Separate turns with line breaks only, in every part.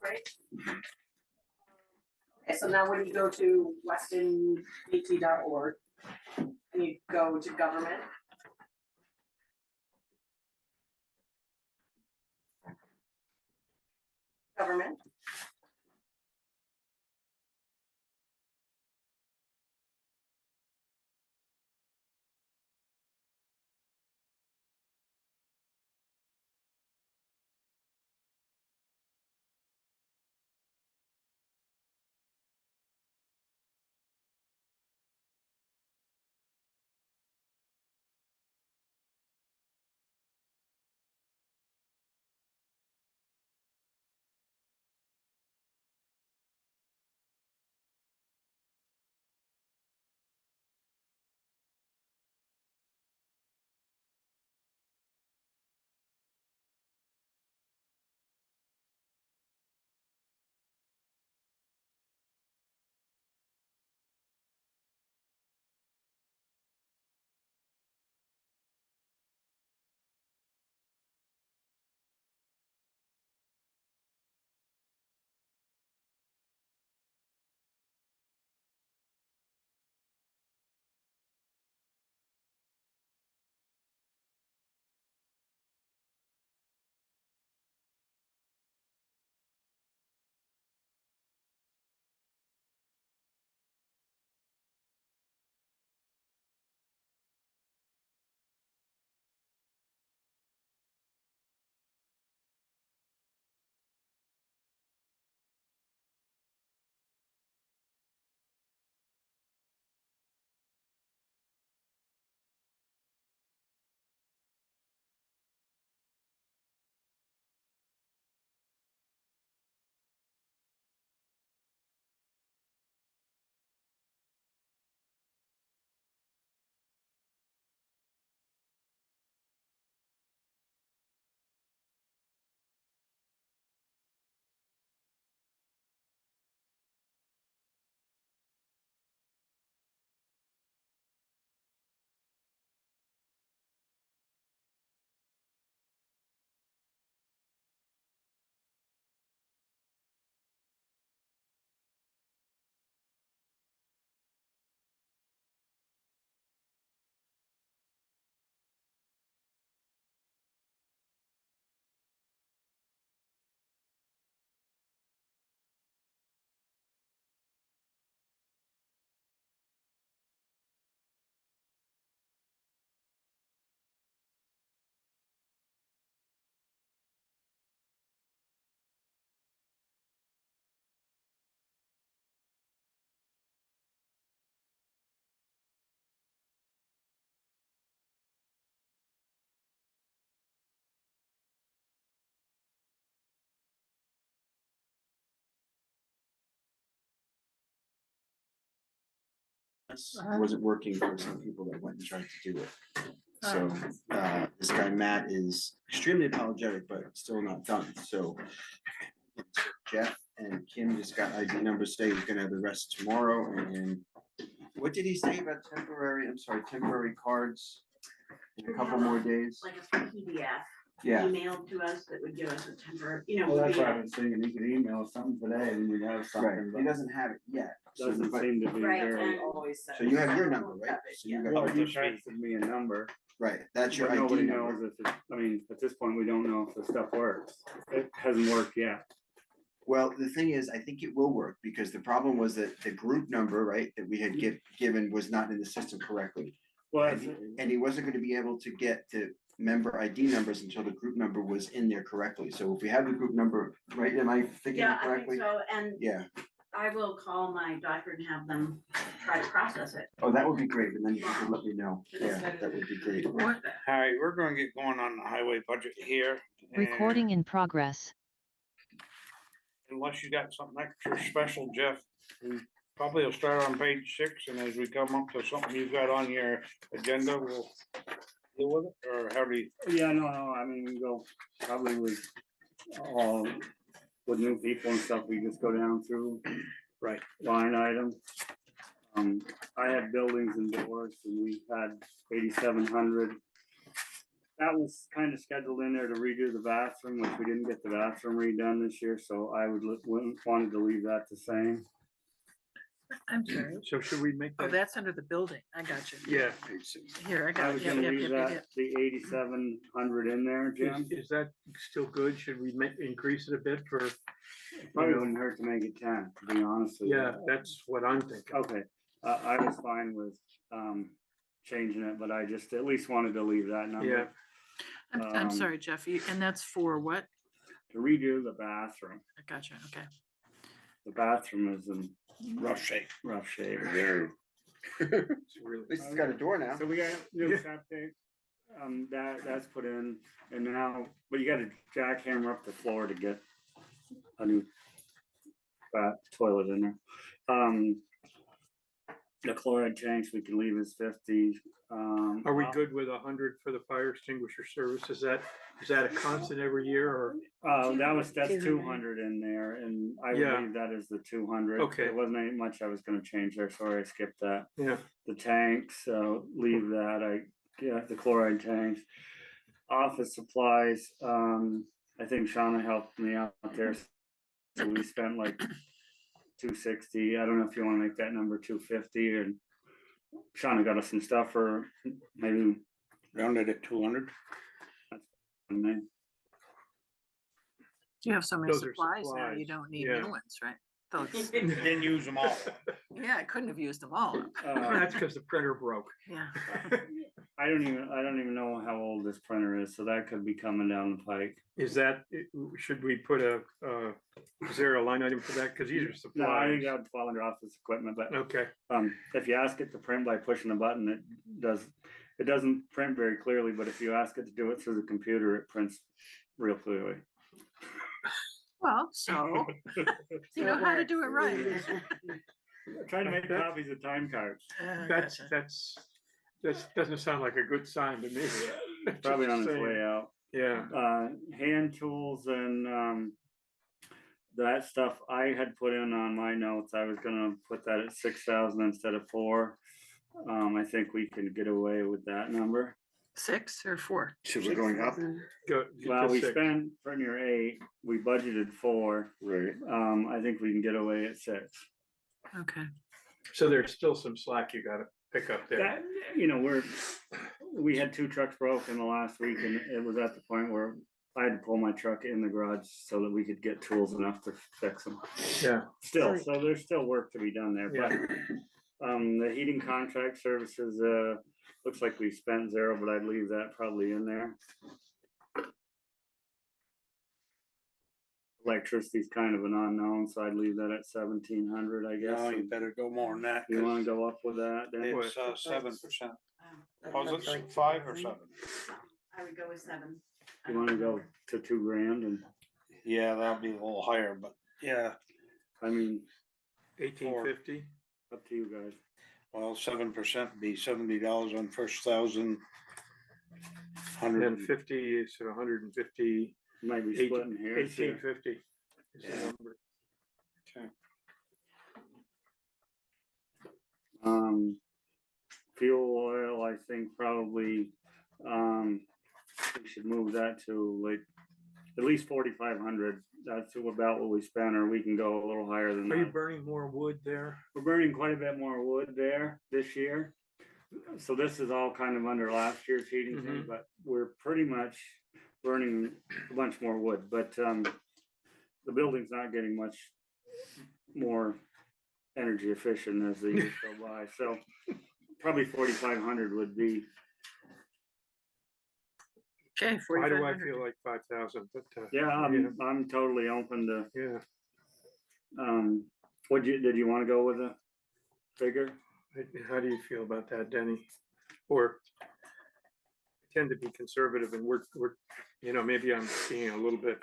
right? Okay, so now when you go to westonat.org and you go to government. Government.
Wasn't working for some people that went and tried to do it. So this guy Matt is extremely apologetic, but still not done. So Jeff and Kim just got ID numbers today. He's gonna have the rest tomorrow. And what did he say about temporary cards in a couple more days?
Like a PDF.
Yeah.
Emailed to us that would give us a temporary,
Well, that's why I was thinking he could email something today and we'd have something.
Right, he
But
doesn't have it yet. So,
doesn't seem to be
Right,
very.
and
Always says.
so you have your number, right? So you
Well,
got,
you texted me a number,
right, that's your
but
ID
nobody
number.
knows if it, I mean, at this point, we don't know if the stuff works. It hasn't worked yet.
Well, the thing is, I think it will work because the problem was that the group number, right, that we had given was not in the system correctly.
Well,
And he wasn't gonna be able to get to member ID numbers until the group number was in there correctly. So if we have the group number, right, am I thinking
yeah, I think
correctly?
so, and
Yeah,
I will call my doctor and have them try to process it.
oh, that would be great, and then you can let me know. Yeah, that would be great.
All right, we're gonna get going on the highway budget here. and
Recording in progress.
Unless you got something extra special, Jeff, we probably will start on page 6, and as we come up to something you've got on your agenda, we'll deal with it, or how do you?
yeah, no, I mean, we go probably with all, with new people and stuff, we just go down through.
Right.
Line items. I had buildings and doors and we had 8,700. that was kind of scheduled in there to redo the bathroom, which we didn't get the bathroom redone this year, so I wanted to leave that the same.
I'm sorry.
So should we make
Oh,
that?
that's under the building. I got you.
Yeah.
Here, I
I
got
was
it. Yep,
gonna
yep,
leave
yep, yep,
that,
yep.
the 8,700 in there, Jim.
Is that still good? Should we increase it a bit for?
Probably wouldn't hurt to make it 10, to be honest with you.
Yeah, that's what I'm thinking.
Okay, I was fine with, changing it, but I just at least wanted to leave that number.
Yeah.
I'm sorry, Jeff, and that's for what?
To redo the bathroom.
I got you, okay.
The bathroom is in
Rough shape.
rough shape.
It's really.
At least it's got a door now.
So we got new septic, that's put in, and now, but you gotta jackhammer up the floor to get a new toilet in there. The chloride tanks, we can leave as 50.
Are we good with 100 for the fire extinguisher service? Is that a constant every year or?
That's 200 in there, and I would
Yeah.
leave that as the 200.
Okay.
There wasn't any much I was gonna change there, sorry, I skipped that.
Yeah.
The tanks, leave that, the chloride tanks. Office supplies, I think Shauna helped me out there. So we spent like 260, I don't know if you wanna make that number 250, and Shauna got us some stuff for maybe.
Rounded at 200.
You have so many
Those are
supplies now, you
supplies,
don't need
yeah.
new ones, right? Those,
Didn't use them all.
yeah, I couldn't have used them all.
That's because the printer broke.
Yeah,
I don't even know how old this printer is, so that could be coming down the pike.
Is that, should we put is there a line item for that? Because these are
No, I think
supplies.
that would fall under office equipment, but
Okay,
if you ask it to print by pushing a button, it doesn't print very clearly, but if you ask it to do it through the computer, it prints real clearly.
well, so, you know how to do it right.
Trying to make copies of time cards,
that's doesn't sound like a good sign to me.
probably on
Just
its way
saying.
out.
Yeah,
Hand tools and that stuff I had put in on my notes, I was gonna put that at 6,000 instead of 4. I think we can get away with that number.
6 or 4?
So we're going up,
go.
Well,
to
we
6.
spent for near 8, we budgeted 4.
right?
I think we can get away at 6.
Okay,
So there's still some slack you gotta pick up there.
That, we had 2 trucks broke in the last week, and it was at the point where I had to pull my truck in the garage so that we could get tools enough to fix them.
Yeah,
Still, so there's still work to be done there, but the heating contract services, looks like we spent 0, but I'd leave that probably in there. Electricity's kind of an unknown, so I'd leave that at 1,700, I guess.
No, you better go more than that.
You wanna go up with that then?
It's 7%.
That
Was
looks
it
like
5 or 7?
I would go with 7. I
You
don't
wanna
know.
go to 2 grand and,
Yeah, that'll be a little higher, but yeah,
I mean,
1850.
up to you guys.
well, 7% be $70 on first 1,000.
And
100.
50 is 150,
Might be splitting hairs here.
1850 is the
Yeah.
number.
Fuel oil, I think probably, we should move that to like at least 4,500. That's about what we spent, or we can go a little higher than
Are you
that.
burning more wood there?
We're burning quite a bit more wood there this year. So this is all kind of under last year's heating thing, but we're pretty much burning a bunch more wood, but, the building's not getting much more energy efficient as the years go by, so probably 4,500 would be.
okay,
Why do I
4,500.
feel like 5,000? But,
Yeah, I'm totally open to,
yeah.
did you wanna go with a figure?
How do you feel about that, Denny? Or I tend to be conservative and we're, maybe I'm being a little bit,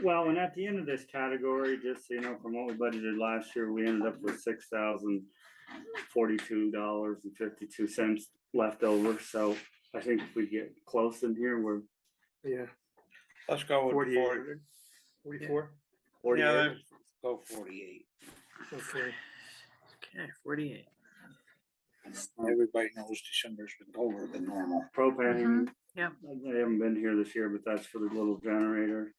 Well, and at the end of this category, just so you know, from what we budgeted last year, we ended up with $6,042.52 left over, so I think if we get close in here, we're
yeah,
Let's go with
48, 44?
48.
Yeah, let's go 48.
Okay.
Okay, 48.
Everybody knows December's been colder than normal.
Propane.
Yep.
They haven't been here this year, but that's for the little generator.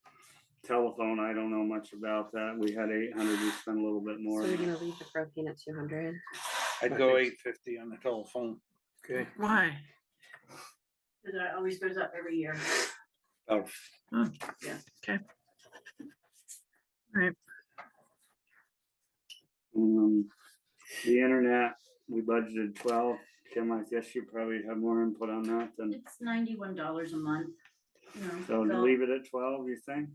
Telephone, I don't know much about that. We had 800, we spent a little bit more.
So we're gonna leave the propane at 200.
I'd go 850 on the telephone.
Okay,
Why?
Cause it always goes up every year.
Oh,
The internet, we budgeted 12. Kim, I guess you probably have more input on that than,
It's $91 a month, you know.
so to leave it at 12, you think?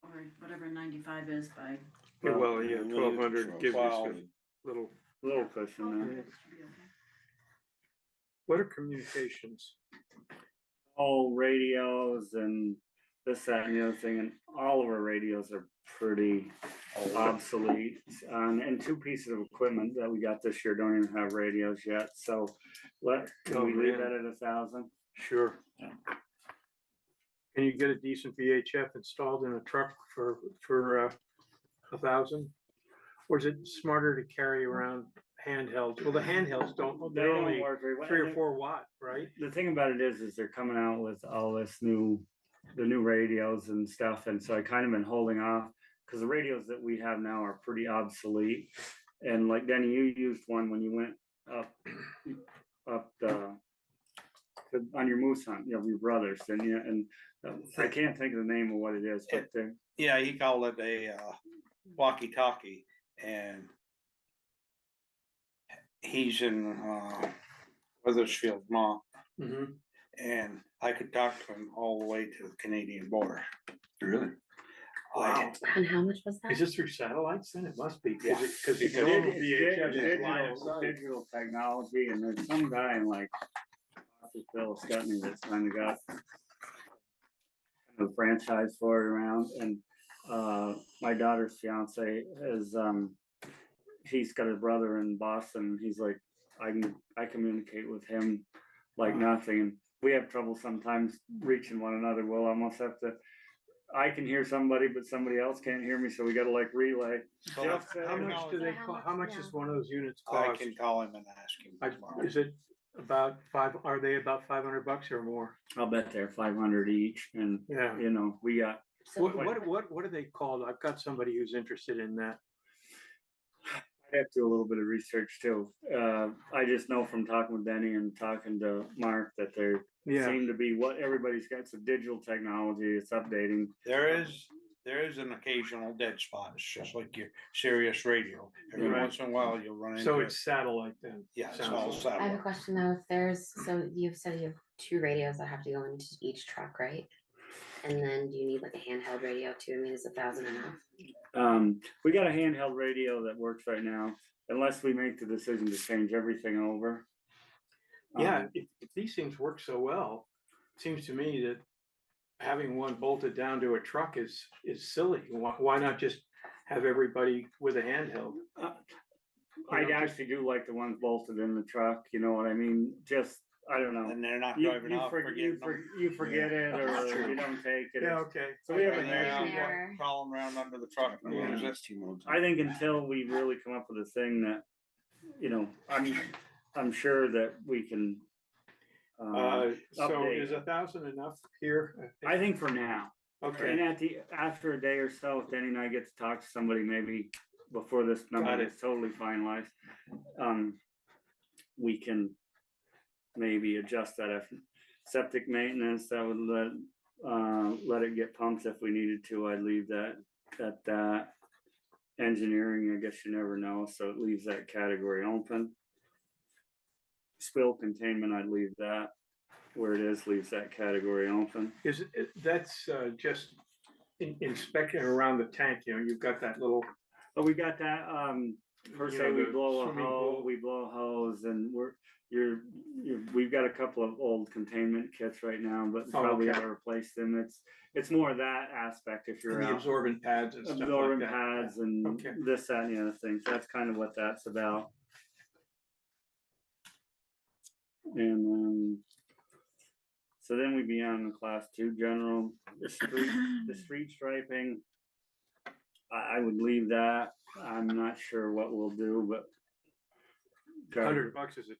Or whatever 95 is by.
yeah, well,
Yeah,
yeah,
we'll leave it
1,200
to
gives us
12.
a little,
Little cushion there.
what are communications?
All radios and this, that, and the other thing, and all of our radios are pretty obsolete. And two pieces of equipment that we got this year don't even have radios yet, so can we leave that at 1,000?
Sure. Can you get a decent VHF installed in a truck for 1,000? Or is it smarter to carry around handhelds? Well, the handhelds
They
they're
don't
only
work very well.
3 or 4 watt, right?
The thing about it is they're coming out with all the new radios and stuff, and so I kind of been holding off, because the radios that we have now are pretty obsolete. And like Denny, you used one when you went up on your moose hunt, you know, your brothers, didn't you? And I can't think of the name of what it is, but
yeah, he called it a walkie-talkie, and he's in Weathersfield, Vermont,
Mhm.
and I could talk to him all the way to the Canadian border.
Really?
Wow.
And how much was
Is
that?
this through satellites then? It must be,
Yeah.
because
it's
normal VHF is line
digital,
of sight.
digital technology, and there's some guy in like Phil Scutney that's kind of got a franchise for it around, and my daughter's fiance is he's got a brother in Boston. He's like, I communicate with him like nothing. We have trouble sometimes reaching one another. We'll almost have to, I can hear somebody, but somebody else can't hear me, so we gotta like relay.
So
Jeff said-
How much do they,
Yeah,
how much is one of those units
I
cost?
can call him and ask him tomorrow.
Is it about are they about $500 or more?
I'll bet they're 500 each, and
Yeah.
you know, we got,
So
What are they called? I've got somebody who's interested in that.
I have to do a little bit of research too. I just know from talking with Denny and talking to Mark that they
Yeah,
seem to be what everybody's got. Some digital technology, it's updating.
There is an occasional dead spot. It's just like your Sirius radio. Every
Right.
once in a while, you'll run into.
so it's satellite then.
Yeah, it's
sounds
all
like.
I have a
satellite.
question though. If so you've said you have 2 radios that have to go into each truck, right? And then do you need like a handheld radio too? I mean, is 1,000 enough?
We got a handheld radio that works right now, unless we make the decision to change everything over.
Yeah, if these things work so well, it seems to me that having one bolted down to a truck is silly. Why not just have everybody with a handheld?
I actually do like the ones bolted in the truck, you know what I mean? Just, I don't know.
And they're not
You
driving off forgetting them.
you forget it, or you don't take it.
Okay.
So we have a
And they're out
Yeah.
crawling around under the truck. and
Yeah.
lose it.
That's T-Mobile.
I think until we really come up with a thing that, you know, I'm sure that we can.
So
update.
is 1,000 enough here?
I think for now,
Okay,
and after a day or so, if Danny and I get to talk to somebody, maybe before this
Got
number
it.
is totally finalized, we can maybe adjust that. If septic maintenance, that would let it get pumped if we needed to. I'd leave that at that. Engineering, I guess you never know, so it leaves that category open. Spill containment, I'd leave that where it is, leaves that category open.
that's just inspecting around the tank, you've got that little,
But we got that, per
You
se,
know,
we
the
blow a
swimming
hose,
pool.
we blow a hose, and we've got a couple of old containment kits right now, but
Oh,
probably
okay.
gotta replace them. It's more that aspect if you're
the
out.
absorbent pads and stuff like
Absorbent
that.
pads and
Okay.
this, that, and the other things. That's kind of what that's about. And so then we'd be on the class 2 general, the street striping. I would leave that. I'm not sure what we'll do, but
$100 is a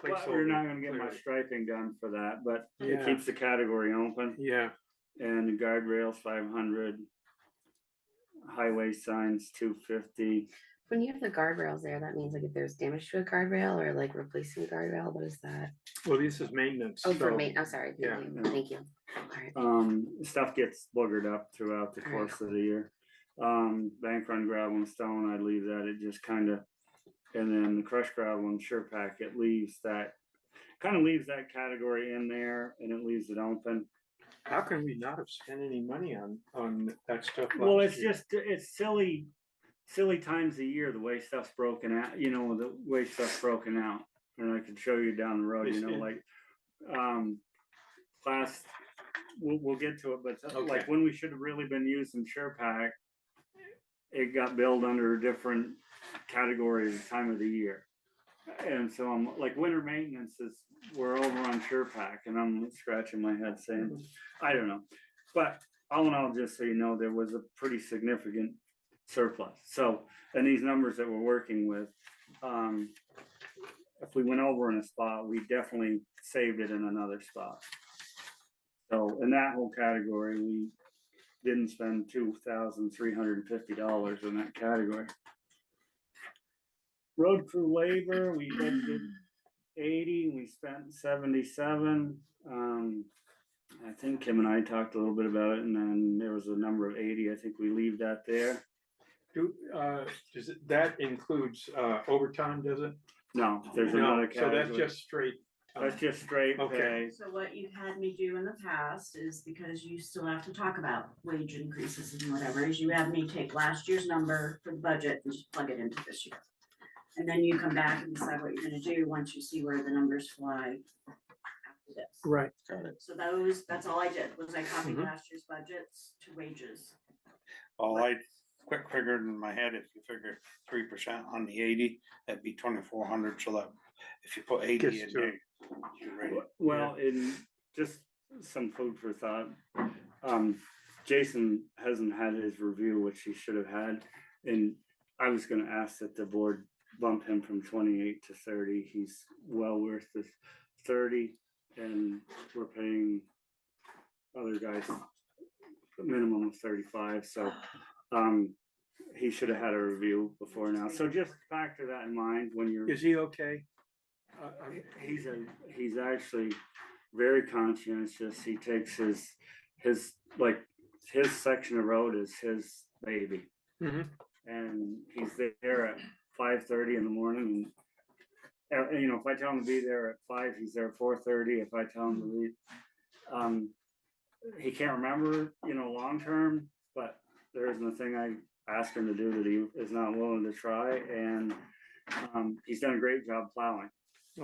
Well,
placeholder.
you're not gonna get much
clearly.
striping done for that, but it
Yeah.
keeps the category open.
Yeah,
And the guardrails 500. Highway signs 250.
When you have the guardrails there, that means like if there's damage to a guardrail or like replacing a guardrail, what is that?
well, this is maintenance.
Oh, for
so-
me, I'm sorry,
yeah.
thank you, thank you. Alright,
Stuff gets boogered up throughout the
Alright.
course of the year. Bank run gravel and stone, I'd leave that, it just kinda, and then the crushed gravel and sure pack, it leaves that, kind of leaves that category in there and it leaves it open.
How can we not have spent any money on that stuff?
Well,
last
it's
year?
just, it's silly times of year, the way stuff's broken out, the way stuff's broken out. And I can show you down the road, like, class, we'll get to it, but like
Okay.
when we should have really been using sure pack, it got billed under a different category at the time of the year. And so I'm like, winter maintenance is, we're over on sure pack, and I'm scratching my head saying, I don't know. But all in all, just so you know, there was a pretty significant surplus. So, and these numbers that we're working with, if we went over in a spot, we definitely saved it in another spot. So in that whole category, we didn't spend $2,350 in that category. Road crew labor, we budgeted 80, we spent 77. I think Kim and I talked a little bit about it, and then there was a number of 80. I think we leave that there.
That includes overtime, does it?
No, there's
No,
another
so
category.
that's just straight.
That's just straight
Okay.
pay.
So what you've had me do in the past is, because you still have to talk about wage increases and whatever, is you have me take last year's number for the budget and just plug it into this year. And then you come back and decide what you're gonna do once you see where the numbers fly after this.
Right.
Got it.
So that's all I did, was I copied
Mhm.
last year's budgets to wages.
All I quick figured in my head, if you figure 3% on the 80, that'd be 2,400, so that if you put 80
Gets
in
to-
there, you're ready.
Well, in just some food for thought, Jason hasn't had his review, which he should have had. And I was gonna ask that the board bump him from 28 to 30. He's well worth the 30, and we're paying other guys a minimum of 35, so he should have had a review before now. So just factor that in mind when you're.
Is he okay?
He's actually very conscientious. He takes his section of road is his baby.
Mhm.
And he's there at 5:30 in the morning. And if I tell him to be there at 5, he's there at 4:30. If I tell him to leave, he can't remember, long term, but there isn't a thing I ask him to do that he is not willing to try. And he's done a great job plowing.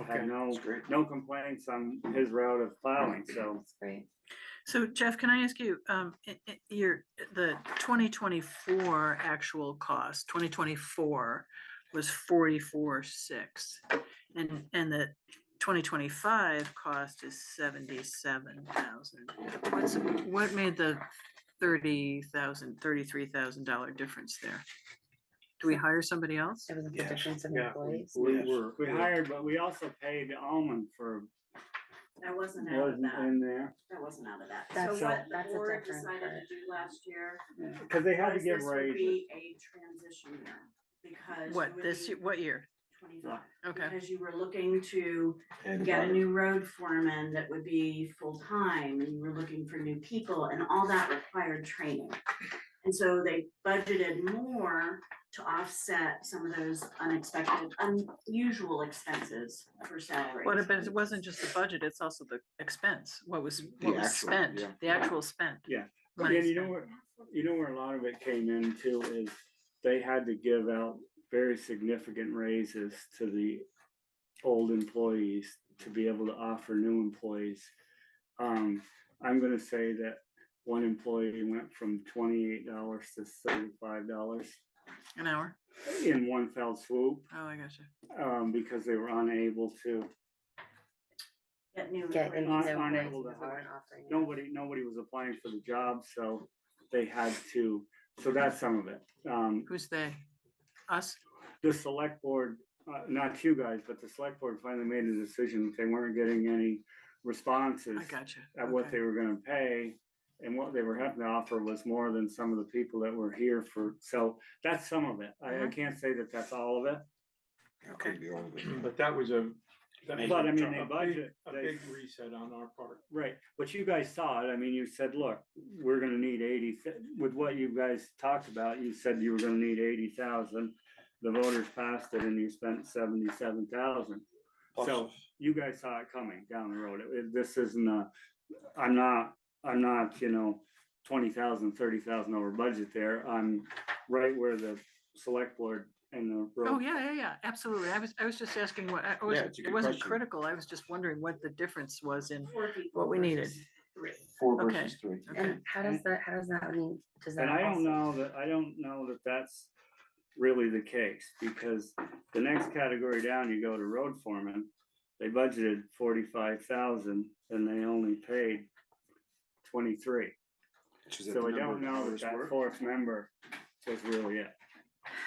Had
Okay.
no complaints on his route of plowing, so.
that's great.
So Jeff, can I ask you, the 2024 actual cost, 2024 was 44,600. And the 2025 cost is 77,000. What made the $33,000 difference there? Do we hire somebody else?
It was a
Yes,
difference of
yeah.
employees.
We hired, but we also paid Almond for,
That wasn't out of
wasn't
that,
in there,
that wasn't out of that.
That's
So what
that's
the
a
board
different
decided
part.
to do last year
because they had to
was
give
this would
raises.
be a transition year. Because.
What,
it would
this,
be
what year?
25.
Okay.
Because you were looking to
And
get a new road foreman that would be full-time, and you were looking for new people, and all that required training. And so they budgeted more to offset some of those unexpected, unusual expenses for salaries.
But it wasn't just the budget, it's also the expense, what was
actual,
spent,
yeah.
the actual spent.
Yeah.
money
And
spent.
where a lot of it came into is they had to give out very significant raises to the old employees to be able to offer new employees. I'm gonna say that one employee went from $28 to $35
An hour?
in one fell swoop,
Oh, I gotcha.
because they were unable to,
Get new.
Get
raises.
into
Not
the
unable
employees
to
because we weren't
hire.
offering it.
nobody was applying for the job, so they had to, so that's some of it.
Who's they? Us?
The select board not you guys, but the select board finally made a decision that they weren't getting any responses
I got you.
at what
Okay.
they were gonna pay. And what they were having to offer was more than some of the people that were here for, so that's some of it. I can't say that that's all of it.
It could be all of it.
But that was that was
But I mean,
a
they
big-
budget,
A
they-
big reset on our part.
Right, but you guys saw it, I mean, you said, look, we're gonna need 80. With what you guys talked about, you said you were gonna need 80,000. The voters passed it and you spent 77,000.
Plus,
So you guys saw it coming down the road. This isn't I'm not, 20,000, 30,000 over budget there. I'm right where the select board and the road.
Oh, yeah, absolutely. I was just asking what,
it's a
it
good
wasn't
question.
critical. I was just wondering what the difference was in,
4 people
what we needed.
versus 3.
4
Okay.
versus 3.
okay.
And how does that, I mean, does that?
And I don't
also-
know that that's really the case, because the next category down, you go to road foreman. They budgeted 45,000 and they only paid 23. So I don't know that that fourth member was really it.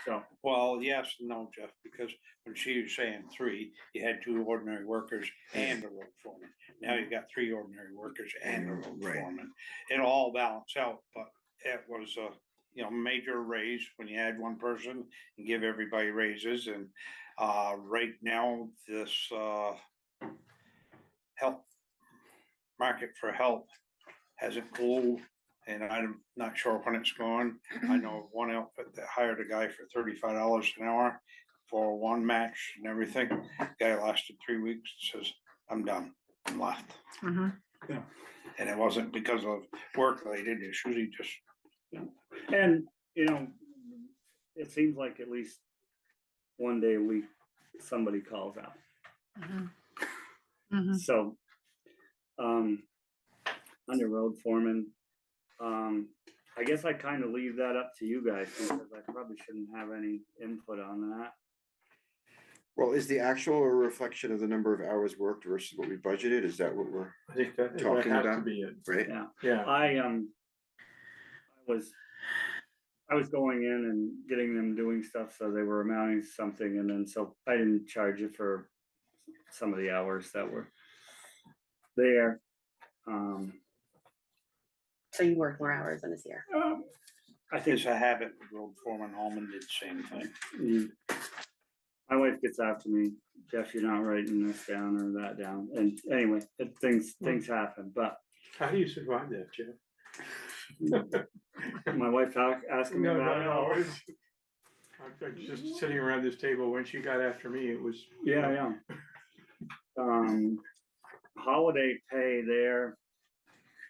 So,
well, yes, and no, Jeff, because when she was saying 3, you had 2 ordinary workers and a road foreman. Now you got 3 ordinary workers and a road
Right.
foreman. It'll all balance out, but it was a, major raise when you add one person and give everybody raises. And right now, this help market for help hasn't cooled, and I'm not sure when it's going. I know one outfit that hired a guy for $35 an hour for one match and everything. Guy lasted 3 weeks, says, I'm done, and left.
Mhm.
And it wasn't because of work-related issues, he just,
and, it seems like at least one day a week, somebody calls out.
Mhm. Mhm.
So, under road foreman, I guess I kind of leave that up to you guys, because I probably shouldn't have any input on that.
Well, is the actual a reflection of the number of hours worked versus what we budgeted? Is that what we're,
I think that
Talking
has to
about-
be it.
right?
Yeah,
Yeah.
I was going in and getting them doing stuff, so they were amounting to something, and then, so I didn't charge you for some of the hours that were there.
So you work more hours than this year?
I think
it's a habit, road foreman, Holman did the same thing.
my wife gets after me, Jeff, you're not writing this down or that down, and anyway, things happen, but
How do you survive that, Jeff?
my wife asking me
No,
about it.
no, it's- I'm just sitting around this table. When she got after me, it was.
Yeah. Holiday pay there,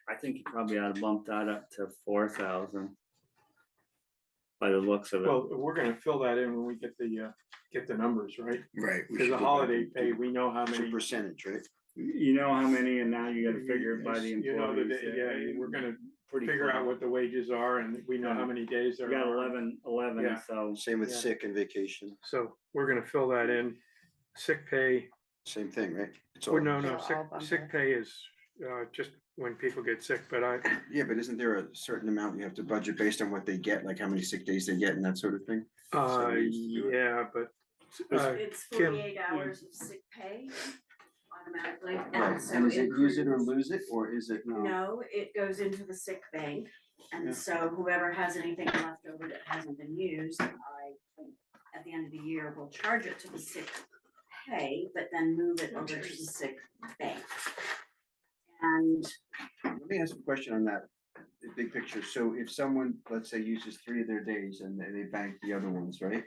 I think you probably ought to bump that up to 4,000. By the looks of it.
Well, we're gonna fill that in when we get the numbers, right?
Right. we
Because
should
the
go back
holiday
and
pay,
do-
we know how
It's a
many.
percentage, right?
You know how many, and now you gotta figure it by the
You know,
employees.
yeah, we're gonna
Pretty
figure out
close.
what the wages are, and we know how
Yeah.
many days
You
there
got
are.
11,
Yeah.
so,
Same with
Yeah.
sick and vacation,
So we're gonna fill that in. Sick pay,
same thing, right? It's
or
all,
no,
They'll all bump
sick
it.
pay is just when people get sick, but
yeah, but isn't there a certain amount you have to budget based on what they get, like how many sick days they get and that sort of thing? So we used to do it.
yeah, but.
It's
Kim.
48 hours of sick pay automatically.
Right,
And so
and is it use it or
accrues-
lose it, or is it?
No, it goes into the sick bank.
Yeah.
And so whoever has anything left over that hasn't been used, I think at the end of the year, will charge it to the sick pay, but then move it over to the sick bank. And
Let me ask a question on that, the big picture. So if someone, let's say, uses 3 of their days and they bank the other ones, right?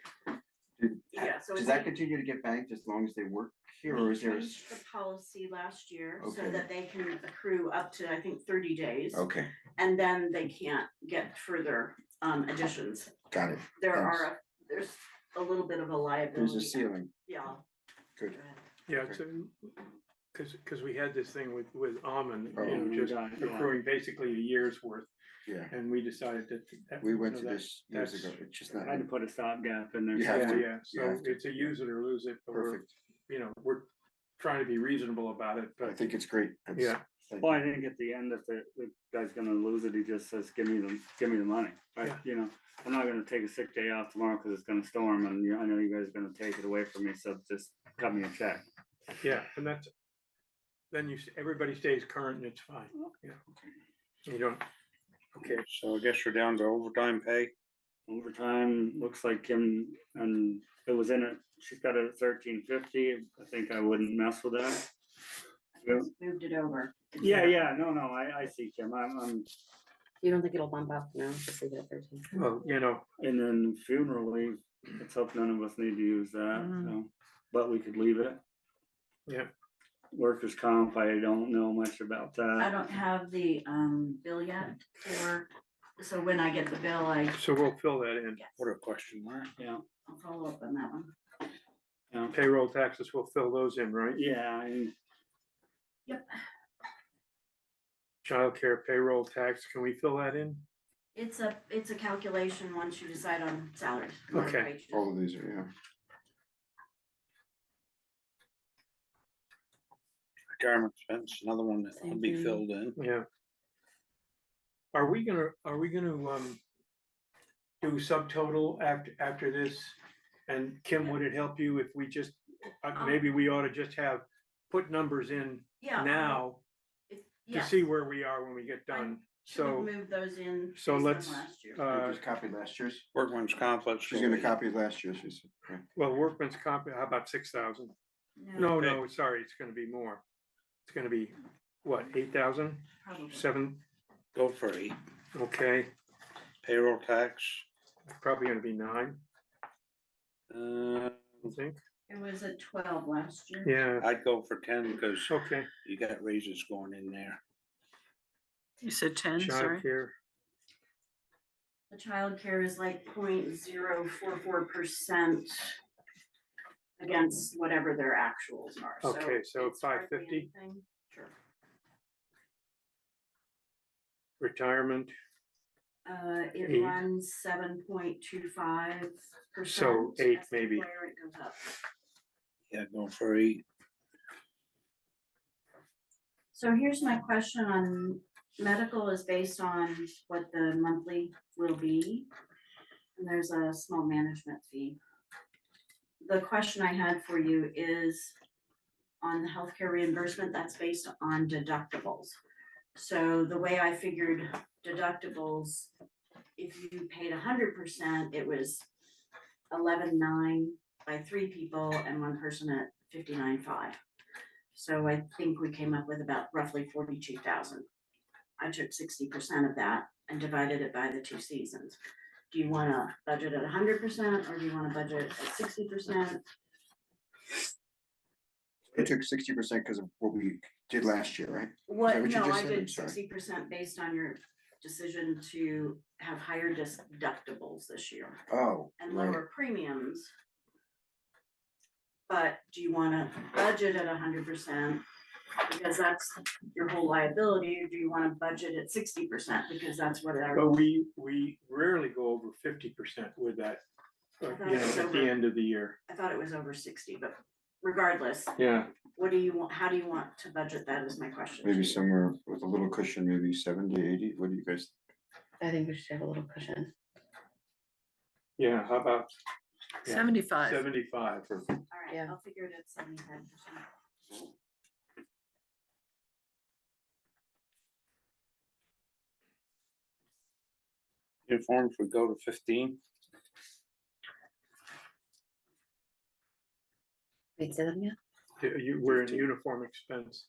yeah, so
Does
it's
that
like
continue to get banked as long as they work here, or
we
is there?
changed the policy last year so
Okay.
that they can accrue up to, I think, 30 days.
Okay,
And then they can't get further additions.
got it.
There's a little bit of a liability.
There's a ceiling.
Yeah.
Good.
Go ahead.
Yeah, it's because we had this thing with almond,
Oh,
just
yeah.
accruing basically a year's worth,
Yeah,
and we decided that.
we went
you
to
know,
this years
that's-
ago. It's just
I
not
had to put a stopgap in there.
You have
Yeah,
to.
yeah, so
have to.
it's a use it or lose it, but we're,
perfect.
we're trying to be reasonable about it,
I
but
think it's great. That's-
yeah,
Well, I think at the end, if the guy's gonna lose it, he just says, give me the money, right?
Yeah.
You know, I'm not gonna take a sick day off tomorrow because it's gonna storm and I know you guys are gonna take it away from me, so just cut me a check.
Yeah, and that's, then everybody stays current and it's fine, yeah. You don't, okay,
So I guess we're down to overtime pay.
Overtime, looks like Kim, and it was in it, she's got it at 1350, I think I wouldn't mess with that. Yeah.
Moved it over.
Yeah, no, I see Kim, I'm,
You don't think it'll bump up? No, just leave it at 13.
well, you know,
and then funeral leave, let's hope none of us need to use that, so, but we could leave it.
yeah,
Workers' comp, I don't know much about
I
that.
don't have the bill yet for, so when I get the bill,
so we'll fill that in.
yes,
What a question mark.
Yeah,
I'll follow up on that one.
yeah,
Payroll taxes, we'll fill those in, right?
yeah, and
Yep,
Childcare payroll tax, can we fill that in?
it's a calculation once you decide on salaries. or
Okay.
wages.
All of these are, yeah.
Retirement expense, another one that will
Same
be
thing.
filled in.
Yeah. Are we gonna do subtotal after this? And Kim, would it help you if we just, maybe we ought to just put numbers in
Yeah.
now
If-
to
yes,
see where we are when we get done?
should have
So,
moved those in.
so
based on
let's,
last year.
Just copy last year's.
Workman's comp, let's.
She's
go
gonna
with-
copy last year's, she said. Right.
well, workman's comp, how about 6,000? No, sorry, it's gonna be more. It's gonna be, what, 8,000?
Probably.
7,
Go for 8.
okay,
Payroll tax,
probably gonna be 9,
uh,
I think.
It was at 12 last year.
Yeah,
I'd go for 10 because
okay,
you got raises going in there.
You said 10, sorry.
childcare,
The childcare is like 0.044% against whatever their actuals are.
Okay, so
it's hardly
550?
anything. Sure.
retirement,
It
8.
runs 7.25%.
So 8 maybe.
Where it goes up.
Yeah, go for 8.
So here's my question on medical is based on what the monthly will be. And there's a small management fee. The question I had for you is on the healthcare reimbursement, that's based on deductibles. So the way I figured deductibles, if you paid 100%, it was 11.9 by 3 people and 1 person at 59.5. So I think we came up with about roughly 42,000. I took 60% of that and divided it by the 2 seasons. Do you wanna budget at 100% or do you wanna budget at 60%?
I took 60% because of what we did last year, right?
What,
what you
no,
just
I
said?
did
I'm sorry.
60% based on your decision to have higher deductibles this year
Oh,
and
right.
lower premiums. But do you wanna budget at 100%? Because that's your whole liability, or do you wanna budget at 60% because that's what our.
but we rarely go over 50% with that,
I thought
you
it
know,
was
at the
over-
end of the year.
I thought it was over 60, but regardless,
Yeah,
what do you want, how do you want to budget that is my question. to
Maybe
you.
somewhere with a little cushion, maybe 70, 80. What do you guys?
I think we should have a little cushion.
yeah, how about? yeah,
75.
75 or,
All right,
Yeah.
I'll figure it at 75%.
Uniforms would go to 15.
Wait, say that again?
we're in uniform expense.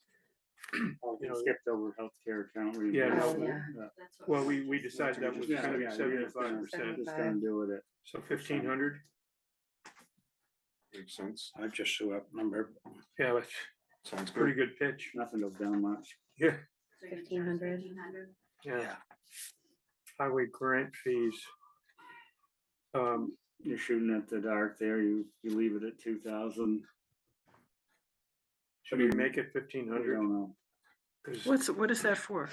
oh,
You
you
know,
pped over healthcare account.
Yeah, no,
Oh, yeah.
That's what
Well,
we
we
just-
decided that was
Yeah,
gonna be
yeah, you're just gonna-
75%,
Just gonna do with it.
so 1,500,
Makes sense.
I just threw up number.
yeah, that's
Sounds
pretty
good.
good pitch,
Nothing goes down much.
yeah,
So you
1,500.
1,500.
yeah. Highway grant fees.
You're shooting at the dark there, you leave it at 2,000.
Should we make it
I
1,500?
don't know.
What is that for?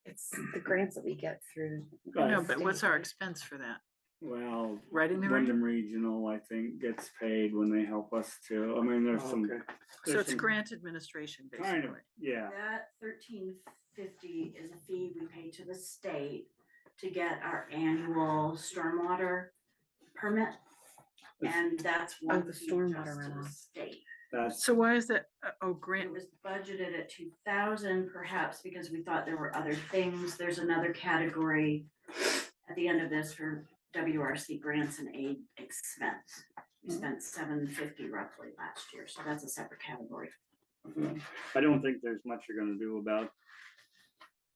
It's the grants that we get through.
No, but what's our expense for that?
Well,
Writing the rate?
Wyndham Regional, I think, gets paid when they help us too. I mean, there's some.
Okay.
So
there's
it's
some
grant administration,
Kind of,
basically.
yeah,
That $13.50 is a fee we pay to the state to get our annual stormwater permit. And that's one
the
fee
stormwater
just to the
runoff.
state.
that's,
So why is that, oh,
It
grant,
was budgeted at 2,000 perhaps because we thought there were other things. There's another category at the end of this for WRC grants and aid expense. We spent $750 roughly last year, so that's a separate category.
I don't think there's much you're gonna do about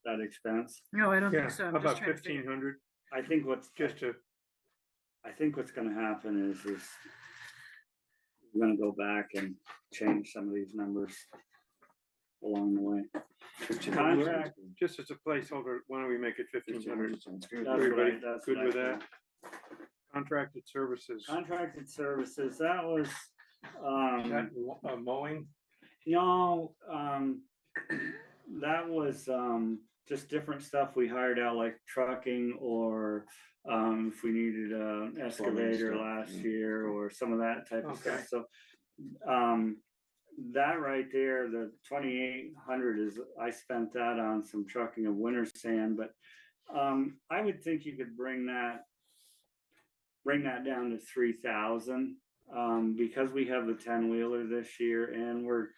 that expense.
no, I don't
Yeah,
think so.
how
I'm just
about
trying to figure.
1,500,
I think what's,
just to,
I think what's gonna happen is we're gonna go back and change some of these numbers along the way. Contract,
just as a placeholder, why don't we make it 1,500?
Sounds good.
That's what I-
Everybody
that's
good
what I
with
think.
that? Contracted services,
Contracted services, that was,
is that mowing?
no, that was, just different stuff we hired out, like trucking or, if we needed an excavator
stuff,
last
yeah.
year or some of that type of
Okay.
stuff, so. That right there, the 2,800 is, I spent that on some trucking of winter sand, but, I would think you could bring that down to 3,000, because we have the 10-wheeler this year and we're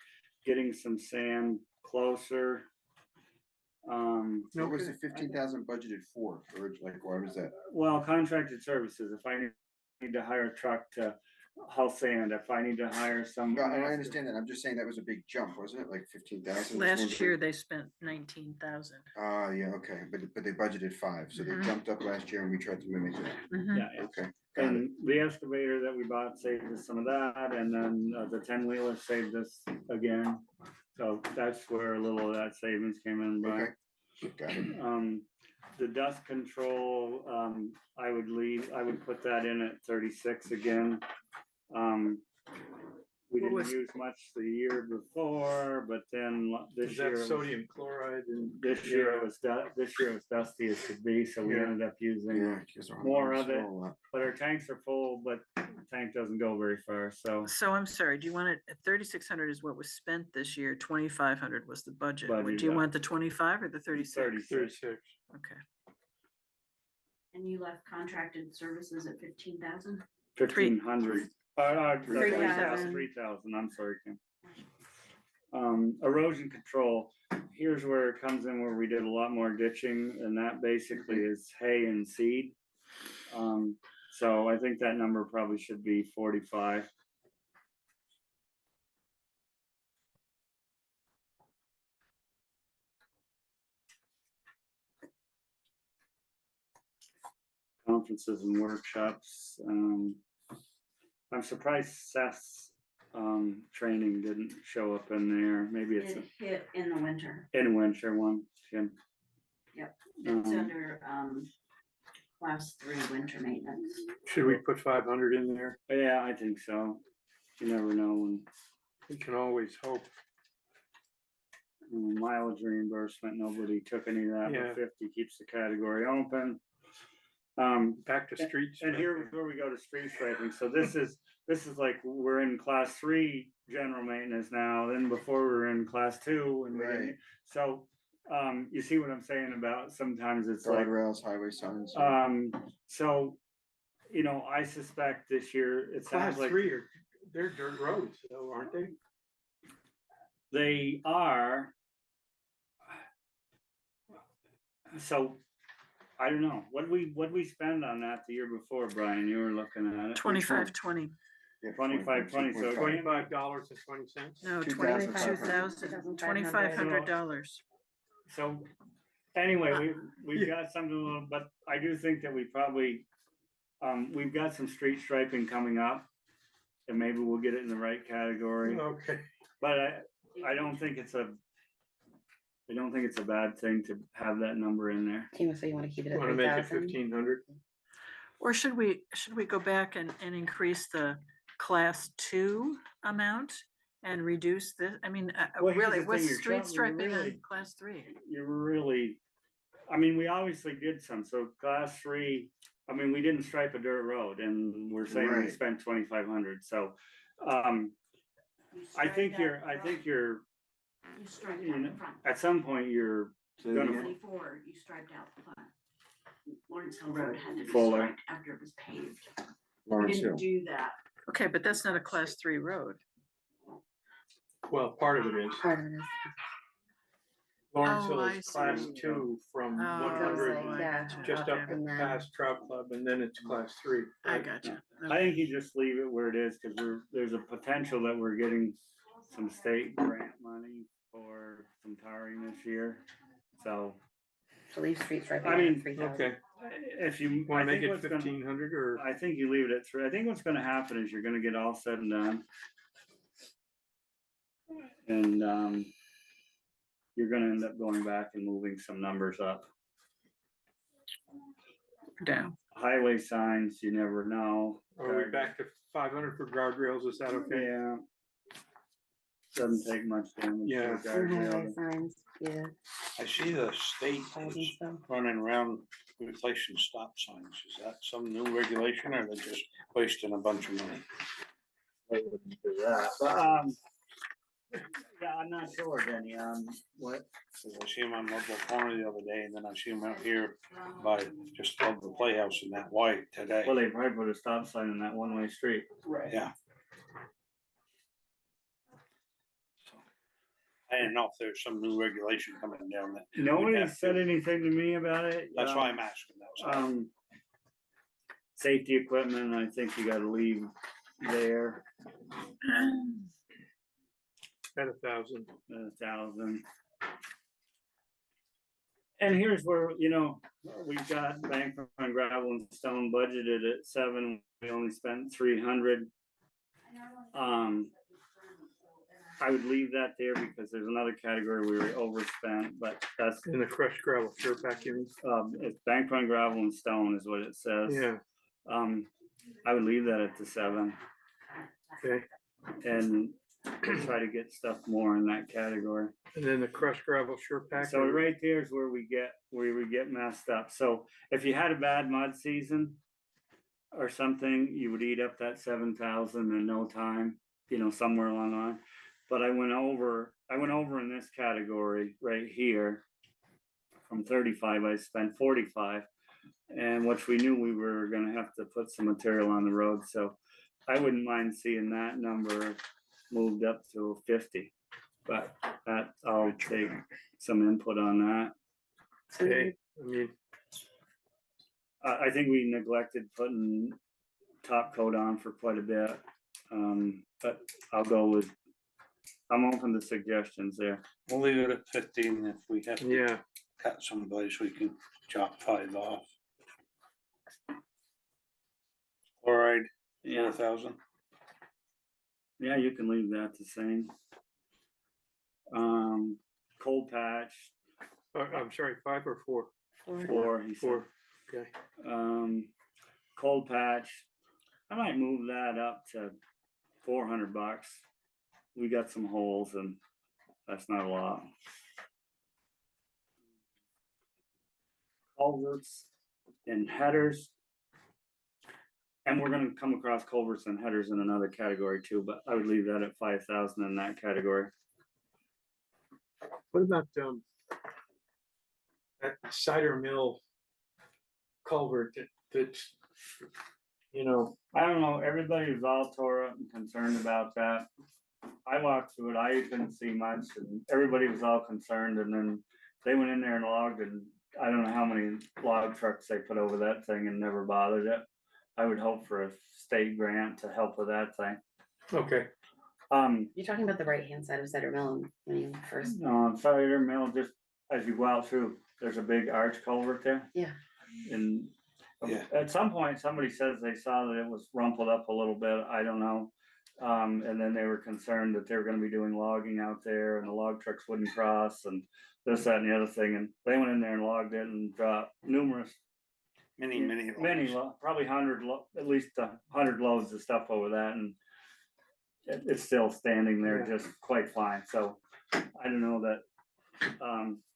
getting some sand closer.
What was the 15,000 budgeted for, or like, why was that?
Well, contracted services, if I need to hire a truck to haul sand, if I need to hire some.
No, I understand that, I'm just saying that was a big jump, wasn't it, like 15,000?
Last year, they spent 19,000.
Yeah, okay, but they budgeted 5, so they
Mhm.
jumped up last year and we tried to mimic that,
Mhm.
Yeah, yeah.
okay, got it.
And the excavator that we bought saved us some of that, and then the 10-wheeler saved us again. So that's where a little of that savings came in,
Okay,
but,
got it.
the dust control, I would put that in at 36 again. We
What
didn't
was-
use much the year before, but then this
Is
year.
that
it was-
sodium chloride and?
This year it was, this year it was dusty as could be, so we
Yeah.
ended up using,
Yeah. 'cause they're on
more
the
of it.
roll up.
but our tanks are full, but the tank doesn't go very far, so.
So I'm sorry, do you want it, 3,600 is what was spent this year, 2,500 was the budget.
Budget,
Do you
yeah.
want the 25 or the 36?
36.
Okay,
And you left contracted services at 15,000?
1,500.
3,000.
3,000, I'm sorry, Kim. Erosion control, here's where it comes in, where we did a lot more ditching, and that basically is hay and seed. So I think that number probably should be 45. Conferences and workshops, I'm surprised Seth's, training didn't show up in there, maybe it's
It hit in the winter.
in winter one, Kim.
Yep. It's
Um,
under class 3 winter maintenance.
Should we put 500 in there?
Yeah, I think so, you never know, and
We can always hope.
mileage reimbursement, nobody took any of that,
Yeah.
but 50 keeps the category open.
Back to streets.
And here's where we go to street striping, so this is like, we're in class 3 general maintenance now, then before we were in class 2 and we didn't,
Right.
so, you see what I'm saying about sometimes it's like,
Guardrails, highway signs.
so, you know, I suspect this year, it
Class
sounds like
3 are, they're dirt roads though, aren't they?
they are. So, I don't know, what we spend on that the year before, Brian, you were looking at it.
2520,
Yeah,
25, 20, so
25.
$25.20.
no,
2,500.
$22,000.
So, anyway, we've got something a little, but I do think that we probably, we've got some street striping coming up. And maybe we'll get it in the right category,
Okay.
but I don't think it's a bad thing to have that number in there.
So you wanna keep it at
Want to make it
3,000?
1,500?
Or should we go back and increase the class 2 amount and reduce this? I mean,
Well, here's
really,
the
what's
thing, you're
street striping
really-
on class 3?
You're really, I mean, we obviously did some, so class 3, I mean, we didn't stripe a dirt road and we're saying we
Right.
spent 2,500, so,
You
I
strike
think
that
you're,
front- You strike
you
out
know,
the front.
at some point, you're
So
gonna,
again,
24, you striped out the front. Lawrence Hill Road had to be
Fuller.
striped after it was paved. We
Lawrence
didn't
Hill.
do that.
Okay, but that's not a class 3 road.
Well, part of it is.
Part of it is.
Lawrence
Oh,
Hill
I
is class
see.
2 from
Oh,
one
It goes
hundred,
like, yeah.
just up
and then-
past Trout Club, and then it's class 3.
I
right?
gotcha.
I think you just leave it where it is, cause there's a potential that we're getting some state grant money for some tarring this year. So,
So leave street striping
I mean,
at 3,000.
Okay,
if you, I
wanna make
think
it
what's gonna,
1,500 or?
I think you leave it at 3. I think what's gonna happen is you're gonna get all said and done. And, you're gonna end up going back and moving some numbers up.
Down.
Highway signs, you never know.
Are we back to 500 for guardrails? Is that okay?
Yeah. Doesn't take much damage.
Yeah.
for a
And highway
guardrail.
signs, yeah,
I see the state
1,000
is
still.
running around replacing stop signs. Is that some new regulation or they just wasting a bunch of money?
I wouldn't do that, but, yeah, I'm not sure, Denny, what,
'Cause I see them on Ludlow Corner the other day and then I see them out here by just above the playhouse in that white today.
well, they probably put a stop sign in that one-way street.
Right.
Yeah. I didn't know if there's some new regulation coming down that.
Nobody
have
said
to-
anything to me about it.
That's why I'm asking that.
Safety equipment, I think you gotta leave there,
At 1,000.
1,000. And here's where, you know, we've got bank on gravel and stone budgeted at 7, we only spent 300. I would leave that there because there's another category we were overspent, but that's,
In the crushed gravel, sure pack you mean?
it's bank on gravel and stone is what it says.
Yeah,
I would leave that at the 7
okay.
and try to get stuff more in that category.
And then the crushed gravel sure pack.
So right there is where we get messed up. So if you had a bad mud season or something, you would eat up that 7,000 in no time, you know, somewhere along the line. But I went over in this category right here. From 35, I spent 45. And which we knew we were gonna have to put some material on the road, so I wouldn't mind seeing that number moved up to 50. But that, I'll take some input on that.
Okay, I mean,
I think we neglected putting top coat on for quite a bit. But I'll go with, I'm open to suggestions there.
We'll leave it at 15. If we have to
yeah,
cut some place, we can chop 5 off. Chloride,
Yeah,
4,000.
yeah, you can leave that the same. Cold patch,
I'm sorry, 5 or 4?
4, he said.
4, okay.
Cold patch, I might move that up to $400. We got some holes and that's not a lot. Culverts and headers. And we're gonna come across culverts and headers in another category too, but I would leave that at 5,000 in that category.
What about, that cider mill culvert that's, you know,
I don't know, everybody was all tore up and concerned about that. I walked through it, I couldn't see much, and everybody was all concerned, and then they went in there and logged, and I don't know how many log trucks they put over that thing and never bothered it. I would hope for a state grant to help with that thing.
okay,
You're talking about the right-hand side of Cider Mill, I mean, first,
Cider Mill, just as you go out through, there's a big arch culvert there.
Yeah.
And
Yeah.
at some point, somebody says they saw that it was rumpled up a little bit, I don't know. And then they were concerned that they were gonna be doing logging out there and the log trucks wouldn't cross and this, that, and the other thing, and they went in there and logged it and dropped numerous,
Many
probably 100, at least 100 loads of stuff over that, and it's still standing there
Yeah.
just quite fine, so I don't know that,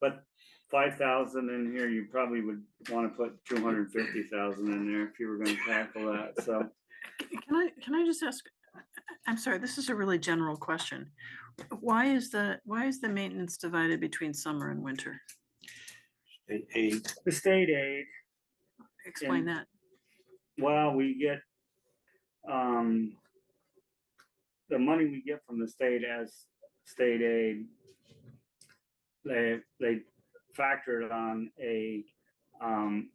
but 5,000 in here, you probably would wanna put 250,000 in there if you were gonna tackle that, so.
Can I just ask, I'm sorry, this is a really general question. Why is the maintenance divided between summer and winter?
The state aid,
Explain
Yeah.
that.
well, we get, the money we get from the state as state aid, they factor it on a,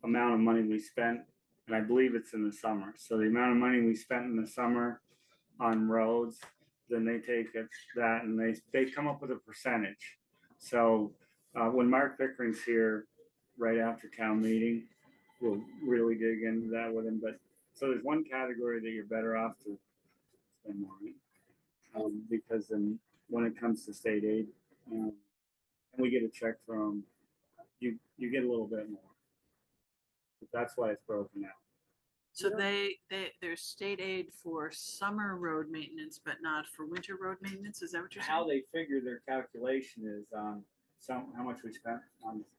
amount of money we spent, and I believe it's in the summer. So the amount of money we spent in the summer on roads, then they take that and they come up with a percentage. So, when Mark Pickering's here right after town meeting, we'll really dig into that with him, but, so there's one category that you're better off to spend more on. Because then when it comes to state aid, and we get a check from, you get a little bit more. But that's why it's broken out.
So there's state aid for summer road maintenance, but not for winter road maintenance? Is that what you're saying?
How they figure their calculation is how much we spent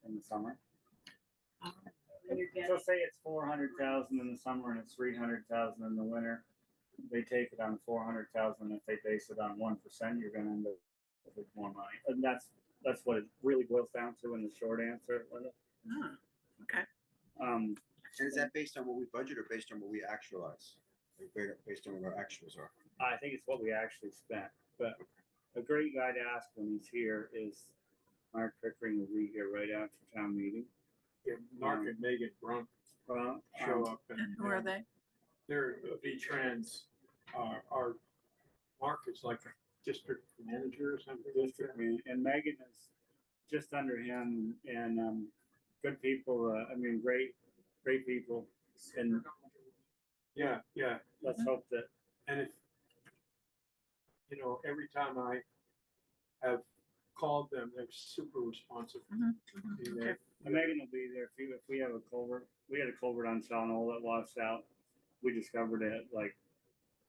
in the summer. So say it's 400,000 in the summer and it's 300,000 in the winter. They take it on 400,000. If they base it on 1%, you're going to end up with more money, and that's what it really boils down to in the short answer.
Ah, okay.
And is that based on what we budget or based on what we actualize? Like, based on what our actuals are?
I think it's what we actually spent, but a great guy to ask when he's here is Mark Pickering will be here right after town meeting.
Yeah, Mark and Megan Brunk
Well,
show up
And
and
who are they?
they're V-Trans, our Mark is like a district manager or something.
district man, and Megan is just under him, and good people. I mean, great people, and
Yeah, yeah,
let's hope that.
and if, every time I have called them, they're super responsive.
Mhm,
I
mhm,
mean,
okay.
they're-
And Megan will be there if we have a culvert. We had a culvert on Shawn Hole that washed out. We discovered it at like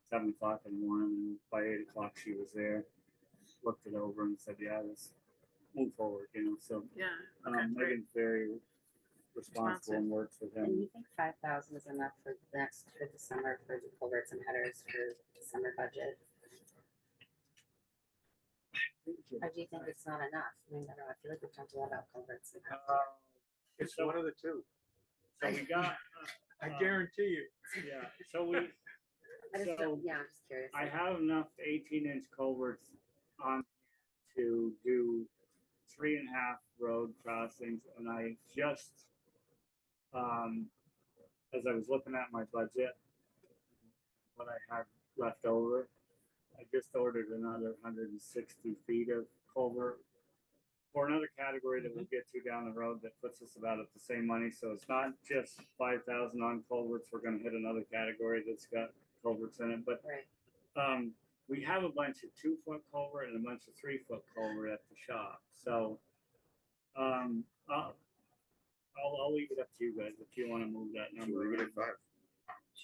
7 o'clock in the morning, and by 8 o'clock she was there, looked it over and said, "Yeah, let's move forward." So
Yeah, okay, great.
Megan's very responsible and works with
And
him.
you think 5,000 is enough for the summer for the culverts and headers for the summer budget? Or do you think it's not enough? I mean, I don't know, I feel like we've talked a lot about culverts.
It's
So-
one of the two,
So we got,
I guarantee you.
yeah. So we.
I just
So
don't, yeah, I'm just curious.
I have enough 18-inch culverts on to do 3.5 road crossings, and I just, as I was looking at my budget, what I have left over, I just ordered another 160 feet of culvert for another category that we'll get to down the road that puts us about at the same money. So it's not just 5,000 on culverts. We're going to hit another category that's got culverts in it, but
Right.
we have a bunch of 2-foot culvert and a bunch of 3-foot culvert at the shop. So I'll leave it up to you guys if you want to move that number.
Leave it at
around.
5.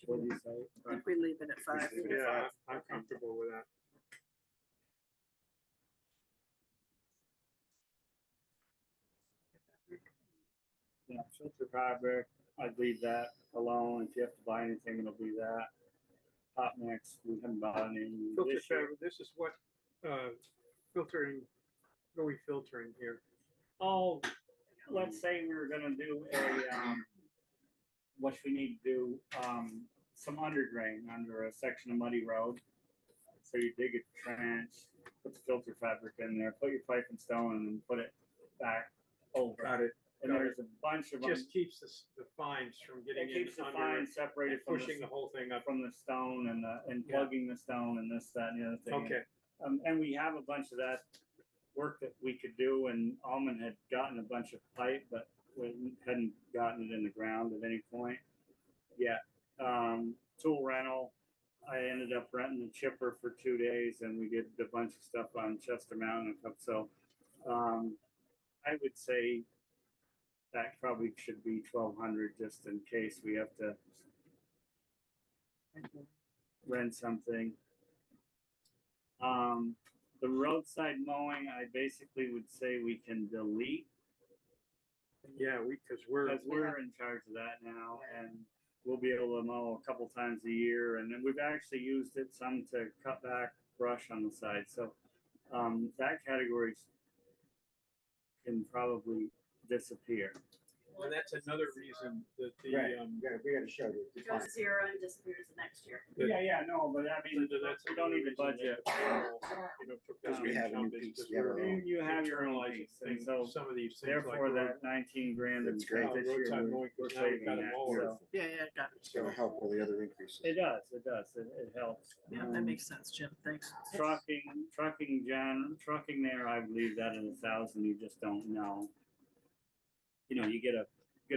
What do you say?
I think we leave it at 5.
Yeah, I'm comfortable with that.
Yeah, filter fabric, I'd leave that alone. If you have to buy anything, it'll be that. Hot mix, we haven't bought any
Filter
this year.
fabric, this is what, filtering, what are we filtering here?
Oh, let's say we were gonna do a, what we need to do, some under drain under a section of muddy road. So you dig a trench, put the filter fabric in there, put your pipe and stone and then put it back over.
Got it.
And there's a bunch of them.
Just keeps the fines from getting
It
in
keeps the
under
fine
it,
separated from
pushing the whole thing up.
from the stone and
Yeah.
plugging the stone and this, that, and the other thing.
Okay,
And we have a bunch of that work that we could do, and Alman had gotten a bunch of pipe, but we hadn't gotten it in the ground at any point yet. Tool rental, I ended up renting a chipper for 2 days, and we did a bunch of stuff on Chester Mountain and stuff. So I would say that probably should be 1,200 just in case we have to rent something. The roadside mowing, I basically would say we can delete
Yeah, because we're,
Because we're in charge of that now, and we'll be able to mow a couple times a year, and then we've actually used it some to cut back brush on the side, so, that category can probably disappear.
and that's another reason that
Right.
the,
We gotta show the
It goes to zero and disappears the next year.
Yeah, no, but I mean,
that's.
we don't need to budget.
Because we have a new piece, we have our own.
You have your own piece, and so
Some of these things like.
therefore
road-
that 19 grand in
That's great.
this year,
Roadside mowing,
we're
'cause now we've
saving
got a
that,
mower.
so.
Yeah, got it.
It's gonna help all the other increases.
It does, it helps.
Yeah, that makes sense, Jim, thanks.
Trucking, John, trucking there, I believe that in 1,000, you just don't know. You know, you get a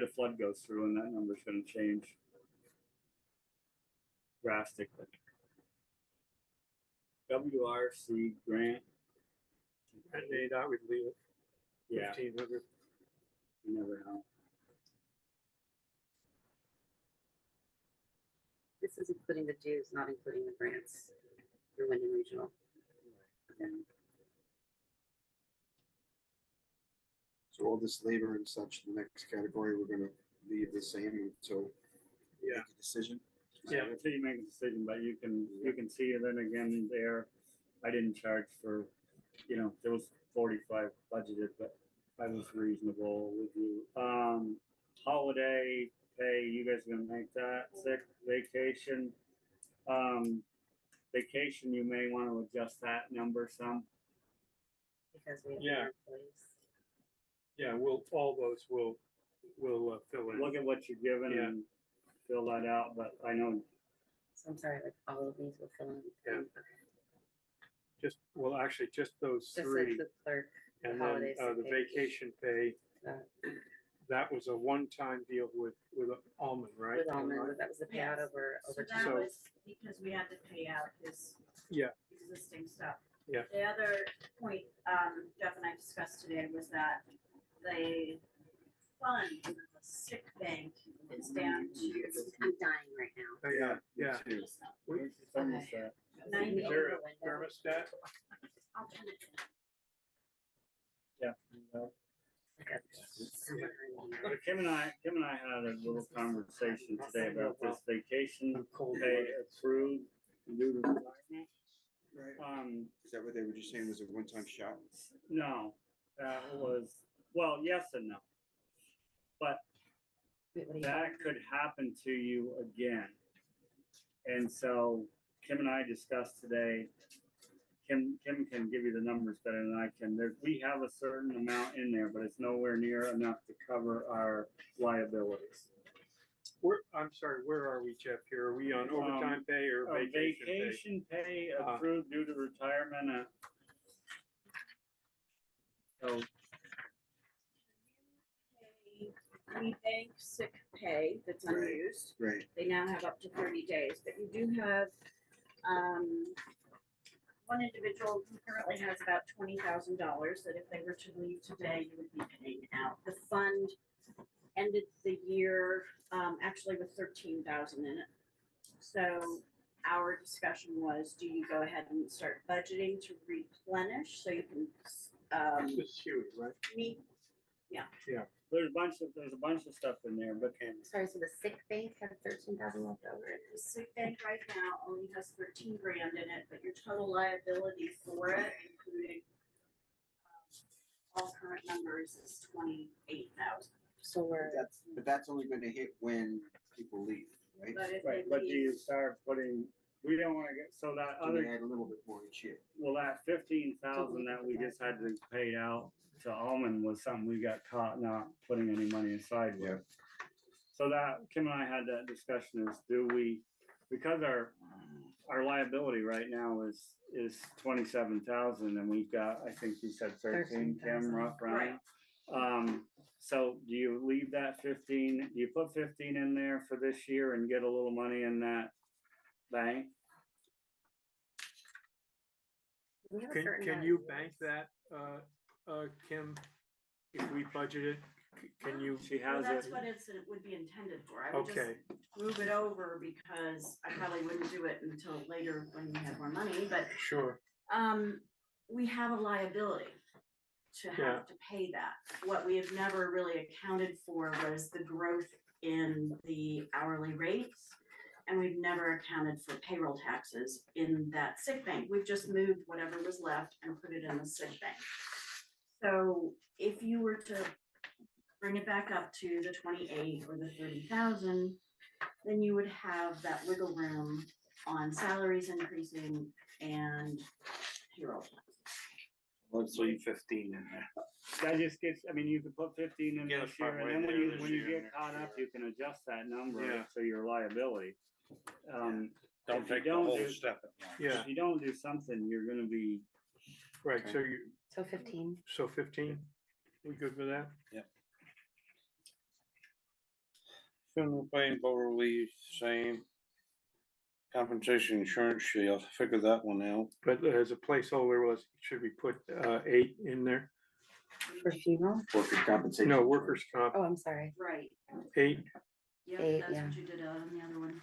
flood goes through and that number's gonna change drastically. WRC grant,
And they, I would leave it
yeah,
1,500.
you never know.
This is including the dues, not including the grants for Wyndham Regional.
So all this labor and such, the next category, we're gonna leave the same until we
Yeah.
make a decision.
Yeah.
Until you make a decision, but you can see it then again there, I didn't charge for, there was 45 budgeted, but I was reasonable with you. Holiday pay, you guys are gonna make that, sick, vacation. Vacation, you may wanna adjust that number some.
Because we have
Yeah.
more employees.
Yeah, all those will fill in.
Look at what you're given
Yeah.
and fill that out, but I know,
So I'm sorry, like all of these will fill in.
Yeah.
Okay.
Actually, just those
Just like
three.
the clerk, the
And
holidays.
then the vacation pay,
uh,
that was a one-time deal with Almond, right?
With Almond, that was the payout
Yes.
over
So
two
that
So-
was because we had to pay out his
Yeah.
existing stuff.
Yeah.
The other point, Jeff and I discussed today was that the fund, for the sick bank is down to
I'm dying right now.
Oh, yeah, yeah.
Too.
it's almost that.
Is
90
there a
over window.
thermostat?
I'll turn it down.
Yeah.
Like a summer in here.
But Kim and I had a little conversation today about this vacation
Cold
pay
water.
accrued due to retirement.
Right. Is that what they were just saying was a one-time shot?
No, that was, well, yes and no. But
Wait, what are you
that could happen to you again. And so Kim and I discussed today, Kim can give you the numbers better than I can. We have a certain amount in there, but it's nowhere near enough to cover our liabilities.
I'm sorry, where are we, Jeff? Here, are we on overtime pay or
A
vacation pay?
vacation pay accrued due to retirement. So
We bank sick pay that's
Right.
unused.
Right.
They now have up to 30 days, but you do have, one individual who currently has about $20,000 that if they were to leave today, you would be paying out. The fund ended the year, actually with 13,000 in it. So our discussion was, do you go ahead and start budgeting to replenish so you can,
This is huge, right?
meet
there's a bunch of stuff in there, but
Sorry, so the sick bank had 13,000 left over.
The sick bank right now only has 13 grand in it, but your total liability for it, including all current numbers, is 28,000.
So we're,
But that's only gonna hit when people leave, right?
But if
right,
they
but do you
leave,
start putting, we don't wanna get, so that
So they
other,
add a little bit more each year.
well, that 15,000 that we just had to pay out to Almond was something we got caught not putting any money aside with. So that, Kim and I had that discussion is, do we, because our liability right now is 27,000 and we've got, I think you said 13, Kim,
13,000.
rough round. So do you leave that 15, do you put 15 in there for this year and get a little money in that bank?
we have a
Can
certain amount
you
of
bank
years.
that, Kim? If we budget it, can you?
She
well,
has
that's
it,
what it would be intended for. I would just
Okay,
move it over because I probably wouldn't do it until later when we have more money, but
sure.
we have a liability. to
Yeah.
have to pay that. What we have never really accounted for was the growth in the hourly rates. And we've never accounted for payroll taxes in that sick bank. We've just moved whatever was left and put it in the sick bank. So if you were to bring it back up to the 28 or the 30,000, then you would have that wiggle room on salaries increasing and payroll taxes.
Let's leave 15 in there.
That just gets, I mean, you could put 15 in
Get
this
us
year,
partway
and then when
there
you,
this
when you
year.
get caught up, you can adjust that number
Yeah.
to your liability.
Don't
If you
take the
don't
whole
do-
step at once.
Yeah.
If you don't do something, you're gonna be,
Right,
Okay.
so you,
So 15.
so 15, we good with that?
Funeral pay and boat leave, same. Compensation insurance, she'll figure that one out.
But as a placeholder was, should we put 8 in there?
For funeral?
Workers' compensation.
No, workers' comp,
Oh, I'm sorry.
Right,
8,
yep,
Eight,
that's
yeah.
what you did on the other one.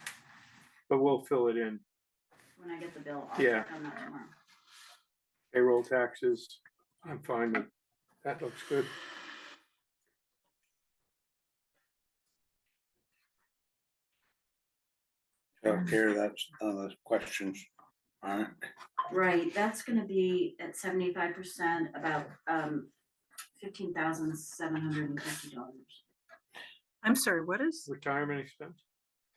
but we'll fill it in.
When I get the bill, I'll
Yeah.
check on that tomorrow.
Payroll taxes, I'm fine with, that looks good.
Healthcare, that's the questions on it.
Right, that's gonna be at 75%, about $15,750.
I'm sorry, what is?
Retirement expense?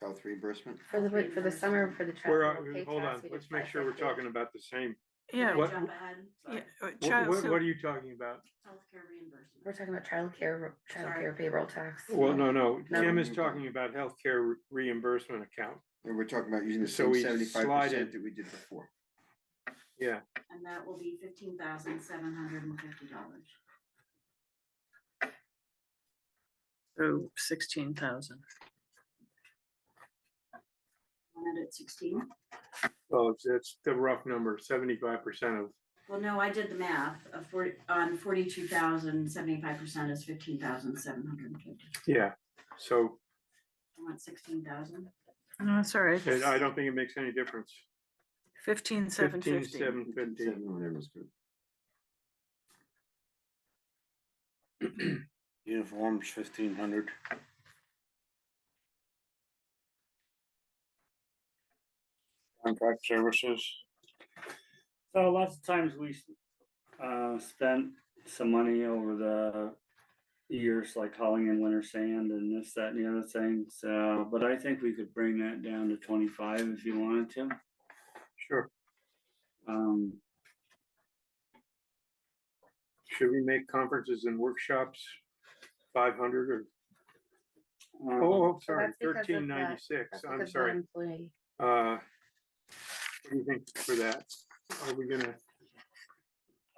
Health reimbursement.
For the summer, for the
We're,
travel. pay
hold
tax,
on,
we did
let's make sure we're
550.
talking about the same.
Yeah,
Did I
what-
jump ahead? Sorry.
yeah,
What,
child,
what
so-
are you talking about?
Healthcare reimbursement.
We're talking about childcare payroll tax.
Well, no,
No.
Tim is talking about healthcare reimbursement account.
And we're talking about using the
So
same
we
75%
slided-
that we did before.
Yeah,
And that will be $15,750.
so 16,000.
Want it at 16?
well, it's the rough number, 75% of,
Well, no, I did the math of 42,000, 75% is 15,750.
yeah. So
I want 16,000.
No, it's all right.
I don't think it makes any difference.
15,750.
15,750.
Whatever's good.
Uniforms, 1,500. Contract services,
so lots of times we spent some money over the years, like hauling in winter sand and this, that, and the other thing, so, but I think we could bring that down to 25 if you wanted to.
Sure.
Um,
Should we make conferences and workshops 500 or,
um,
oh,
So
sorry,
that's because of that-
1396,
That's
I'm
because
sorry.
one employee.
What do you think for that? Are we gonna,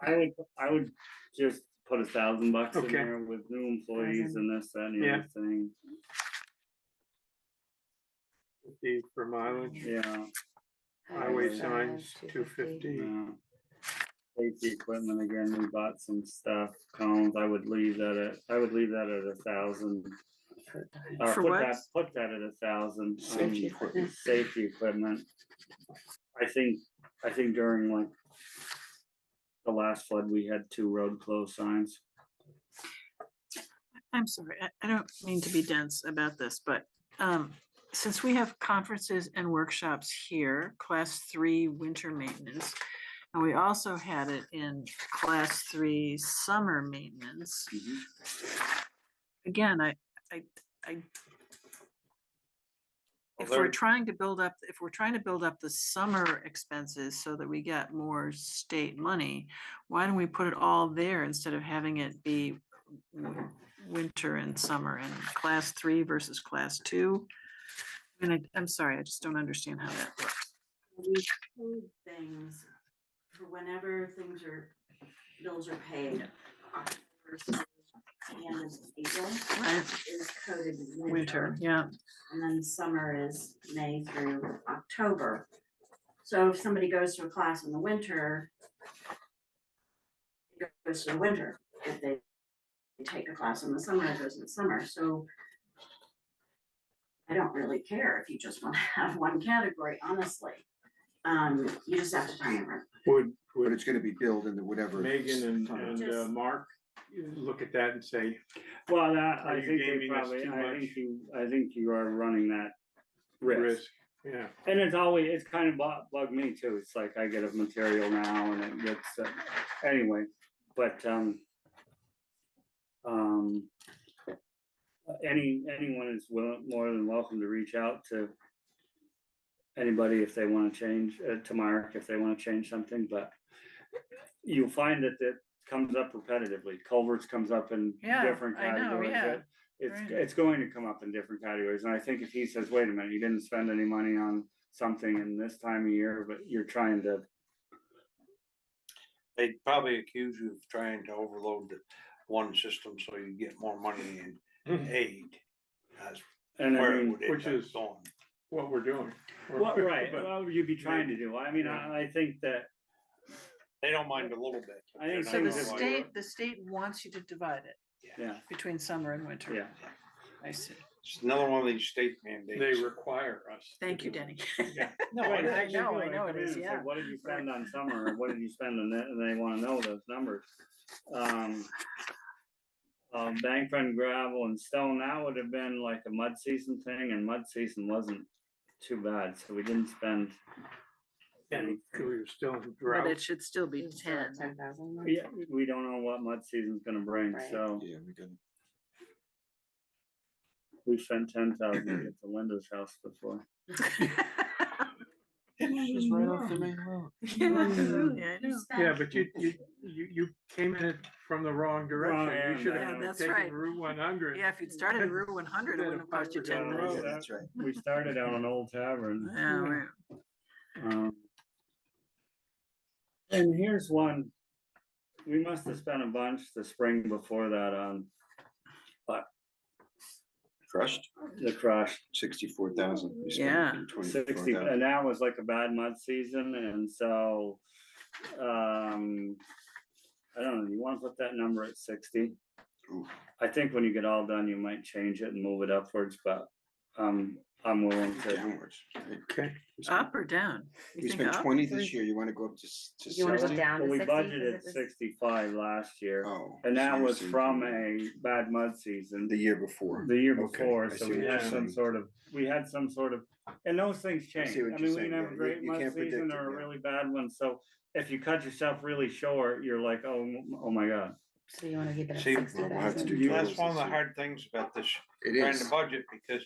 I would just put $1,000 in
Okay.
there with new employees and this, that, and the
Yeah.
other thing,
50 for mileage,
yeah.
highway
Highway
signs, 250.
Yeah. Safety equipment, again, we bought some stuff, cones, I would leave that at 1,000.
For what?
Put that at 1,000.
Safety equipment.
Safety equipment. I think during like the last flood, we had 2 road closed signs.
I'm sorry, I don't mean to be dense about this, but since we have conferences and workshops here, class 3 winter maintenance, and we also had it in class 3 summer maintenance. Again, if we're trying to build up, the summer expenses so that we get more state money, why don't we put it all there instead of having it be winter and summer and class 3 versus class 2? I mean, I'm sorry, I just don't understand how that works.
We code things for whenever bills are paid. October to the end of April
Right,
is coded
winter,
winter,
yeah,
and then summer is May through October. So if somebody goes to a class in the winter, it goes to the winter. If they take a class in the summer, it goes in the summer. So I don't really care if you just want to have one category, honestly. You just have to time it.
Would,
But
would
it's gonna be billed into whatever.
Megan and
Just-
Mark look at that and say,
Well, that,
Are
I
you
think they
gaming us
probably,
too
I think you are running that risk.
risk, yeah.
And it's kind of bugged me too. It's like I get a material now and it gets, anyway, but, anyone is more than welcome to reach out to anybody if they wanna change, to Mark, if they wanna change something, but you'll find that it comes up repetitively. Culverts comes up in
Yeah,
different
I know,
categories.
yeah,
It's,
right.
it's going to come up in different categories, and I think if he says, wait a minute, you didn't spend any money on something in this time of year, but you're trying to,
They'd probably accuse you of trying to overload the one system so you get more money in aid. That's
and I
where it
mean,
would end
which
up
is-
going.
What we're doing.
well, right,
But-
well, you'd be trying to do, I mean, I think that,
They don't mind a little bit.
I think
So
things
the
that
state wants you to divide it
yeah,
between summer and winter.
yeah.
I see.
It's another one of these state mandates.
They require us. to
Thank you,
do it.
Denny.
No,
Right,
it
I
is.
they
know,
do,
I
they
know
come
it
in
is,
and say,
yeah.
what did you spend on summer, or what did you spend on it, and they wanna know those numbers. Bank run gravel and stone, that would have been like a mud season thing, and mud season wasn't too bad, so we didn't spend.
And we were still in
But
drought.
it should still be
It's still at
10.
10,000.
Yeah, we don't know what mud season's gonna bring,
Right.
so
Yeah, we got.
we spent 10,000 at the Linda's house before.
Just right off the main road.
Yeah, absolutely, I know.
Yeah, but you came in it from the wrong direction.
end,
You should
yeah,
have
that's
taken
right.
Route 100.
Yeah, if you'd started at Route 100, it
Instead
wouldn't
of
have cost you
Piper down
10
the road.
minutes.
That's right.
We started out on Old Tavern.
Yeah, right.
And here's one, we must have spent a bunch the spring before that on
Crushed,
the crush.
64,000.
Yeah.
60, and that was like a bad mud season, and so, I don't know, you wanna put that number at 60?
Ooh.
I think when you get all done, you might change it and move it upwards, but, I'm willing to,
Downwards.
Okay.
Up or down? You
We
think
spent
up?
20 this year, you wanna go up to
You wanna go
60?
down
well,
to
we
60? 'Cause
budgeted
it was-
65 last year,
Oh.
and
so
that
you're
was
saying
from a bad mud season.
The year before.
The year
Okay,
before,
I
so
see
we
what you're
had some
saying.
sort of, and those things
I
change.
see what
I
you're
mean, we
saying,
can have
yeah,
a
you-
great
you
mud
can't
season
predict it,
or a
yeah.
really bad one, so if you cut yourself really short, you're like, oh my god.
So you wanna keep it at
See,
60,000?
we'll have to do
That's
totals
one of
this
the
year.
hard things about this
It
trying
is.
to budget, because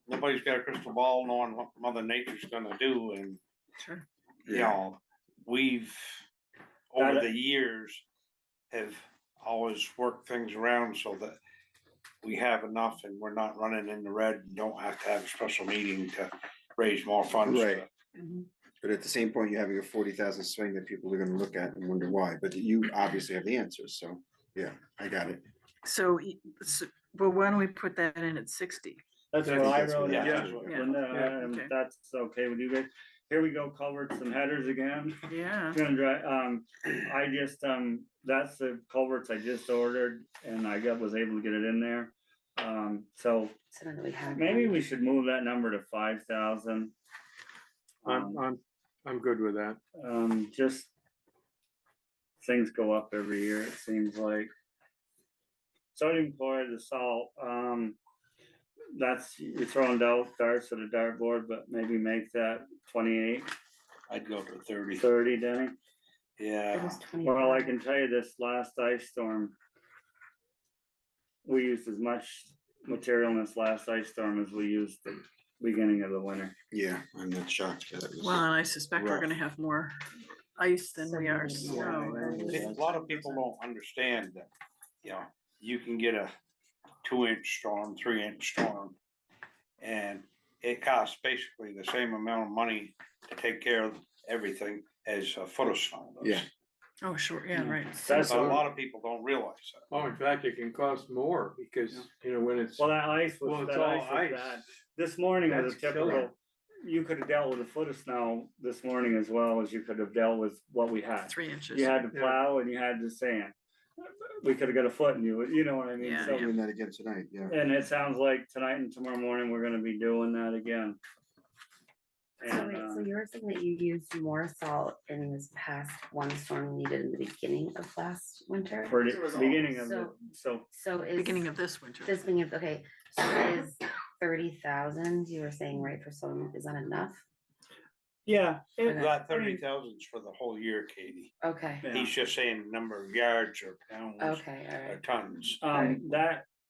nobody's got a crystal ball knowing what Mother Nature's gonna do, and,
Sure.
you
Yeah.
know, we've, over
That-
the years, have always worked things around so that we have enough and we're not running in the red, and don't have to have a special meeting to raise more funds.
Right.
Mhm.
But at the same point, you're having a 40,000 swing that people are gonna look at and wonder why, but you obviously have the answers, so, yeah, I got it.
So, well, why don't we put that in at 60?
That's
I
what
think
I
that's what
wrote,
it
yeah,
is,
yeah.
Linda,
Yeah, okay.
that's okay with you guys. Here we go, culverts and headers again.
Yeah,
Gonna I just, that's the culverts I just ordered, and was able to get it in there. So
So now that we have.
maybe
one.
we should move that number to 5,000.
I'm good with that.
Just things go up every year, it seems like. Sodium chloride, the salt, that's, you're throwing darts at a dartboard, but maybe make that 28,
I'd go to 30.
30, Denny.
It
Yeah,
was 25.
Well, I can tell you this last ice storm, we used as much material in this last ice storm as we used the beginning of the winter.
Yeah, I'm not shocked that it was.
well, and I suspect we're
rough.
gonna have more ice than we are
So
snow.
maybe-
See, a lot of people don't understand that, you know, you can get a 2-inch storm, 3-inch storm. And it costs basically the same amount of money to take care of everything as a foot of snow does.
Yeah.
Oh, sure, yeah, right.
That's
A lot of people don't realize that.
Oh, in fact, it can cost more because, you know, when it's,
Well, that ice
well,
was,
it's
that
all
ice was bad.
ice.
This morning was a
That's killer.
typical, you could have dealt with a foot of snow this morning as well as you could have dealt with what we had.
3 inches.
You had to
Yeah.
plow and you had to sand. We could have got a foot and you know what I mean?
Yeah,
So,
Doing that again tonight, yeah.
and it sounds like tonight and tomorrow morning, we're gonna be doing that again.
So
And,
wait, so you were saying that you used more salt in this past one storm than you did in the beginning of last winter?
for
It was
the
all-
beginning of the, so
So is.
Beginning of this winter.
This beginning of, okay, so is 30,000, you were saying, right, for someone, is that enough?
yeah.
Okay.
That 30,000's for the whole year, Katie.
Okay,
Yeah.
He's just saying number of yards or pounds
okay,
or
alright,
tons.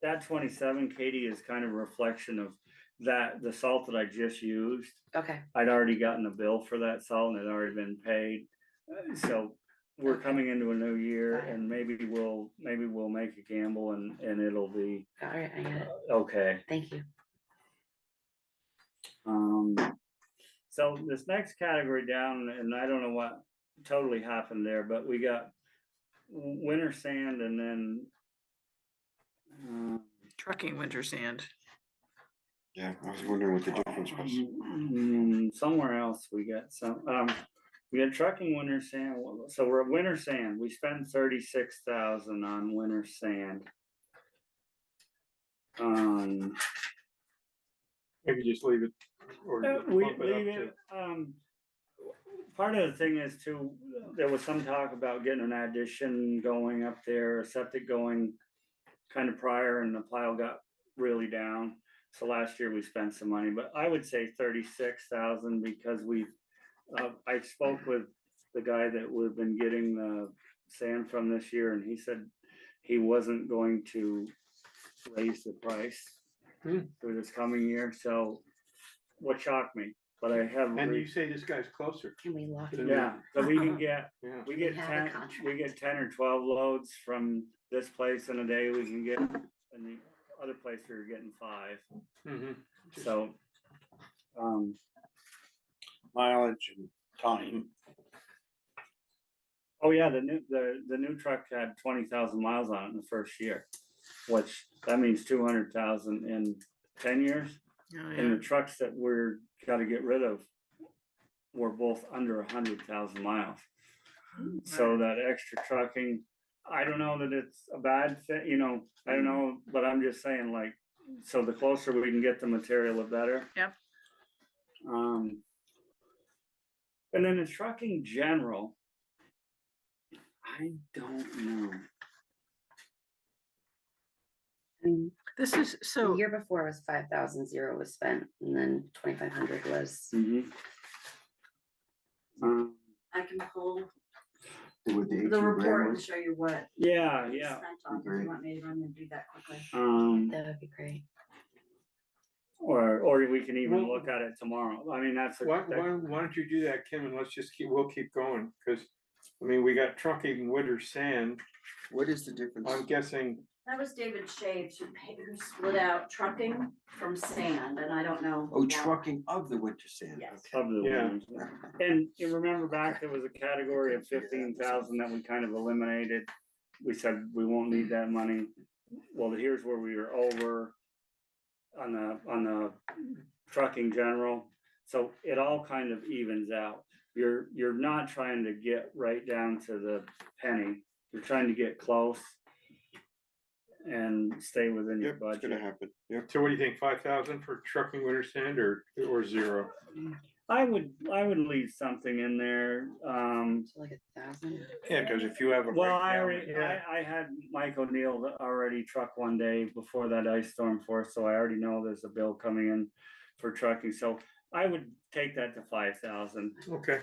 That 27, Katie, is kind of a reflection of that, the salt that I just used.
okay,
I'd already gotten a bill for that salt and it had already been paid. So we're
Okay.
coming into a new year
Got it.
and maybe we'll make a gamble and it'll be
got it, I get it,
okay.
thank you.
So this next category down, and I don't know what totally happened there, but we got winter sand and then
Trucking winter sand.
Yeah, I was wondering what the difference was.
somewhere else we got some, we got trucking winter sand, so we're at winter sand, we spent 36,000 on winter sand.
Maybe just leave it. Or
We
bump it up
leave
to-
it, part of the thing is too, there was some talk about getting an addition going up there, a septic going kind of prior, and the pile got really down. So last year we spent some money, but I would say 36,000 because I spoke with the guy that we've been getting the sand from this year, and he said he wasn't going to raise the price for this coming year, so what shocked me, but I have.
And you say this guy's closer,
Can we lock it?
Yeah, so we can get,
yeah.
we
We
get
have a
10,
contract.
we get 10 or 12 loads from this place in a day, we can get, and the other place we were getting 5,
Mhm.
so.
Mileage and time.
Oh yeah, the new truck had 20,000 miles on it in the first year, which that means 200,000 in 10 years.
Oh,
And
yeah.
the trucks that we're gotta get rid of were both under 100,000 miles. So that extra trucking, I don't know that it's a bad fit, I don't know, but I'm just saying like, so the closer we can get the material, the better.
Yep.
And then the trucking general, I don't know.
I mean,
This is,
the
so,
year before was 5,000, 0 was spent, and then 2,500 was,
I can pull
With the 18
the report
grand
and
was,
show you what
Yeah,
we
yeah.
spent on, if
Great.
you want me to run and do that quickly.
that would be great.
Or we can even
Well-
look at it tomorrow. I mean, that's.
Why don't you do that, Kim, and let's just we'll keep going, because, I mean, we got trucking winter sand,
what is the difference?
I'm guessing,
That was David Shaves who split out trucking from sand, and I don't know.
Oh,
why.
trucking of the winter sand.
Yes.
Okay.
Of the
Yeah.
ones. And you remember back, there was a category of 15,000 that we kind of eliminated. We said we won't need that money. Well, here's where we were over on the trucking general. So it all kind of evens out. You're not trying to get right down to the penny. You're trying to get close and stay within your
Yep, it's gonna
budget.
happen, yep.
so what do you think, 5,000 for trucking winter sand or 0?
I would leave something in there.
So like 1,000.
Yeah, cause if you have a
Well, I
breakdown,
already, I had Mike O'Neill already truck one day before that ice storm for us, so I already know there's a bill coming in for trucking, so I would take that to 5,000.
Okay,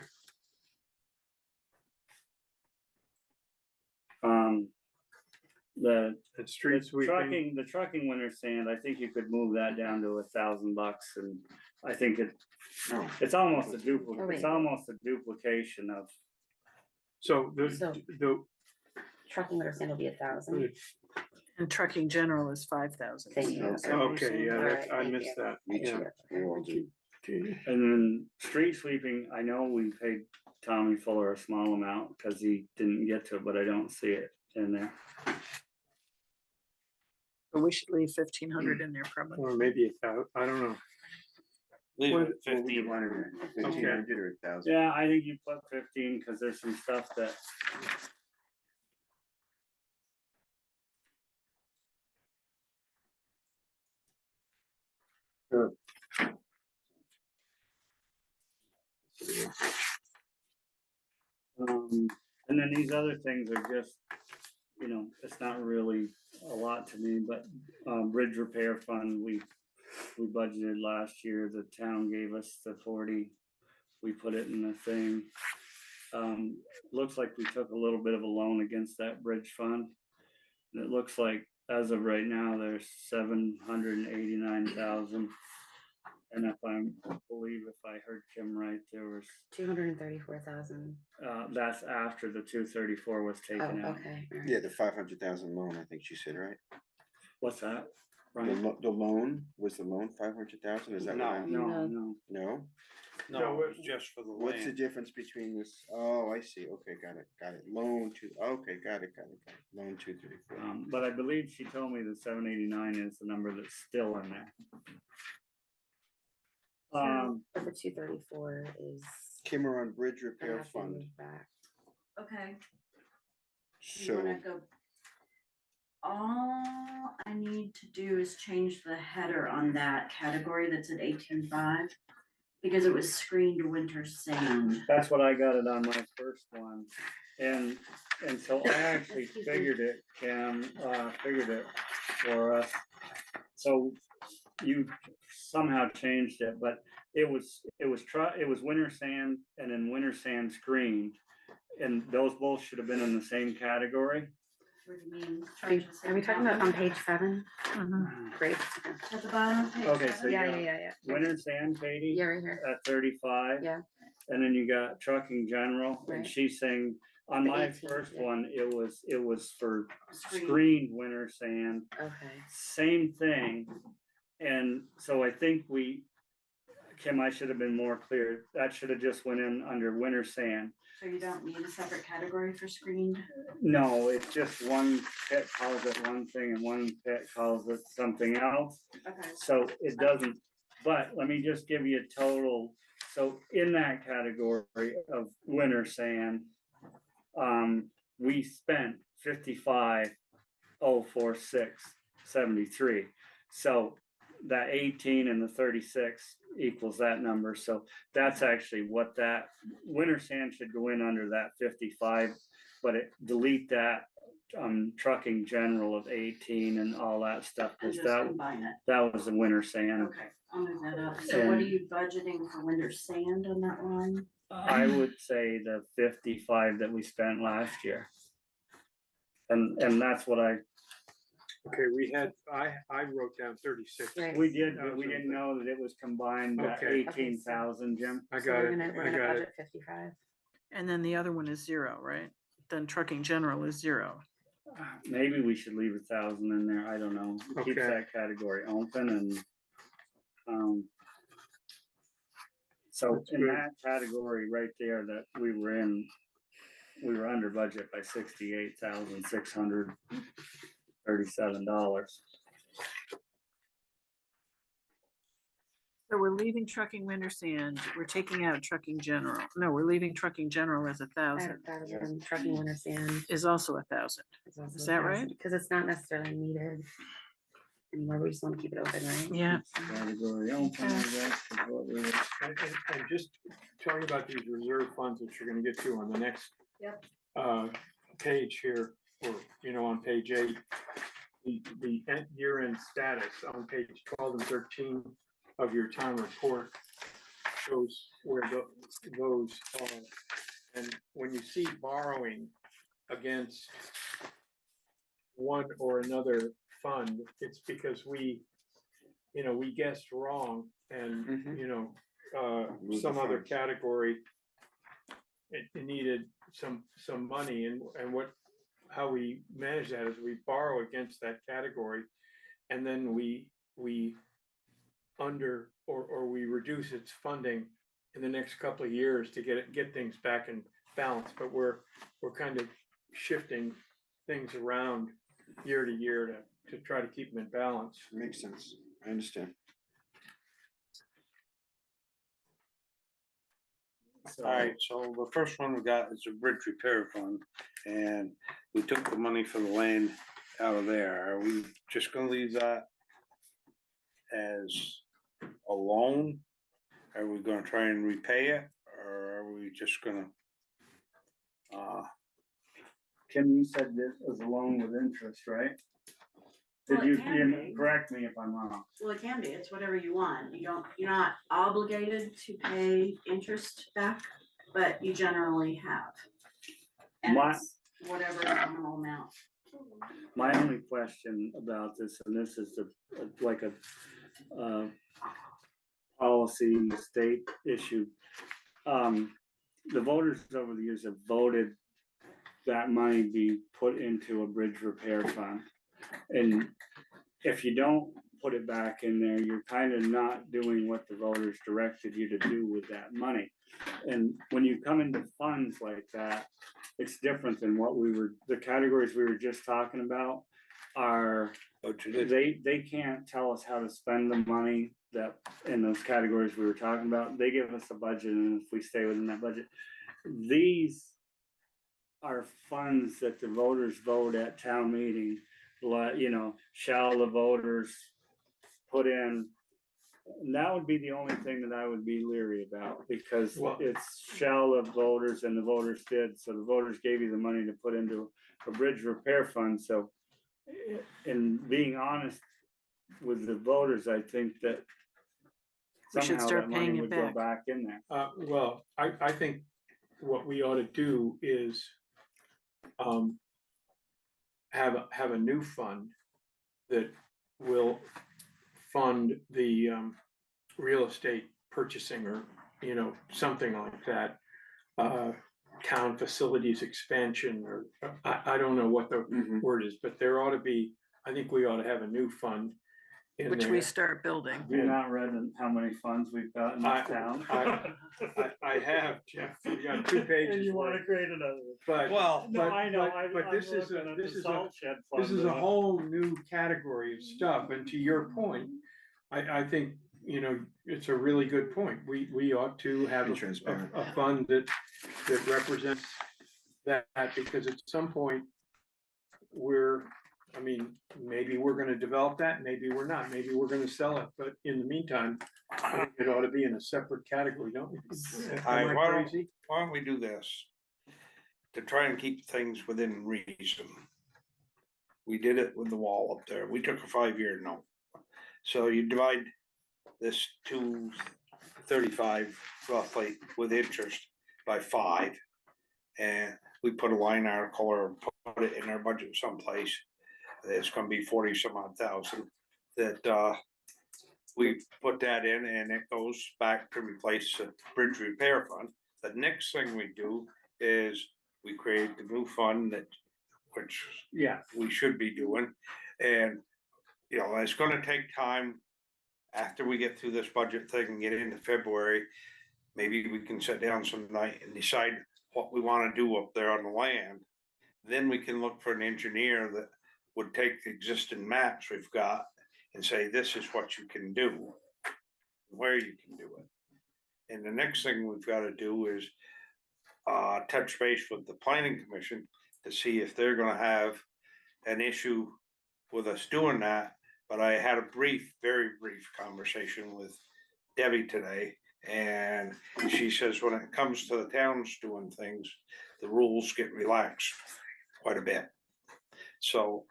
The
and street sweeping,
the trucking winter sand, I think you could move that down to $1,000 and I think
No,
it's almost a
Oh, wait.
it's almost a duplication of,
so
So-
the,
Trucking winter sand will be 1,000.
and trucking general is 5,000.
Thank you.
okay, yeah,
Alright,
I
thank
missed
you.
that,
me
yeah.
too. We all do.
Okay.
and then street sweeping, I know we paid Tommy Fuller a small amount because he didn't get to it, but I don't see it in there.
But we should leave 1,500 in there probably.
Or maybe 1,000, I don't know.
leave
Well,
it at 15.
1,500 or 1,000.
Yeah, I think you put 15 because there's some stuff that. And then these other things are just, you know, it's not really a lot to me, but, bridge repair fund, we budgeted last year, the town gave us the 40. We put it in the thing. Looks like we took a little bit of a loan against that bridge fund. And it looks like as of right now, there's 789,000. And if I believe if I heard Kim right, there was,
234,000.
that's after the 234 was
Oh,
taken out.
okay. all right.
Yeah, the 500,000 loan, I think she said, right?
What's that?
The
Brian?
the loan, was the loan 500,000? Is that what I?
No,
No.
no.
No?
No, it was just for the
What's the
land.
difference between this? Oh, I see. Okay, got it. Loan to, okay, got it. Loan 234.
But I believe she told me the 789 is the number that's still in there.
But the 234 is.
Kimmeron Bridge
gonna
Repair
have to
Fund.
move back.
Okay, you
So,
wanna go? All I need to do is change the header on that category that's at 18.5. Because it was screened winter sand.
That's what I got it on my first one. And so I actually
Excuse me.
figured it, Cam, figured it for us. So you somehow changed it, but it was winter sand and then winter sand screened. And those both should have been in the same category.
What do you mean?
Are we talking about on page 7?
Mhm.
Great.
At the bottom of page
Okay, so
seven?
you
Yeah,
got
yeah.
winter sand, Katie,
Yeah, right here.
at 35.
Yeah.
And then you got trucking general, and
Right.
she's saying, on
The
my
18,
first
yeah.
one, it was for
Screened.
screened winter sand,
Okay.
same thing. And so I think Kim, I should have been more clear, that should have just went in under winter sand.
So you don't need a separate category for screened?
No, it's just one pit calls it one thing and one pit calls it something else.
Okay.
So it doesn't, but let me just give you a total. So in that category of winter sand, we spent 55,046.73. So that 18 and the 36 equals that number. So that's actually what that winter sand should go in under that 55, but delete that trucking general of 18 and all that stuff.
And
Cause
just combine it.
that was the winter sand.
Okay, I'll move that up. So what are you budgeting for winter sand on that line?
I would say the 55 that we spent last year. And that's what
Okay, I wrote down 36.
Right.
we did, but we didn't know that it was combined, that
Okay.
18,000, Jim.
I
So
got
we're
it,
gonna
I got it.
budget 55.
And then the other one is 0, right? Then trucking general is 0.
Maybe we should leave 1,000 in there, I don't know. It keeps
Okay.
that category open and, so
That's
in
good.
that category right there that we were in, we were under budget by $68,637.
So we're leaving trucking winter sand, we're taking out trucking general. No, we're leaving trucking general as
I
1,000,
had that trucking winter sand.
is also 1,000. Is that right?
Because it's not necessarily needed anymore. We just want to keep it open, right?
Yeah.
Category open, I guess, is what we were.
And just talking about these reserve funds, which you're gonna get to on the next.
Yep.
Page here, or, on page 8. The year-end status on page 12 and 13 of your town report shows where those are. And when you see borrowing against one or another fund, it's because we guessed wrong and,
Move
some
the
other
funds.
category. It needed some money and how we manage that is we borrow against that category. And then we under, or we reduce its funding in the next couple of years to get things back in balance. But we're kind of shifting things around year to year to try to keep them in balance.
Makes sense. I understand.
Alright, so the first one we got is a bridge repair fund, and we took the money for the land out of there. Are we just gonna leave that as a loan? Are we gonna try and repay it, or are are we just gonna?
Kim, you said this was a loan with interest, right?
Well,
Did
it can
you,
be.
correct me if I'm wrong.
Well, it can be, it's whatever you want, you're not obligated to pay interest back, but you generally have. And
My-
it's whatever nominal amount.
My only question about this, and this is like a policy state issue. The voters over the years have voted that money be put into a bridge repair fund. And if you don't put it back in there, you're kind of not doing what the voters directed you to do with that money. And when you come into funds like that, it's different than what the categories we were just talking about are, they can't tell us how to spend the money that in those categories we were talking about. They give us a budget, and if we stay within that budget, these are funds that the voters vote at town meeting. Shall the voters put in? And that would be the only thing that I would be leery about, because
Well-
it's shall the voters, and the voters did, so the voters gave you the money to put into a bridge repair fund, so. In being honest with the voters, I think that
We should
somehow
start
that money
paying it
would go
back.
back in there.
Well, I think what we ought to do is have a new fund that will fund the real estate purchasing, or, something like that. Town facilities expansion, or I don't know what the
Mhm.
word is, but there ought to be, I think we ought to have a new fund in
Which we
there.
start building.
Have you not read how many funds we've got in
I-
this town?
I have, Jeff, we got 2 pages.
And you wanna
worth,
create another?
But,
Well,
No,
but-
I know,
but
I'm
this is
looking
a-
at
this
the
is a-
salt shed
this
fund
is a
and-
whole new category of stuff, and to your point, I think, it's a really good point. We ought to have
Be transparent.
a fund that represents that, because at some point, maybe we're gonna develop that, maybe we're not, maybe we're gonna sell it, but in the meantime, I think it ought to be in a separate category, don't you? Am I
why
crazy?
don't we do this? To try and keep things within reason. We did it with the wall up there. We took a 5-year note. So you divide this 235 roughly with interest by 5. And we put a line article or put it in our budget someplace. It's gonna be 40 some odd thousand that we put that in, and it goes back to replace the bridge repair fund. The next thing we do is we create the new fund which
Yeah,
we should be doing. And, it's gonna take time after we get through this budget thing and get into February. Maybe we can sit down some night and decide what we wanna do up there on the land. Then we can look for an engineer that would take the existing maps we've got and say, this is what you can do, where you can do it. And the next thing we've gotta do is touch base with the planning commission to see if they're gonna have an issue with us doing that. But I had a very brief conversation with Debbie today, and she says when it comes to the towns doing things, the rules get relaxed quite a bit. So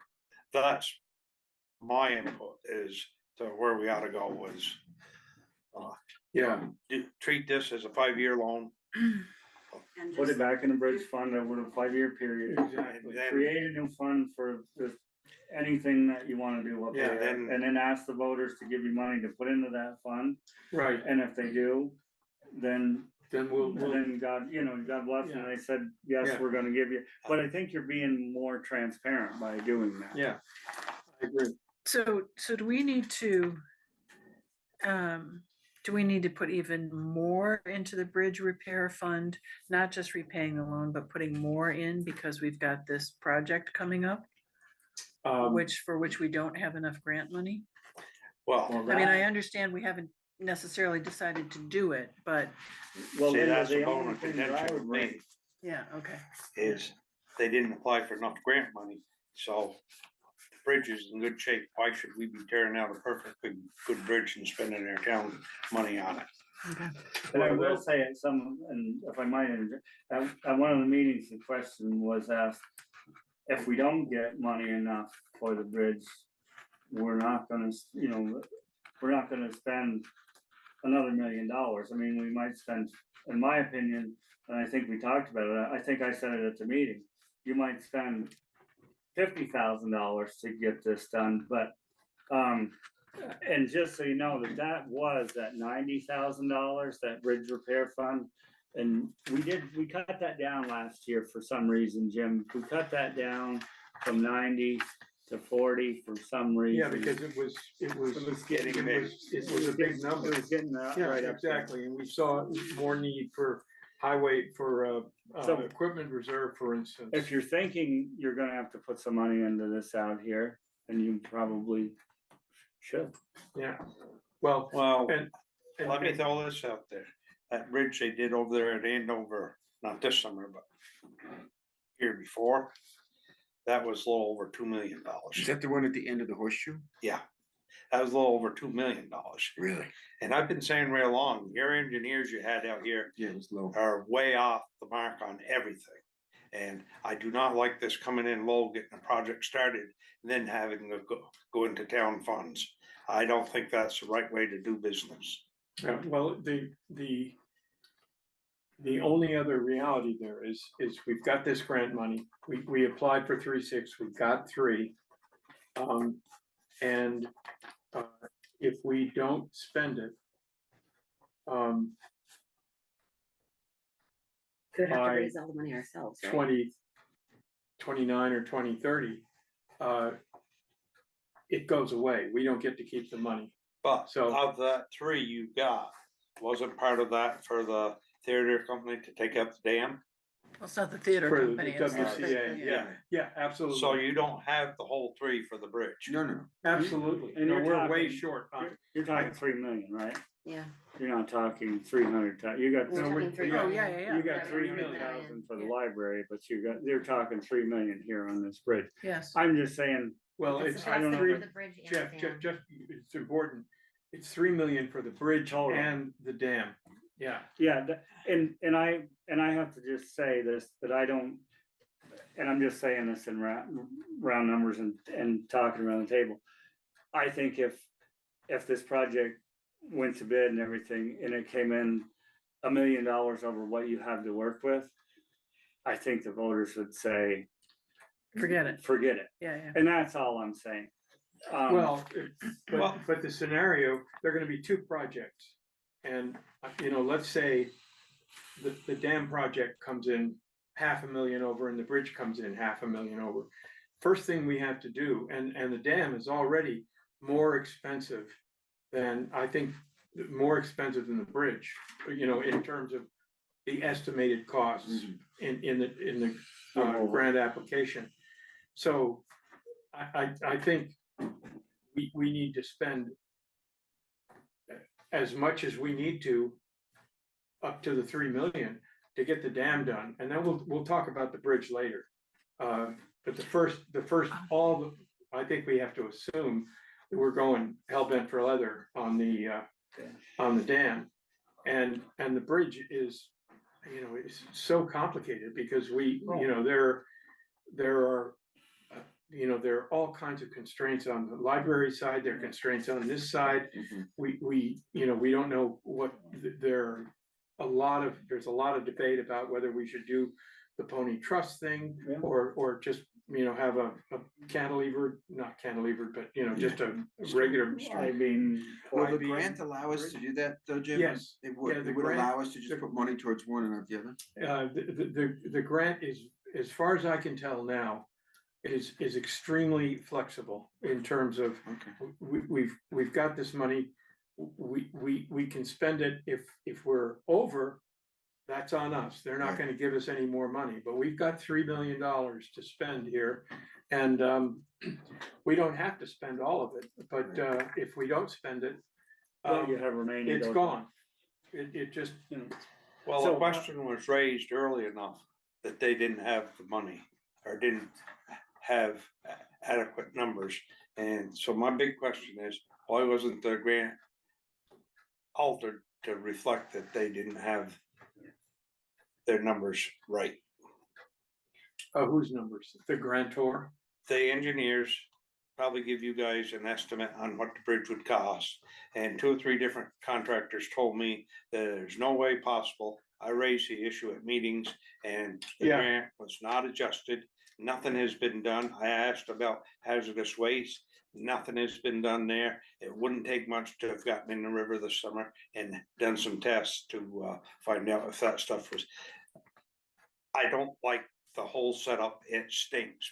that's my input, is to where we ought to go is treat this as a 5-year loan.
And
put
just,
it back in the bridge fund over a 5-year period.
Exactly.
Create a new fund for anything that you wanna do up
Yeah,
there,
then-
and then ask the voters to give you money to put into that fund.
Right,
And if they do, then
then we'll,
God bless them,
Yeah.
they said, yes,
Yeah.
we're gonna give you, but I think you're being more transparent by doing that.
yeah, I agree.
So do we need to, put even more into the bridge repair fund? Not just repaying the loan, but putting more in because we've got this project coming up, for which we don't have enough grant money?
Well,
I mean, I understand we haven't necessarily decided to do it, but
Well,
see,
Linda,
that's
the
a bone
only
of
thing that I
contention
would
with me,
raise,
yeah, okay.
is they didn't apply for enough grant money, so the bridge is in good shape. Why should we be tearing out a perfectly good bridge and spending our town money on it?
Okay.
And I will say at and if I might interject, at one of the meetings, the question was asked, if we don't get money enough for the bridge, we're not gonna, we're not gonna spend another $1 million. I mean, we might spend, in my opinion, and I think we talked about it, I think I said it at the meeting, you might spend $50,000 to get this done, but, and just so you know, that was at $90,000, that bridge repair fund. And we cut that down last year for some reason, Jim, we cut that down from 90 to 40 for some reason.
Yeah, because it was
It was getting big.
it was a big number.
It was getting right
Yeah,
up there.
exactly, and we saw more need for highway, for
So-
equipment reserve, for instance.
If you're thinking you're gonna have to put some money into this out here, and you probably should.
Yeah, well,
Well,
and.
let me throw this out there. That bridge they did over there at Andover, not this summer, but year before, that was a little over $2 million.
Is that the one at the end of the horseshoe?
Yeah, that was a little over $2 million.
Really?
And I've been saying right along, your engineers you had out here
Yeah, it was low.
are way off the mark on everything. And I do not like this coming in low, getting a project started, and then having to go into town funds. I don't think that's the right way to do business.
Yeah, well, the only other reality there is we've got this grant money, we applied for 3.6, we got 3. And if we don't spend it,
Could have to
by
raise all the money ourselves, right?
2029 or 2030, it goes away, we don't get to keep the money.
But
So-
of that 3 you got, wasn't part of that for the theater company to take out the dam?
Well, it's not the theater
For the
company. it's the-
WCA,
Yeah.
Yeah, absolutely.
So you don't have the whole 3 for the bridge.
No.
Absolutely,
And
no,
you're
we're way
talking-
short on it.
You're talking 3 million, right?
Yeah.
You're not talking 300, you got,
We're
No,
talking 3
Oh,
million.
yeah.
you got
Yeah,
300,000 for the
Yeah.
library, but they're talking 3 million here on this bridge.
Yes.
I'm just saying,
Well,
That's
it's,
the
I don't
cost
know.
of the bridge and the
Jeff,
dam.
it's important, it's 3 million for the bridge
Total.
and the dam, yeah.
yeah, and I have to just say this, that I don't, and I'm just saying this in round numbers and talking around the table. I think if this project went to bid and everything, and it came in $1 million over what you have to work with, I think the voters would say,
Forget it.
forget it.
Yeah.
And that's all I'm saying.
Well, but the scenario, there are gonna be 2 projects. And, let's say the dam project comes in $500,000 over and the bridge comes in $500,000 over. First thing we have to do, and the dam is already more expensive than, I think, more expensive than the bridge, in terms of the estimated costs in the grant application. So I think we need to spend as much as we need to, up to the 3 million, to get the dam done, and then we'll talk about the bridge later. But the first, I think we have to assume that we're going hell bent for leather on the dam. And the bridge is, it's so complicated because there are all kinds of constraints on the library side, there are constraints on this side. We don't know what, there's a lot of debate about whether we should do the pony trust thing or just, have a cantilever, not cantilevered, but, just a regular.
I mean,
Will the
I-beam
grant allow us to do that though, Jim?
Yes.
It would,
Yeah, the
it would
grant-
allow us to just put money towards one and not the other?
The grant is, as far as I can tell now, is extremely flexible in terms of,
Okay.
we've got this money. We can spend it if we're over, that's on us. They're not
Right.
gonna give us any more money, but we've got $3 million to spend here. And we don't have to spend all of it, but if we don't spend it,
what you have remaining.
it's
goes-
gone. It just,
Well,
So-
the question was raised early enough that they didn't have the money or didn't have adequate numbers. And so my big question is, why wasn't the grant altered to reflect that they didn't have their numbers right.
Whose numbers? The grantor?
The engineers probably give you guys an estimate on what the bridge would cost. And 2 or 3 different contractors told me that there's no way possible. I raised the issue at meetings and the
Yeah.
grant was not adjusted. Nothing has been done. I asked about hazardous waste. Nothing has been done there. It wouldn't take much to have gotten in the river this summer and done some tests to find out if that stuff was. I don't like the whole setup. It stinks.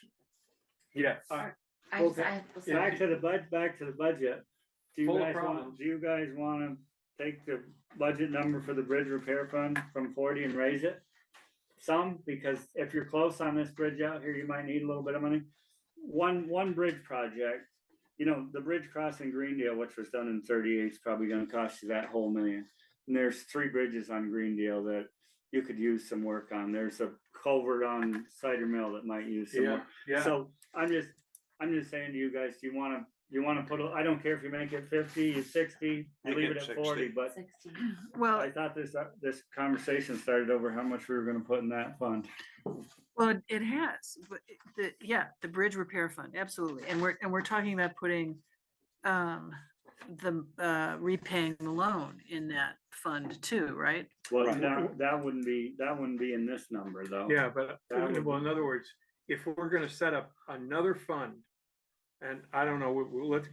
Yeah.
I
Okay.
I
Back to the budget. Do you
Full of
guys want,
problems.
do you guys wanna take the budget number for the bridge repair fund from 40 and raise it? Some, because if you're close on this bridge out here, you might need a little bit of money. One bridge project, you know, the bridge crossing Greendale, which was done in 38, is probably gonna cost you that whole million. And there's 3 bridges on Greendale that you could use some work on. There's a culvert on Cider Mill that might use some work.
Yeah.
So I'm just saying to you guys, do you wanna put, I don't care if you make it 50, 60, you
Make
leave
it
it at 40,
60.
but
60.
Well,
I thought this conversation started over how much we were gonna put in that fund.
well, it has, but the bridge repair fund, absolutely. And we're talking about putting repaying the loan in that fund too, right?
Well,
Right.
that wouldn't be in this number though.
Yeah, but,
That would
well,
be-
in other words, if we're gonna set up another fund, and I don't know,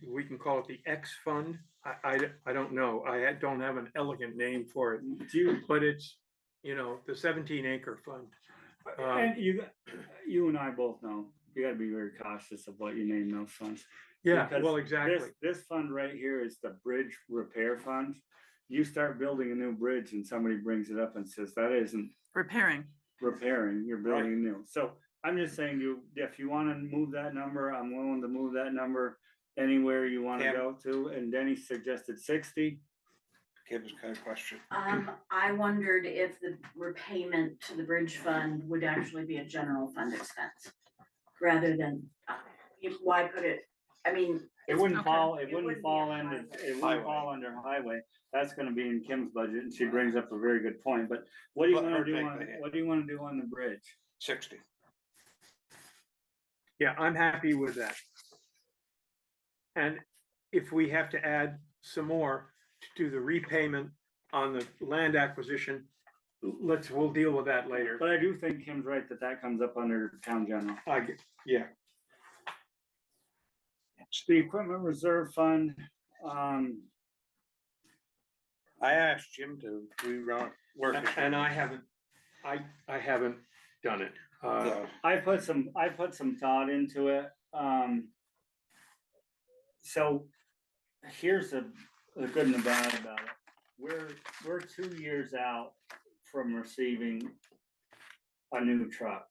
we can call it the X fund, I don't know, don't have an elegant name for it,
Do you,
but it's, the 17-acre fund.
and you and I both know, you gotta be very cautious of what you name those funds.
Yeah,
Because
well, exactly.
This fund right here is the bridge repair fund. You start building a new bridge and somebody brings it up and says, that isn't
Repairing.
repairing, you're building new. So I'm just saying if you wanna move that number, I'm willing to move that number anywhere you wanna
Yeah.
go to, and Denny suggested 60.
Kim's got a question.
I wondered if the repayment to the bridge fund would actually be a general fund expense. Rather than, why put it, I mean.
It wouldn't
Okay.
fall, it
It
wouldn't
wouldn't be
fall
a
under,
highway.
it wouldn't fall under highway. That's gonna be in Kim's budget, and she brings up a very good point, but what do you
Let
wanna
her
do
take
on,
the hit.
what do you wanna do on the bridge?
60.
Yeah, I'm happy with that. And if we have to add some more to do the repayment on the land acquisition, we'll deal with that later.
But I do think Kim's right that comes up under town general.
Yeah,
The equipment reserve fund,
I asked Jim to rerun work.
and I haven't done it.
I put some thought into it, so here's the good and the bad about it. We're 2 years out from receiving a new truck.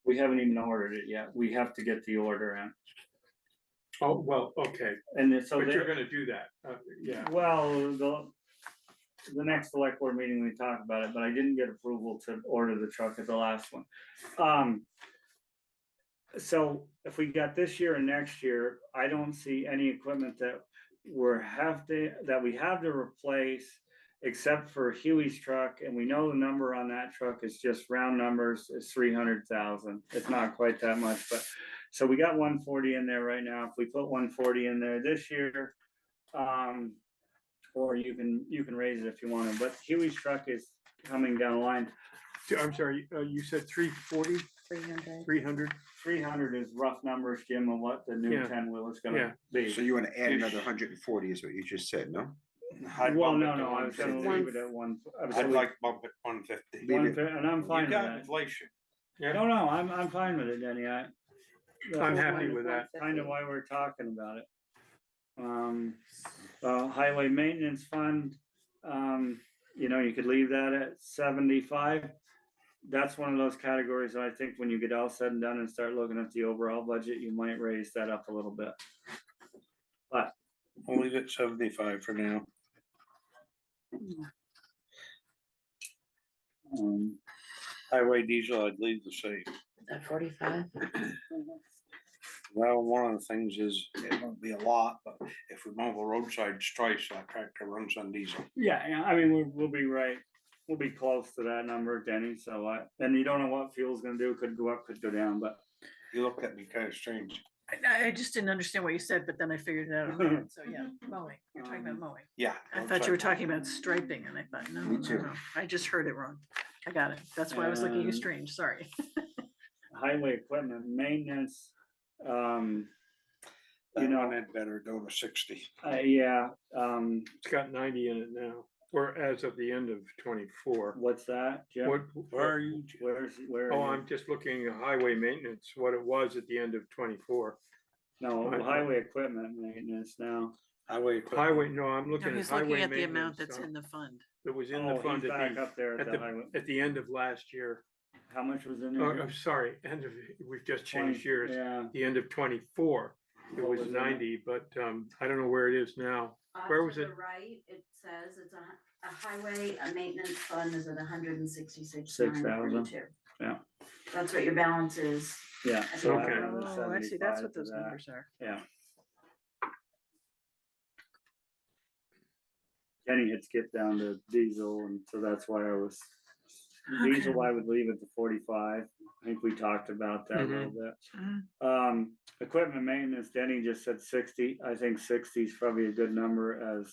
We haven't even ordered it yet. We have to get the order in.
Oh, well, okay,
And then, so
but you're
there,
gonna do that, yeah.
well, the next select board meeting, we talk about it, but I didn't get approval to order the truck at the last one. So if we got this year and next year, I don't see any equipment that we have to replace. Except for Huey's truck, and we know the number on that truck is just round numbers, is 300,000. It's not quite that much, but, so we got 140 in there right now. If we put 140 in there this year, or you can raise it if you want to, but Huey's truck is coming down the line.
I'm sorry, you said 340,
300.
300?
300 is rough numbers, Jim, of what the new
Yeah.
10 wheel is
Yeah.
gonna be.
So you wanna add another 140 is what you just said, no?
Well, no, I was gonna leave it at one.
I'd like to bump it 150.
Leave it.
And I'm fine
You
with
got
that.
inflation.
No, I'm fine with it, Denny.
I'm happy with that.
Kind of why we're talking about it. Highway maintenance fund, you could leave that at 75. That's one of those categories that I think when you get all said and done and start looking at the overall budget, you might raise that up a little bit.
I'll leave it 75 for now. Highway diesel, I'd leave the same.
At 45.
Well, one of the things is, it won't be a lot, but if we mow the roadsides twice, that tractor runs on diesel.
Yeah, I mean, we'll be right, we'll be close to that number, Denny, so and you don't know what fuel's gonna do, could go up, could go down, but.
You looked at me kind of strange.
I just didn't understand what you said, but then I figured it out. in my head. So yeah, mowing, you're talking about mowing.
Yeah.
I thought you were talking about striping and I thought, no,
Me
no,
too.
no, I just heard it wrong. I got it. That's why I was looking at you strange, sorry.
Highway equipment maintenance, you
You know,
know,
it better go to 60.
yeah,
It's got 90 in it now, or as of the end of 24.
what's that, Jim?
What,
Where are you?
Where?
oh,
are you?
I'm just looking at highway maintenance, what it was at the end of 24.
No, highway equipment maintenance now.
Highway.
Highway, no, I'm
No,
looking at
he's
highway
looking at the amount
maintenance.
that's in the fund.
That was in
Oh,
the fund
he's back up there at the highway.
at the end of last year.
How much was in
Oh,
there?
I'm sorry, end of, we've just
20,
changed years.
Yeah,
The end of 24, it
What
was
was in it?
90, but I don't know where it is now. Where was
To
it?
the right, it says it's a highway, a maintenance fund is at 166,932.
6,000. Yeah.
That's what your balance is.
yeah.
I
So
think
add
we're-
another
Oh, I see, that's
75
what
to
those
that.
numbers are.
Yeah. Kenny had skipped down to diesel, and so that's why I was, diesel, I would leave it to 45. I think we talked about that a little bit. Equipment maintenance, Denny just said 60. I think 60 is probably a good number, as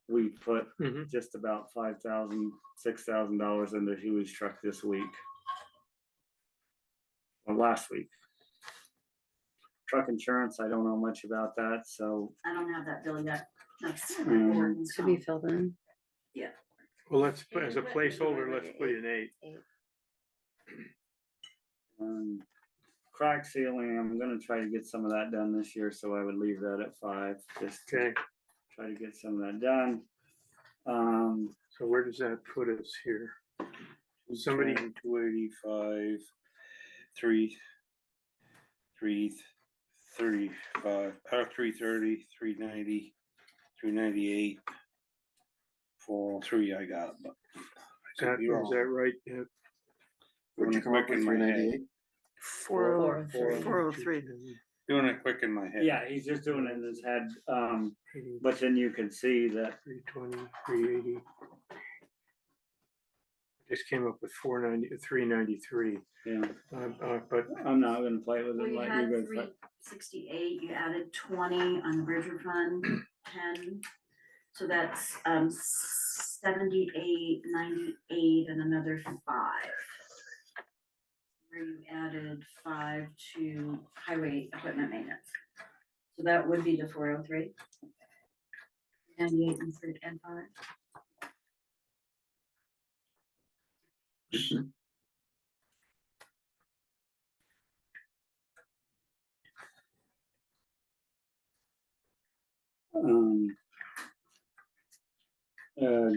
we put
Mhm.
just about $5,000, $6,000 into Huey's truck this week. Or last week. Truck insurance, I don't know much about that, so.
I don't have that bill yet. That's.
Should be filled in.
Well, let's, as a placeholder, let's put in 8.
Crack sealing, I'm gonna try to get some of that done this year, so I would leave that at 5, just to
Okay,
try to get some of that done.
so where does that put us here? Somebody,
285, 335, 330, 390, 398. 403 I got, but. I could be
is
wrong.
that right? Yeah.
What'd you come up with, 398?
403.
Doing it quick in my head.
yeah, he's just doing it in his head, but then you can see that,
320, 380. Just came up with 490, 393,
yeah,
but
I'm not gonna play with it
We
like
had
you're gonna play.
368, you added 20 on the bridger fund, 10. So that's 78, 98, and another 5. Where you added 5 to highway equipment maintenance. So that would be the 403. 98 and 3 and 5.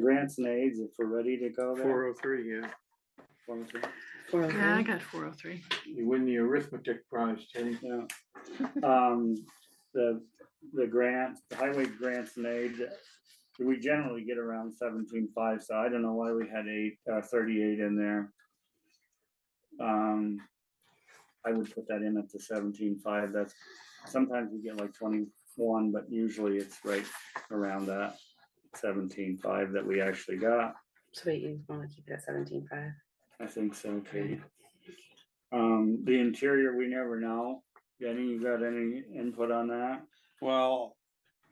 Grants and aids, if we're ready to go there.
403, yeah.
403.
Yeah, I got 403.
You win the arithmetic prize, Jenny.
Yeah. The grant, the highway grants and aid, we generally get around 17.5, so I don't know why we had 38 in there. I would put that in at the 17.5. That's, sometimes we get like 21, but usually it's right around that 17.5 that we actually got.
So wait, you wanna keep it at 17.5?
I think so, Katie. The interior, we never know. Jenny, you got any input on that?
Well,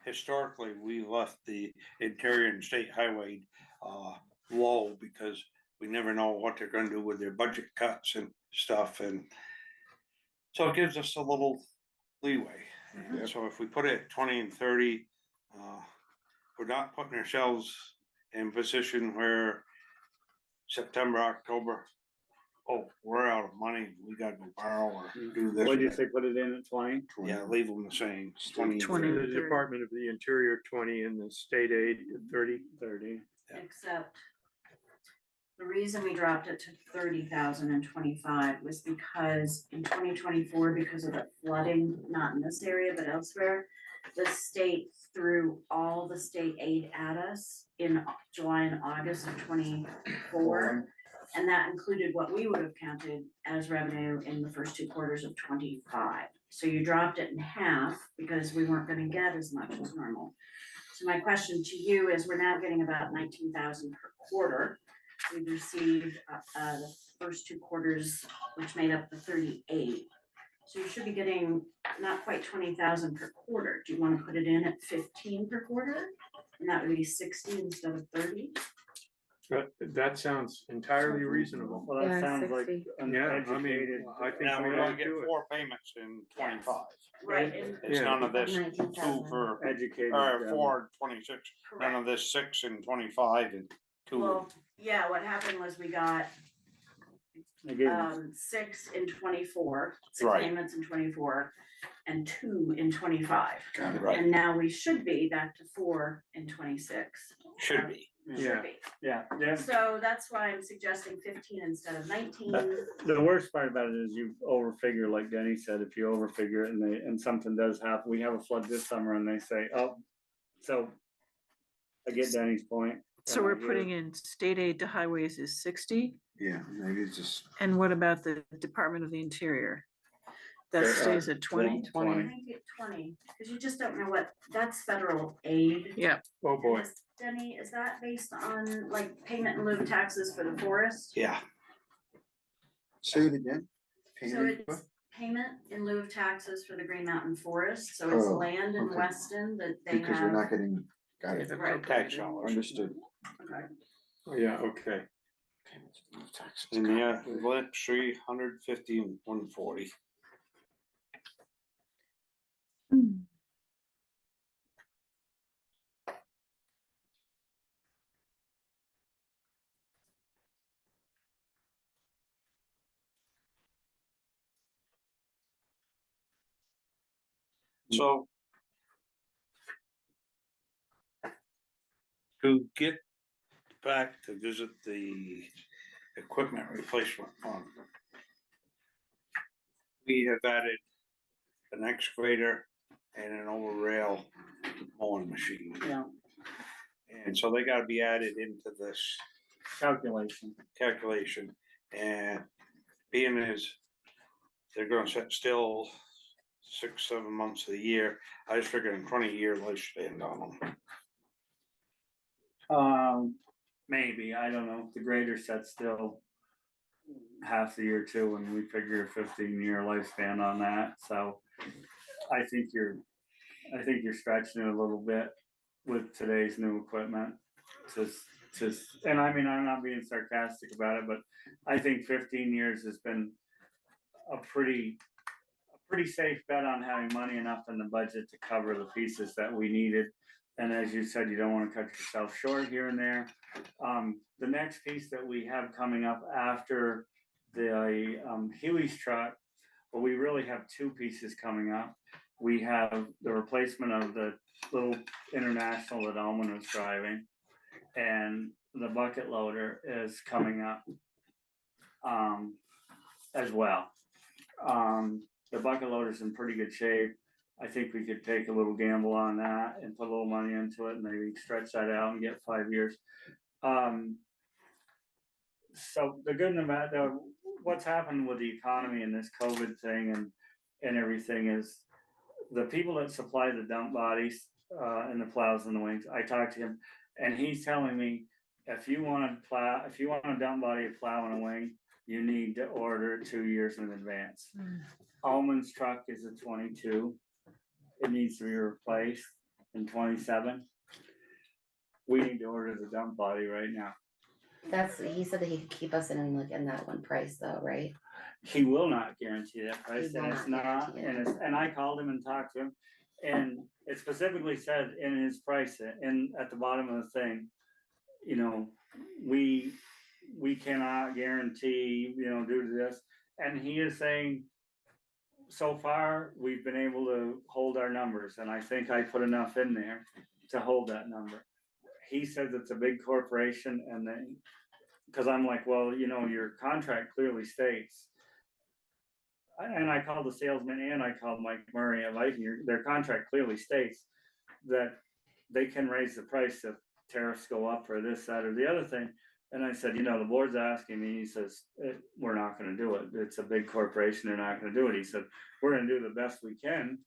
historically, we left the interior and state highway low because we never know what they're gonna do with their budget cuts and stuff, and so it gives us a little leeway. And so if we put it at 20 and 30, we're not putting ourselves in a position where September, October, oh, we're out of money, we gotta go borrow or do this.
What'd you say, put it in at 20?
Yeah, leave them the same, 20.
20.
The Department of the Interior 20 and the state aid 30.
30.
Yeah.
Except the reason we dropped it to 30,000 and 25 was because in 2024, because of the flooding, not in this area, but elsewhere, the state threw all the state aid at us in July and August of 24 And that included what we would have counted as revenue in the first 2 quarters of 25. So you dropped it in half because we weren't gonna get as much as normal. So my question to you is, we're now getting about 19,000 per quarter. We've received the first 2 quarters, which made up the 38. So you should be getting not quite 20,000 per quarter. Do you wanna put it in at 15 per quarter? And that would be 60 instead of 30?
That sounds entirely reasonable.
Well, that
Yeah,
sounds like
60.
Yeah, I
uneducated.
mean, I think
Now,
we
we're
ought
gonna
to
get
do it.
4 payments in 25.
Right, and
It's
Yeah.
none of this
19,000.
2 for,
Educated.
or 4 26, none
correct.
of this 6 and 25 and 2.
Well, yeah, what happened was we got
They gave them
6 in 24, 6
Right.
payments in 24, and 2 in 25.
Got it.
Right,
And now we should be back to 4 in 26.
should be.
Yeah.
Should be.
yeah.
So that's why I'm suggesting 15 instead of 19.
The worst part about it is you overfigure, like Denny said, if you overfigure it and something does happen, we have a flood this summer and they say, oh, so. I get Denny's point.
So we're putting in state aid to highways is 60,
Yeah, maybe it's just,
and what about the Department of the Interior? That
Okay,
stays at 20?
I think at 20, because you just don't know what, that's federal aid.
Yeah,
Oh,
And
boy.
Denny, is that based on like payment in lieu of taxes for the forest?
Yeah,
say it again.
So
Payment,
it's payment in lieu of taxes for the Green Mountain Forest, so it's
Oh,
land in
okay.
Weston that they
because we're
have.
not getting, got it,
Right.
tax dollars.
understood.
Okay.
Oh, yeah, okay.
Taxes.
And yeah, we went 350 and 140. So. To get back to visit the equipment replacement fund. We have added an excavator and an over rail mowing machine.
Yeah.
And so they gotta be added into this
Calculation.
calculation, and being as they're gonna sit still 6, 7 months of the year, I was figuring 20-year lifespan on them.
Maybe, I don't know, the grader set still half the year too, and we figure a 15-year lifespan on that, so. I think you're stretching it a little bit with today's new equipment. And I mean, I'm not being sarcastic about it, but I think 15 years has been a pretty safe bet on having money enough in the budget to cover the pieces that we needed. And as you said, you don't wanna cut yourself short here and there. The next piece that we have coming up after the Huey's truck, well, we really have 2 pieces coming up. We have the replacement of the little international that Alman was driving, and the bucket loader is coming up as well. The bucket loader's in pretty good shape. I think we could take a little gamble on that and put a little money into it and maybe stretch that out and get 5 years. So the good and the bad, what's happened with the economy and this COVID thing and everything is the people that supply the dump bodies and the plows and the wings. I talked to him and he's telling me if you want a dump body, a plow and a wing, you need to order 2 years in advance. Alman's truck is a 22. It needs to be replaced in 27. We need to order the dump body right now.
He said that he could keep us in like in that one price though, right?
He will not guarantee that price,
He
and
will
it's
not
not,
guarantee it.
and I called him and talked to him. And it specifically said in his price, and at the bottom of the thing, you know, we cannot guarantee, you know, due to this. And he is saying, so far, we've been able to hold our numbers, and I think I put enough in there to hold that number. He says it's a big corporation and then, cause I'm like, well, you know, your contract clearly states. And I called the salesman and I called Mike Murray of Viking, their contract clearly states that they can raise the price if tariffs go up or this, that, or the other thing. And I said, the board's asking me, he says, we're not gonna do it. It's a big corporation, they're not gonna do it. He said, we're gonna do the best we can.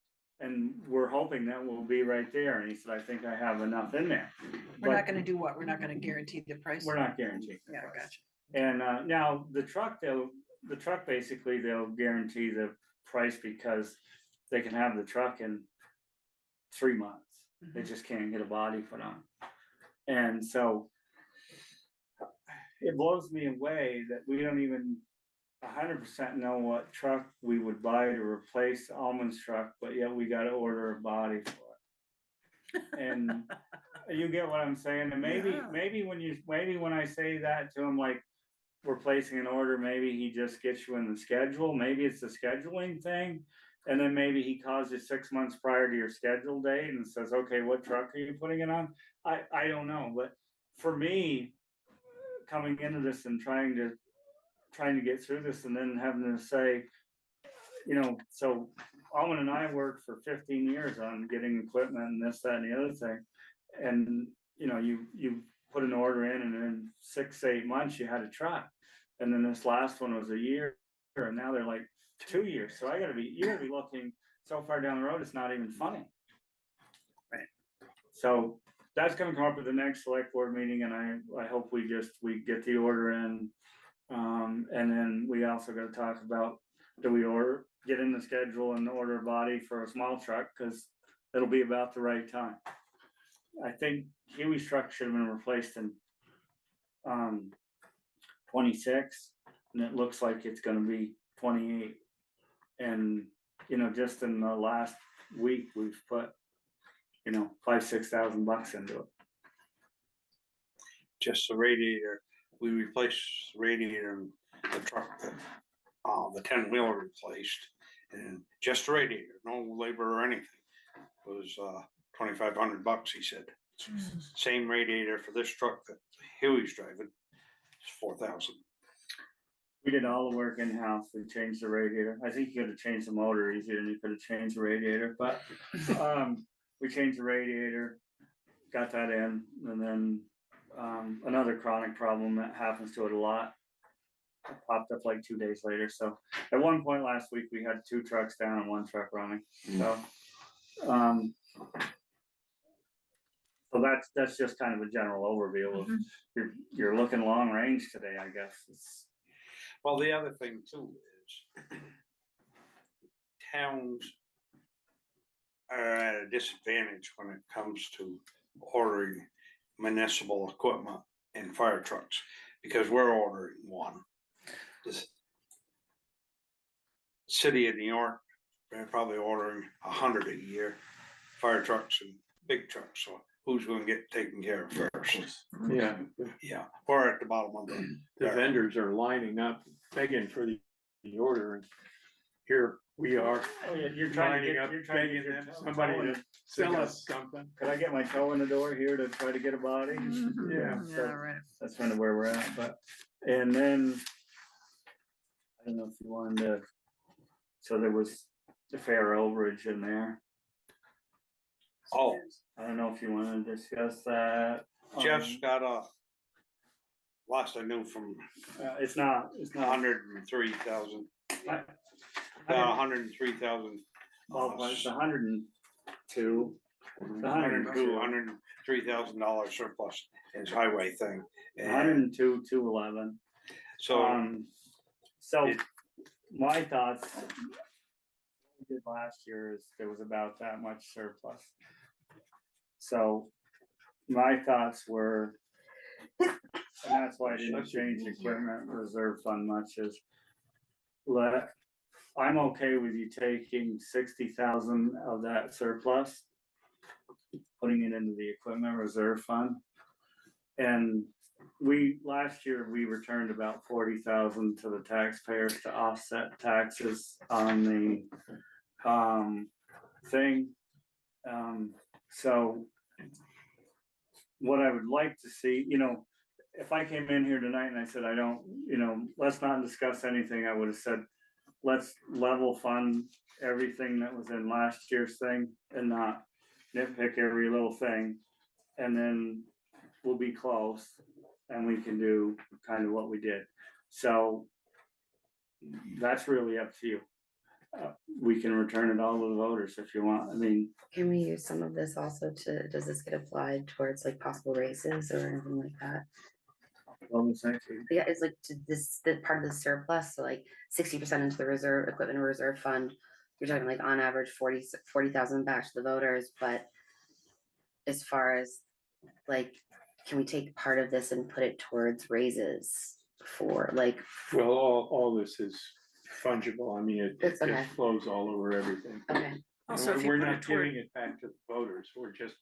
And we're hoping that we'll be right there. And he said, I think I have enough in there.
We're not
But
gonna do what? We're not gonna guarantee the price?
we're not guaranteeing. the
Yeah,
price.
gotcha.
And now the truck basically they'll guarantee the price because they can have the truck in 3 months. They just can't get a body put on. And so it blows me away that we don't even 100% know what truck we would buy to replace Almond's truck, but yet we gotta order a body for it. And you get what I'm saying? And
Yeah.
maybe when I say that to him, like, we're placing an order, maybe he just gets you in the schedule, maybe it's the scheduling thing. And then maybe he calls you 6 months prior to your schedule date and says, okay, what truck are you putting it on? I don't know, but for me, coming into this and trying to get through this and then having to say, so Almond and I worked for 15 years on getting equipment and this, that, and the other thing. And, you put an order in and in 6 to 8 months, you had a truck. And then this last one was a year, and now they're like 2 years. So you gotta be looking so far down the road, it's not even funny.
Right.
So that's gonna come up at the next select board meeting, and I hope we get the order in. And then we also gotta talk about, do we get in the schedule and order a body for a small truck, cause it'll be about the right time. I think Huey's truck should have been replaced in 26, and it looks like it's gonna be 28. And, just in the last week, we've put, $5,000-6,000 into it.
Just the radiator, we replaced the radiator in the truck that, the 10-wheeler replaced. And just the radiator, no labor or anything, was $2,500, he said. Same radiator for this truck that Huey's driving, it's 4,000.
We did all the work in-house, we changed the radiator, I think you could have changed the motor easier than you could have changed the radiator, but, we changed the radiator, got that in, and then, another chronic problem that happens to it a lot. Popped up like 2 days later, so at one point last week, we had 2 trucks down and 1 truck running, so. So that's just kind of a general overview of, you're looking long range today, I guess.
Well, the other thing too is towns are at a disadvantage when it comes to ordering municipal equipment and fire trucks, because we're ordering one. This city of New York, they're probably ordering 100 a year, fire trucks and big trucks, so who's gonna get taken care of first?
Yeah,
Yeah, we're at the bottom of the
vendors are lining up, begging for the order, and here we are.
Oh, yeah, you're trying to
lining up,
get
begging
your
them,
toe
somebody
in.
to sell us something.
Could I get my toe in the door here to try to get a body?
Yeah.
So
right.
that's kind of where we're at, but, and then. I don't know if you wanted to, so there was the fair overage in there.
Oh,
I don't know if you wanna discuss that.
Jeff's got a, last I knew from
It's not.
103,000,
I-
103,000.
Well, it's 102.
$103,000 surplus in his highway thing. And
102, 211.
so,
So
it-
my thoughts. What we did last year is there was about that much surplus. So my thoughts were, and that's why I didn't change the equipment reserve fund much, is I'm okay with you taking 60,000 of that surplus, putting it into the equipment reserve fund. And last year, we returned about 40,000 to the taxpayers to offset taxes on the, thing. So what I would like to see, if I came in here tonight and I said, I don't, let's not discuss anything, I would have said, let's level fund everything that was in last year's thing and not nitpick every little thing. And then we'll be close. and we can do kind of what we did. So that's really up to you. We can return it all to the voters if you want. I mean,
Can we use some of this also to, does this get applied towards like possible raises or anything like that?
well, the same thing.
Yeah, it's like to this, the part of the surplus, so like 60% into the reserve, equipment reserve fund. You're talking like on average 40,000 back to the voters, but as far as like, can we take part of this and put it towards raises for like,
Well, all this is fungible. I mean,
It's okay.
it flows all over everything.
okay,
And
Also, if you
we're
put it
not
toward,
giving it back to the voters. We're just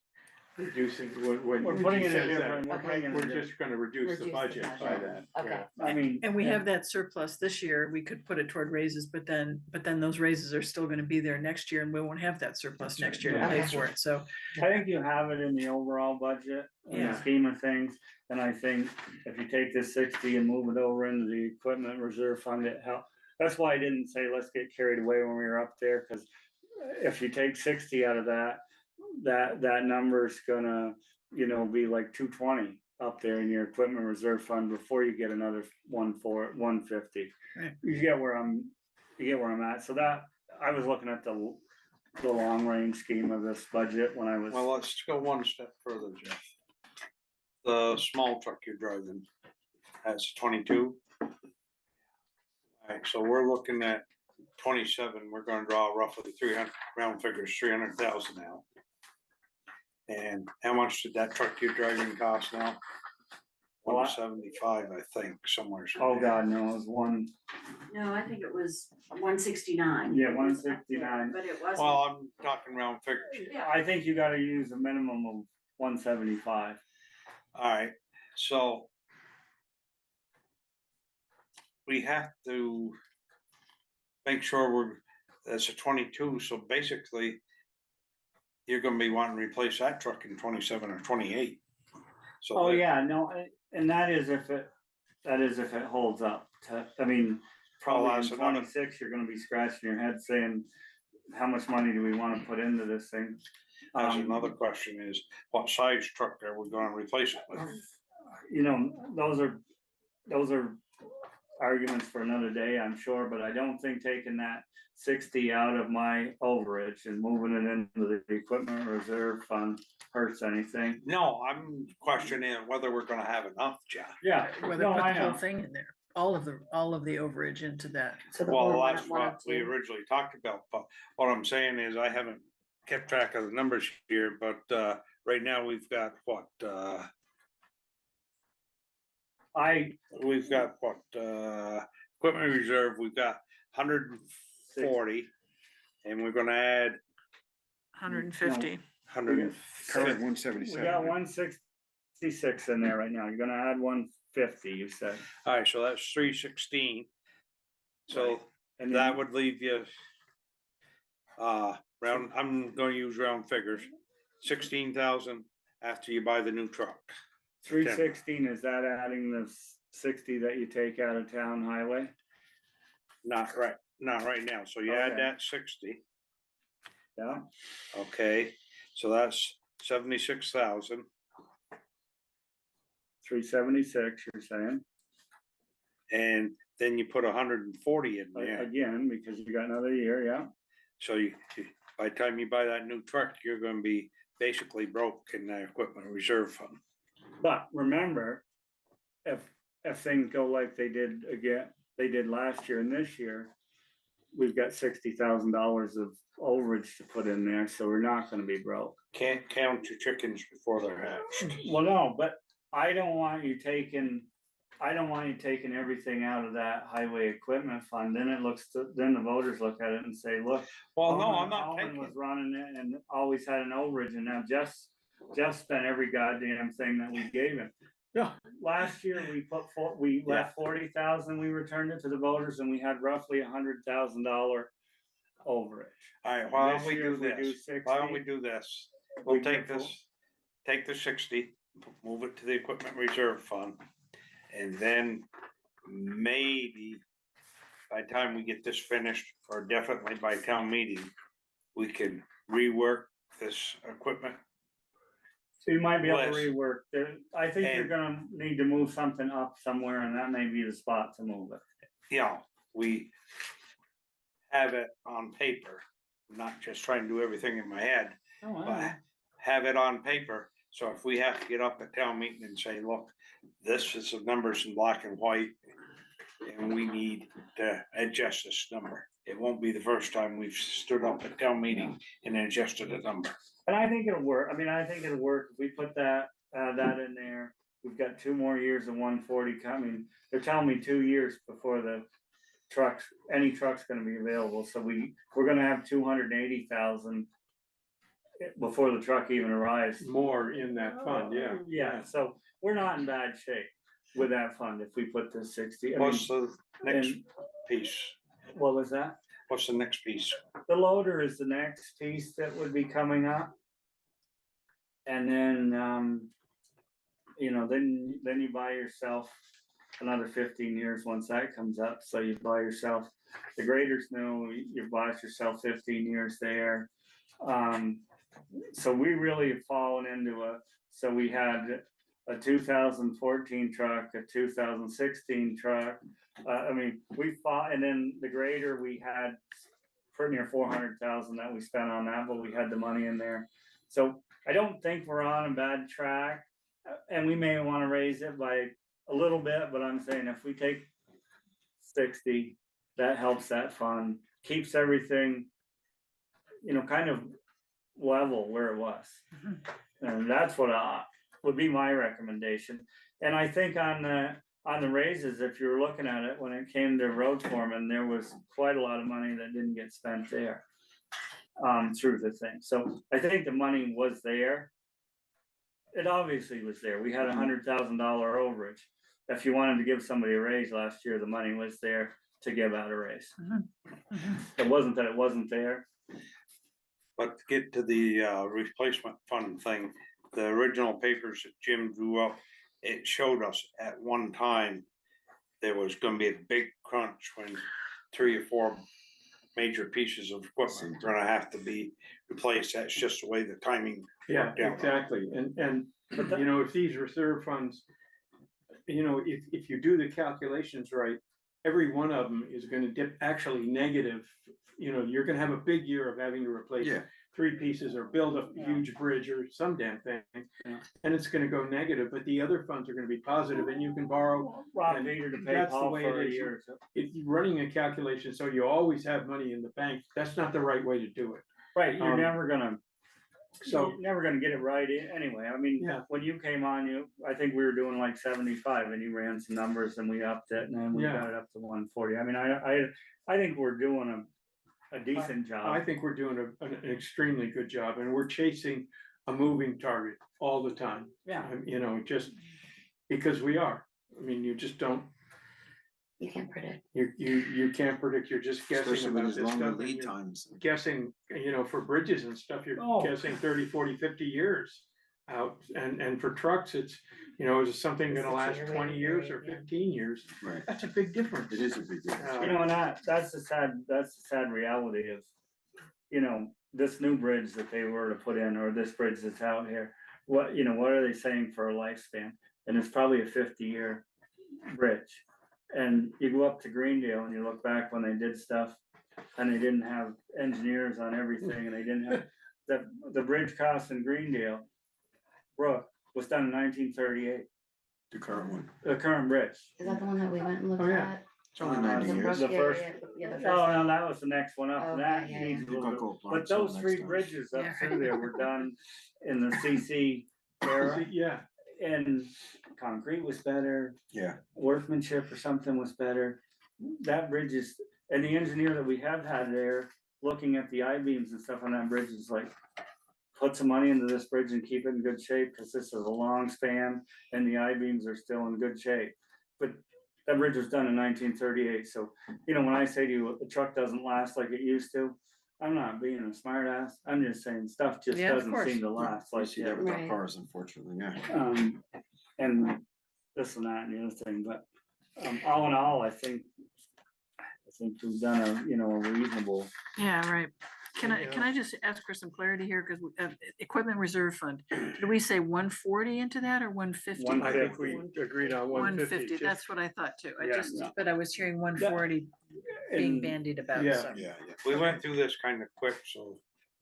reducing, when
We're
when
putting
she
it in
says that,
different, we're
Okay.
putting it in
we're
different.
just gonna reduce the
Reduce the
budget by
budget.
that.
okay.
I mean.
and we have that surplus this year, we could put it toward raises, but then those raises are still gonna be there next year and we won't have that surplus next year to pay
Okay.
for it, so.
I think you have it in the overall budget, in the
Yeah.
scheme of things, and I think if you take this 60 and move it over into the equipment reserve fund, it help. That's why I didn't say let's get carried away when we were up there, cause if you take 60 out of that number's gonna, be like 220 up there in your equipment reserve fund before you get another 150.
Right.
You get where I'm at, so that, I was looking at the long range scheme of this budget when I was.
Well, let's go one step further, Jeff. The small truck you're driving has 22. Alright, so we're looking at 27, we're gonna draw roughly 300, round figures, 300,000 now. And how much did that truck you're driving cost now?
Well,
175, I think, somewhere.
Oh, God, no, it was
No, I think it was 169.
169.
But it wasn't.
Well, I'm talking round figures.
Yeah.
I think you gotta use a minimum of 175.
Alright, so we have to make sure that's a 22, so basically you're gonna be wanting to replace that truck in 27 or 28. So
Oh, yeah, no, and that is if it holds up I mean, probably in
that's another-
26, you're gonna be scratching your head saying, how much money do we wanna put into this thing?
That's another question is, what size truck are we gonna replace it with?
Those are arguments for another day, I'm sure, but I don't think taking that 60 out of my overage and moving it into the equipment reserve fund hurts anything.
No, I'm questioning whether we're gonna have enough, Jeff.
Yeah,
Whether
no,
put
I
the whole
know.
thing in there, all of the overage into that.
So the
Well,
whole
that's
one
what we originally talked about, but what I'm saying is I haven't kept track of the numbers here, but right now we've got what, equipment reserve, we've got 140. And we're gonna add
150,
100.
Current one
We got
seventy-seven.
166 in there right now, you're gonna add 150, you said.
Alright, so that's 316. So
And
that
then
would leave you. Round, I'm gonna use round figures, 16,000 after you buy the new truck.
316, is that adding the 60 that you take out of town highway?
Not right now, so you add
Okay.
that 60,
Yeah,
okay, so that's 76,000.
376, you're saying,
And then you put 140 in there,
again, because you got another year, yeah.
so by the time you buy that new truck, you're gonna be basically broke in the equipment reserve fund.
But remember, if things go like they did last year and this year, we've got $60,000 of overage to put in there, so we're not gonna be broke.
Can't count your chickens before they're hatched.
Well, no, but I don't want you taking everything out of that highway equipment fund, then then the voters look at it and say, look.
Well, no,
Alman-
I'm not
Alman
taking,
Was running it and always had an overage, and now Jeff spent every goddamn thing that we gave him.
Yeah.
Last year, we left 40,000, we returned it to the voters, and we had roughly $100,000 overage.
alright, why don't
This
we
year,
do
if we do
this? Why don't we
60,
do this?
we
We'll
get
take the 60, move it to the equipment reserve fund. And then maybe by the time we get this finished, or definitely by town meeting, we can rework this equipment
So you might be able to
Less.
rework there. I think you're
And-
gonna need to move something up somewhere and that may be the spot to move it.
We have it on paper, not just trying to do everything in my head, but have it on paper. So if we have to get up at town meeting and say, look, this is the numbers in black and white, and we need to adjust this number. It won't be the first time we've stood up at town meeting and adjusted a number.
And I think it'll work. I mean, I think it'll work. If we put that in there. We've got 2 more years of 140 coming. They're telling me 2 years before the any truck's gonna be available. So we're gonna have 280,000 before the truck even arrives.
More in that fund, yeah.
Yeah, so we're not in bad shape with that fund if we put this 60. I mean,
What's the next
and-
piece?
what was that?
What's the next piece?
The loader is the next piece that would be coming up. And then, then you buy yourself another 15 years once that comes up. So you buy yourself, the graders new, you buy yourself 15 years there. So we really have fallen into so we had a 2014 truck, a 2016 truck. We fought, and then the grader, we had pretty near 400,000 that we spent on that, but we had the money in there. So I don't think we're on a bad track, and we may want to raise it by a little bit, but I'm saying if we take 60, that helps that fund, keeps everything, kind of level where it was. And that's what would be my recommendation. And I think on the raises, if you're looking at it, when it came to road foreman, there was quite a lot of money that didn't get spent there. Through the thing. So I think the money was there. It obviously was there. We had $100,000 overage. If you wanted to give somebody a raise last year, the money was there to give out a raise. It wasn't that it wasn't there.
But to get to the replacement fund thing, the original papers that Jim drew up, it showed us at one time there was gonna be a big crunch when 3 or 4 major pieces of equipment are gonna have to be replaced. That's just the way the timing
Yeah,
worked out.
exactly, and if these reserve funds, if you do the calculations right, every one of them is gonna dip actually negative. You're gonna have a big year of having to replace
Yeah.
3 pieces or build a huge bridge or some damn thing.
Yeah.
And it's gonna go negative, but the other funds are gonna be positive and you can borrow.
Rob
and
Peter to pay
that's the
Paul
way
for
it
a
is.
year. So.
If you're running a calculation, so you always have money in the bank, that's not the right way to do it.
Right, you're
Um,
never gonna.
So,
You're never gonna get it right anyway. I mean,
Yeah.
when you came on, I think we were doing like 75 and you ran some numbers and we upped it and then we
Yeah.
got it up to 140. I mean, I think we're doing a decent
I
job.
think we're doing an extremely good job and we're chasing a moving target all the time.
Yeah.
Just because we are. I mean, you just don't,
You can't predict.
you can't predict, you're just guessing
Especially with
about
these
this
longer
stuff. and
lead
you're
times.
Guessing, for bridges and stuff, you're
Oh.
guessing 30, 40, 50 years out. And for trucks, it's, is something gonna last 20 years or 15 years?
Right.
That's a big difference.
It is a big difference.
And that's the sad reality of, this new bridge that they were to put in, or this bridge that's out here. What are they saying for a lifespan? And it's probably a 50-year bridge. And you go up to Greendale and you look back when they did stuff and they didn't have engineers on everything and they didn't have, the bridge cost in Greendale Brook was done in 1938,
The current one.
the current bridge.
Is that the one that we went and looked
Oh, yeah.
at?
It's only
Uh,
90
The
years.
Brook
The first-
area? Yeah, the
Oh,
first.
no, that was the next one up.
Okay,
That
yeah,
needs
yeah.
a little bit.
Go
But those
next
3
time.
bridges up
Yeah.
through there were done in the CC era,
Yeah,
and concrete was better,
Yeah.
workmanship or something was better. That bridge is, and the engineer that we have had there, looking at the I-beams and stuff on that bridge is like, put some money into this bridge and keep it in good shape, because this is a long span and the I-beams are still in good shape. But that bridge was done in 1938, so, when I say to you, the truck doesn't last like it used to, I'm not being a smart ass, I'm just saying stuff just
Yeah, of
doesn't
course.
seem to last
I
like
see
that.
that with our
Right.
cars, unfortunately, yeah.
And this and that and the other thing, but, all in all, I think we've done a reasonable
Yeah, right. Can I just ask for some clarity here, because equipment reserve fund, did we say 140 into that or 150?
150.
I think we agreed on 150.
That's what I thought too.
Yeah.
But I was hearing 140 being
And
bandied about,
yeah.
so.
Yeah, yeah.
We went through this kind of quick, so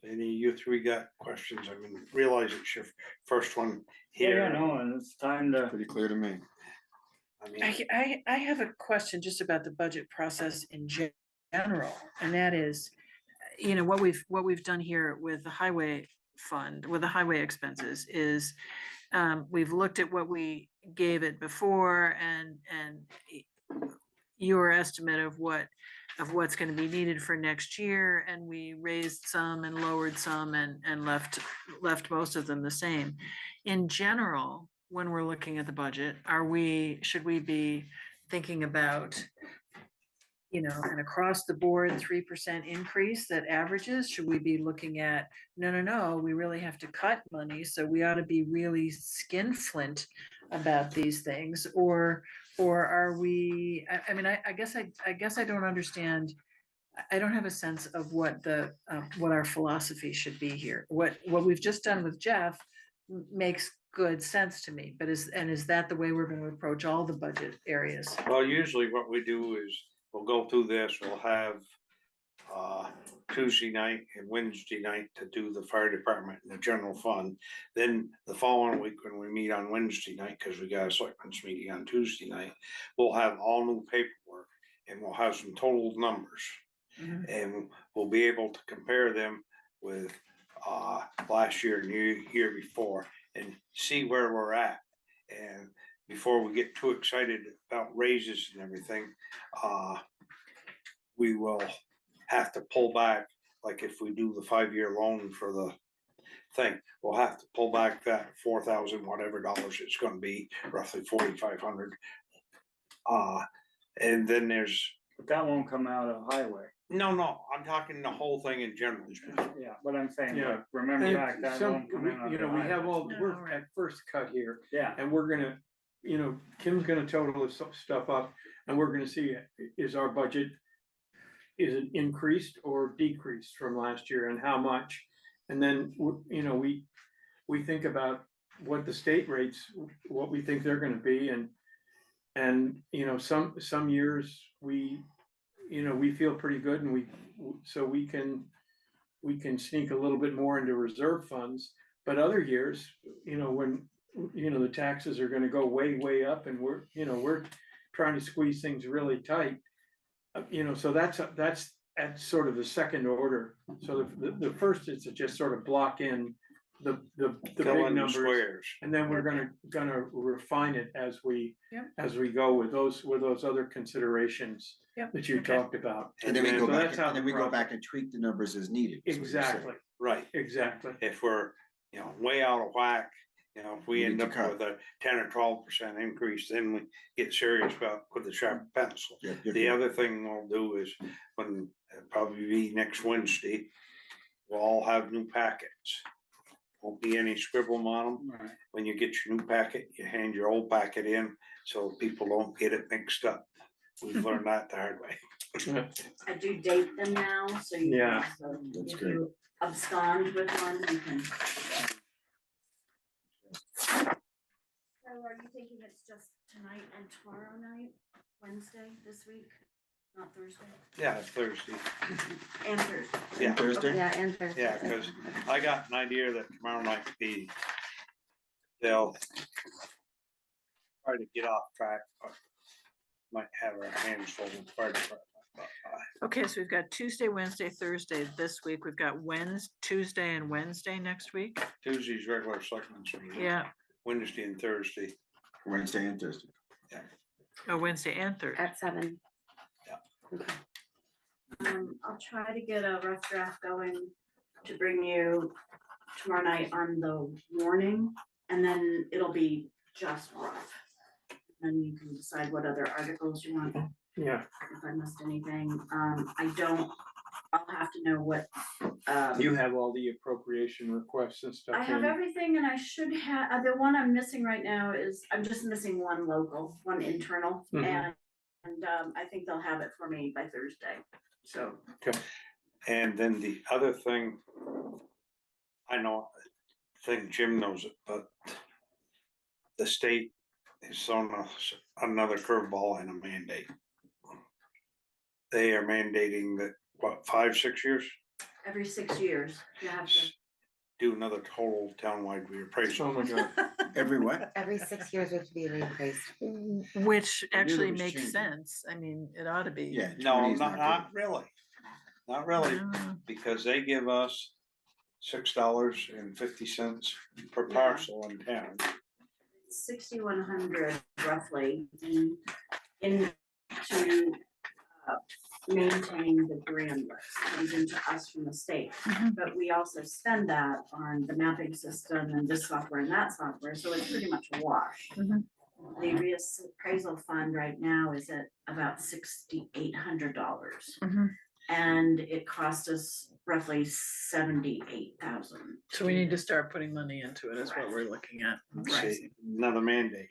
any you three got questions, I mean, realize it's your first one
yeah,
here.
no, and it's time to,
Pretty clear to me.
I mean,
I have a question just about the budget process in general, and that is, what we've done here with the highway fund, with the highway expenses is, we've looked at what we gave it before and your estimate of what's gonna be needed for next year, and we raised some and lowered some and left most of them the same. In general, when we're looking at the budget, should we be thinking about, an across the board 3% increase that averages? Should we be looking at, no, we really have to cut money, so we ought to be really skinflint about these things? Or are we, I guess I don't understand. I don't have a sense of what what our philosophy should be here. What we've just done with Jeff makes good sense to me, but is that the way we're gonna approach all the budget areas?
well, usually what we do is we'll go through this, we'll have Tuesday night and Wednesday night to do the fire department and the general fund. Then the following week, when we meet on Wednesday night, because we got a selectmen's meeting on Tuesday night, we'll have all new paperwork and we'll have some total numbers.
Mhm.
And we'll be able to compare them with last year and year before and see where we're at. And before we get too excited about raises and everything, we will have to pull back, like if we do the 5-year loan for the thing, we'll have to pull back that 4,000 whatever dollars it's gonna be, roughly 4,500. And then
but that won't come out of highway.
no, I'm talking the whole thing in general.
Yeah, but I'm saying,
Yeah.
like, remember
And
back, that
some,
won't come in.
we
under
have
highway.
all,
No,
we're
right.
at first cut here,
Yeah,
and we're gonna, Kim's gonna total this stuff up, and we're gonna see, is our budget, is it increased or decreased from last year, and how much? And then, we think about what the state rates, what we think they're gonna be, and, some years, we feel pretty good, and so we can sneak a little bit more into reserve funds. But other years, when, the taxes are gonna go way up, and we're trying to squeeze things really tight. So that's at sort of the second order. So the first is to just sort of block in the
Fill
big
in the
numbers.
squares.
And then we're gonna refine it as we
Yep.
go with those other considerations
Yep,
that you
okay.
talked about.
And then we
then-
go
So
back,
that's how
and then
the
we go back
process-
and tweak the numbers as needed. is what you're saying.
Exactly,
Right,
exactly.
if we're, way out of whack, if we
We
end
need to
up
cut.
with a 10 or 12% increase, then we get serious about with the sharp pencil.
Yeah,
The other thing we'll do is when, it'll probably be next Wednesday, we'll all have new packets. Won't be any scribble on them.
right.
When you get your new packet, you hand your old packet in, so people don't get it mixed up. We've learned that the hard way.
I do date them now, so you.
Yeah.
So
That's
if
great.
you abscond with one, you can. So are you thinking it's just tonight and tomorrow night, Wednesday this week, not Thursday?
Yeah, it's Thursday.
And Thursday.
Yeah.
Thursday?
Yeah, and Thursday.
Yeah, cause I got an idea that tomorrow night they'll try to get off track, but might have our hands full with fire department.
Okay, so we've got Tuesday, Wednesday, Thursday this week. We've got Tuesday and Wednesday next week.
Tuesday's regular selectmen's meeting.
Yeah,
Wednesday and Thursday.
Wednesday and Thursday.
oh, Wednesday and Thursday.
At 7.
I'll try to get a rough draft going to bring you tomorrow night on the warning, and then it'll be just rough. Then you can decide what other articles you want,
Yeah,
if I missed anything. I'll have to know what,
you have all the appropriation requests and stuff.
I have
in.
everything, and I should have, the one I'm missing right now is, I'm just missing one local, one internal,
Mhm.
and I think they'll have it for me by Thursday, so.
And then the other thing, I know, I think Jim knows it, but the state is on another curveball and a mandate. They are mandating that, what, 5, 6 years?
Every 6 years, you have to,
Do another total townwide reappraisal.
Oh my God.
Every what?
Every 6 years we have to be reappraised.
Which actually
was
makes
changing.
sense. I mean, it ought to be.
Yeah.
No,
20 is
not
good.
really. Not really,
Yeah.
because they give us $6.50 per parcel in town.
6,100 roughly in to maintain the grand list comes into us from the state.
Mhm.
But we also spend that on the mapping system and this software and that software, so it's pretty much a wash.
Mhm.
The reappraisal fund right now is at about $6,800.
Mhm.
And it cost us roughly 78,000.
So we need to start putting money into it is what we're looking at.
See, another mandate.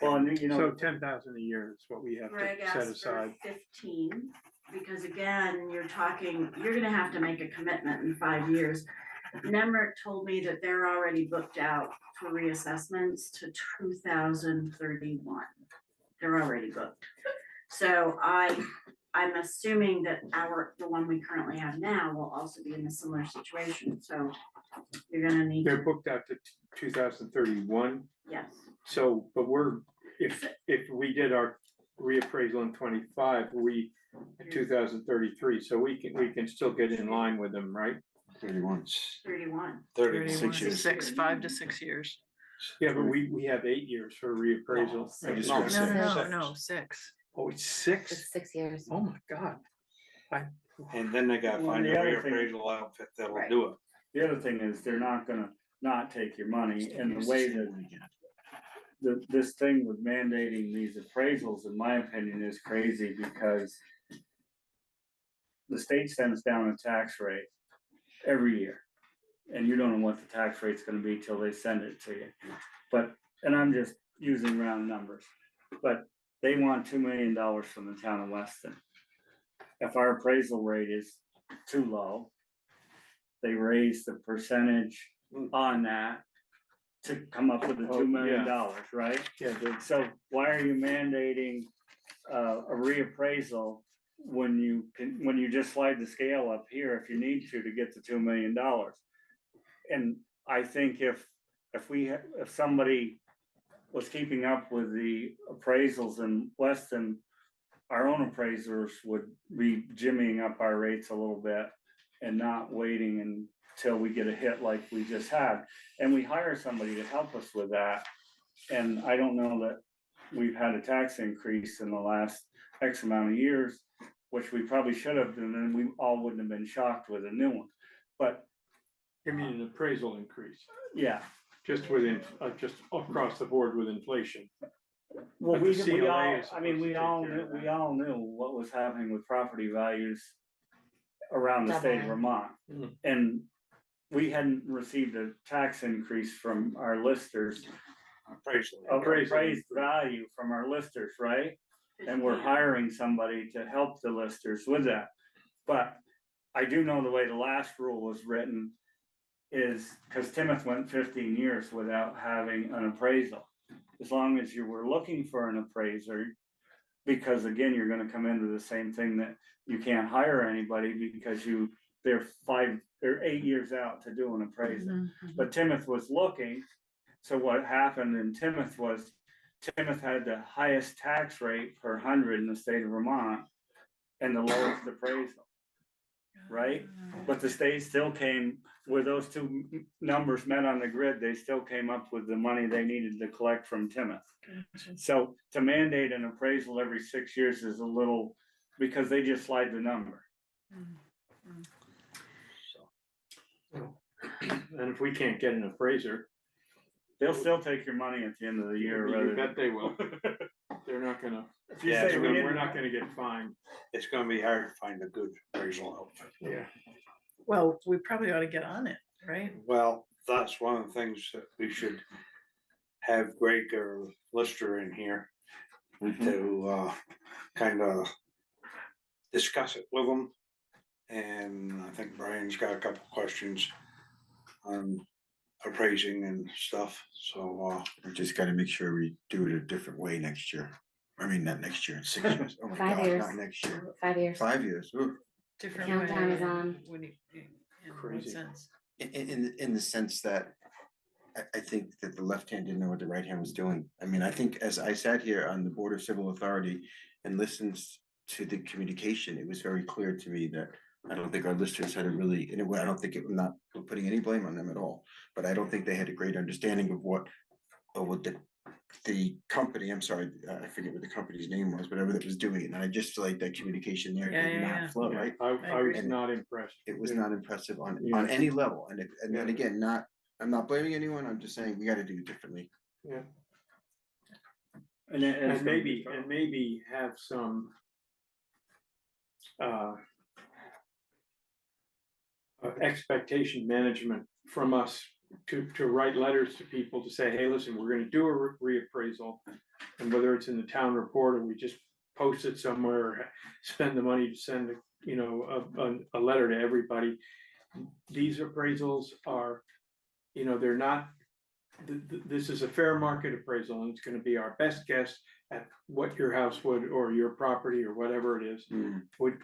Well, and you
So
know,
10,000 a year is what we have
Greg
to set
asked for
aside.
15, because again, you're gonna have to make a commitment in 5 years. Nemrick told me that they're already booked out for reassessments to 2031. They're already booked. So I'm assuming that the one we currently have now will also be in a similar situation, so you're gonna need
They're
to,
booked out to 2031.
yes.
So, but if we did our reappraisal in 25, we, 2033, so we can still get in line with them, right?
31.
31.
6 years.
5 to 6 years.
Yeah, but we have 8 years for reappraisal.
I just
No,
got
No,
six.
no, 6.
Oh, it's 6?
It's 6 years.
Oh my God.
And then they gotta
Well,
find a
the other thing-
reappraisal outfit that'll
Right.
do it.
the other thing is they're not gonna not take your money, and the way that this thing with mandating these appraisals, in my opinion, is crazy because the state sends down a tax rate every year. And you don't know what the tax rate's gonna be till they send it to you. But, and I'm just using round numbers, but they want $2 million from the town of Weston. If our appraisal rate is too low, they raise the percentage on that to come up with the $2 million, right?
Yeah,
So why are you mandating a reappraisal when you just slide the scale up here if you need to get the $2 million? And I think if somebody was keeping up with the appraisals in Weston, our own appraisers would be jimmying up our rates a little bit and not waiting until we get a hit like we just had. And we hire somebody to help us with that. And I don't know that we've had a tax increase in the last X amount of years, which we probably should have, and then we all wouldn't have been shocked with a new one. But
I mean, an appraisal increase,
yeah,
just just across the board with inflation.
well,
But
we
the CLA
all,
is
I mean,
supposed to
we
take
all
care
knew,
of
we
that.
all knew what was happening with property values around the state of
Doubling.
Vermont.
Mhm.
And we hadn't received a tax increase from our listers,
Appraisal.
of
Appraisal.
appraised value from our listers, right? And we're hiring somebody to help the listers with that. But I do know the way the last rule was written is, because Timoth went 15 years without having an appraisal. As long as you were looking for an appraiser, because again, you're gonna come into the same thing that you can't hire anybody because they're 8 years out to do an appraisal.
Mhm.
But Timoth was looking, so what happened in Timoth was, Timoth had the highest tax rate per 100 in the state of Vermont and the lowest appraisal, right? But the state still came, with those two numbers met on the grid, they still came up with the money they needed to collect from Timoth. So to mandate an appraisal every 6 years is a little, because they just slide the number.
And if we can't get an appraiser,
They'll still take your money at the end of the year,
you
rather.
bet they will. They're not gonna,
If you
Yeah,
say we
we're
didn't,
not gonna get fined.
It's gonna be hard to find a good appraisal outfit.
Yeah.
Well, we probably ought to get on it, right?
Well, that's one of the things that we should have Greg or Lister in here to kind of discuss it with them And I think Brian's got a couple questions on appraising and stuff, so,
We just gotta make sure we do it a different way next year. I mean, not next year, in 6 years. Oh my
5
God,
years.
not next year.
5 years.
5 years. Ooh.
Different
Countdown
way,
is on.
when you- in what
Crazy.
sense?
In the sense that I think that the left hand didn't know what the right hand was doing. I mean, I think as I sat here on the Board of Civil Authority and listened to the communication, it was very clear to me that I don't think our listers had a really, in a way, I don't think I'm not putting any blame on them at all, but I don't think they had a great understanding of what the company, I'm sorry, I forget what the company's name was, whatever that was doing it, and I just feel like that communication there
Yeah,
did
yeah, yeah.
not flow, right?
I was
agree.
not impressed.
It was not impressive on
Yeah.
any level, and then
Yeah.
again, I'm not blaming anyone, I'm just saying we gotta do it differently.
Yeah,
And
and maybe have some expectation management from us to write letters to people to say, hey, listen, we're gonna do a reappraisal. And whether it's in the town report or we just post it somewhere, or spend the money to send, a letter to everybody. These appraisals are, they're not, this is a fair market appraisal, and it's gonna be our best guess at what your house would, or your property, or whatever it is,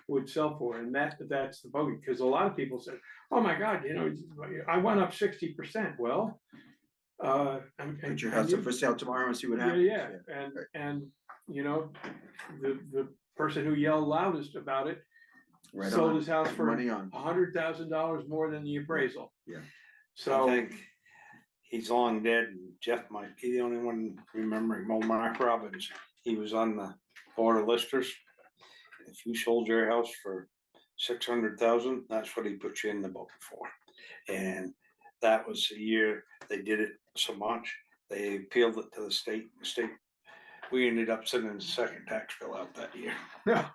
would sell for, and that's the bogey, because a lot of people said, oh my God, I went up 60%, well.
Put your house up for sale tomorrow and see what happens.
Yeah, and, the person who yelled loudest about it
Right
sold
on.
his house for
Money on.
$100,000 more than the appraisal.
Yeah.
I
So,
think he's long dead, and Jeff might be the only one remembering. Mark Robbins, he was on the board of listers. If you sold your house for 600,000, that's what he put you in the book for. And that was the year they did it so much, they appealed it to the state. We ended up sending the second tax bill out that year.
yeah,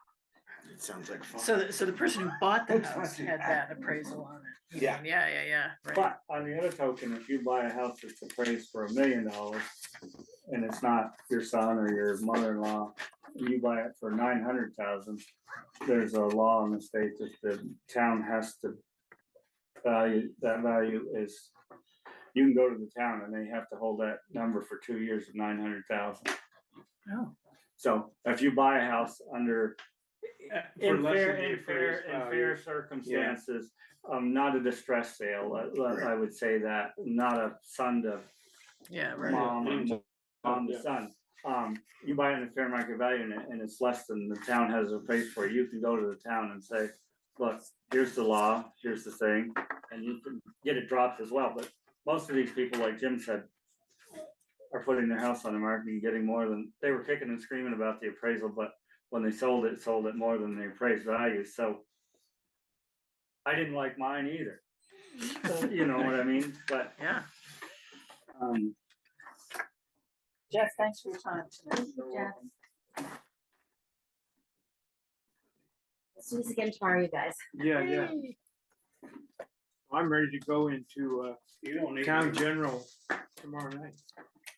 It sounds like fun.
So the person who bought the
It's
house
not-
had that appraisal on it. You
Yeah.
mean, yeah, right.
But on the other token, if you buy a house that's appraised for $1 million and it's not your son or your mother-in-law, you buy it for 900,000, there's a law in the state that the town has to value is, you can go to the town and they have to hold that number for 2 years of 900,000.
Oh,
So if you buy a house under
for
in
less
fair,
than the
in fair,
appraised
in
value.
fair circumstances, not a distress sale, I would say that, not a son to
yeah, right.
mom or mom to
Yeah.
son. You buy it in a fair market value and it's less than the town has appraised for, you can go to the town and say, look, here's the law, here's the thing, and you can get it dropped as well, but most of these people, like Jim said, are putting their house on the market and getting more than, they were kicking and screaming about the appraisal, but when they sold it more than the appraised value, so I didn't like mine either. You know what I mean, but,
Yeah.
Jeff, thanks for your time today.
Jeff. Let's do this again tomorrow, you guys.
Yeah. I'm ready to go into
you don't need.
town general tomorrow night.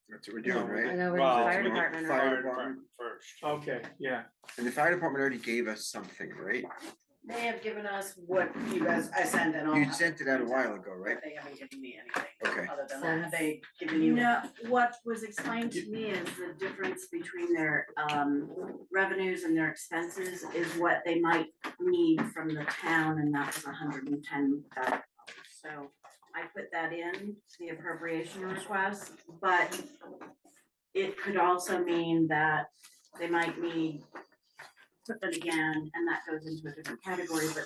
That's what we're doing,
I
right?
know we're in the
Well,
fire
we-
department.
fire
right?
department.
First.
Okay, yeah.
And the fire department already gave us something, right?
They have given us what you guys, I sent in all.
You sent it out a while ago, right?
But they haven't given me anything.
Okay.
Other than that, have they given you?
No, what was explained to me is the difference between their revenues and their expenses is what they might need from the town, and that was $110,000. So I put that in the appropriation request, but it could also mean that they might need put that again, and that goes into a different category, but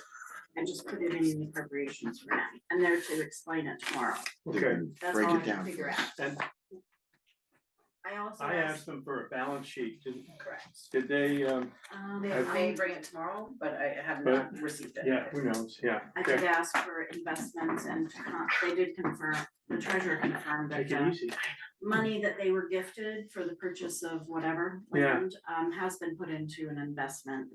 I just put it in the appropriations for now, and they're to explain it tomorrow.
Okay,
That's
Break
all I
it
can
down
figure
for
out.
us.
and
I also
I
asked,
asked them for a balance sheet.
Correct.
Did they,
They may bring it tomorrow, but I have not received it.
yeah, who knows, yeah.
I did ask for investments and they did confirm, the treasurer confirmed that
Take it
the
easy.
money that they were gifted for the purchase of whatever
Yeah.
land, has been put into an investment.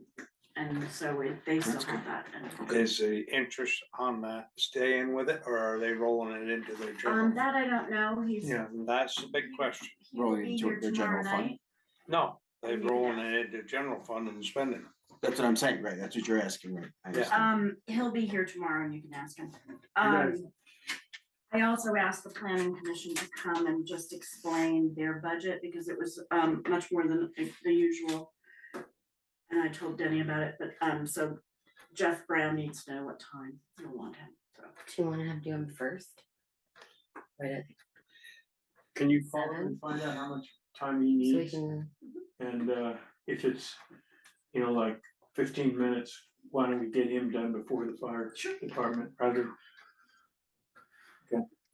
And so they still have that. And,
Is the interest on that staying with it, or are they rolling it into their general?
that I don't know, he's.
Yeah.
That's the big question.
he will
Rolling
be
into
here
their
tomorrow
general fund?
night.
No, they're rolling it into general fund and spending it.
That's what I'm saying, right? That's what you're asking, right? I understand.
He'll be here tomorrow and you can ask him.
guys-
I also asked the planning commission to come and just explain their budget because it was, much more than the usual. And I told Denny about it, but, so Jeff Brown needs to know what time you'll want him, so.
Do you wanna do them first? Right,
Can you call him and find out how much time he
so we
needs?
can,
And if it's, like 15 minutes, why don't we get him done before the fire department, rather?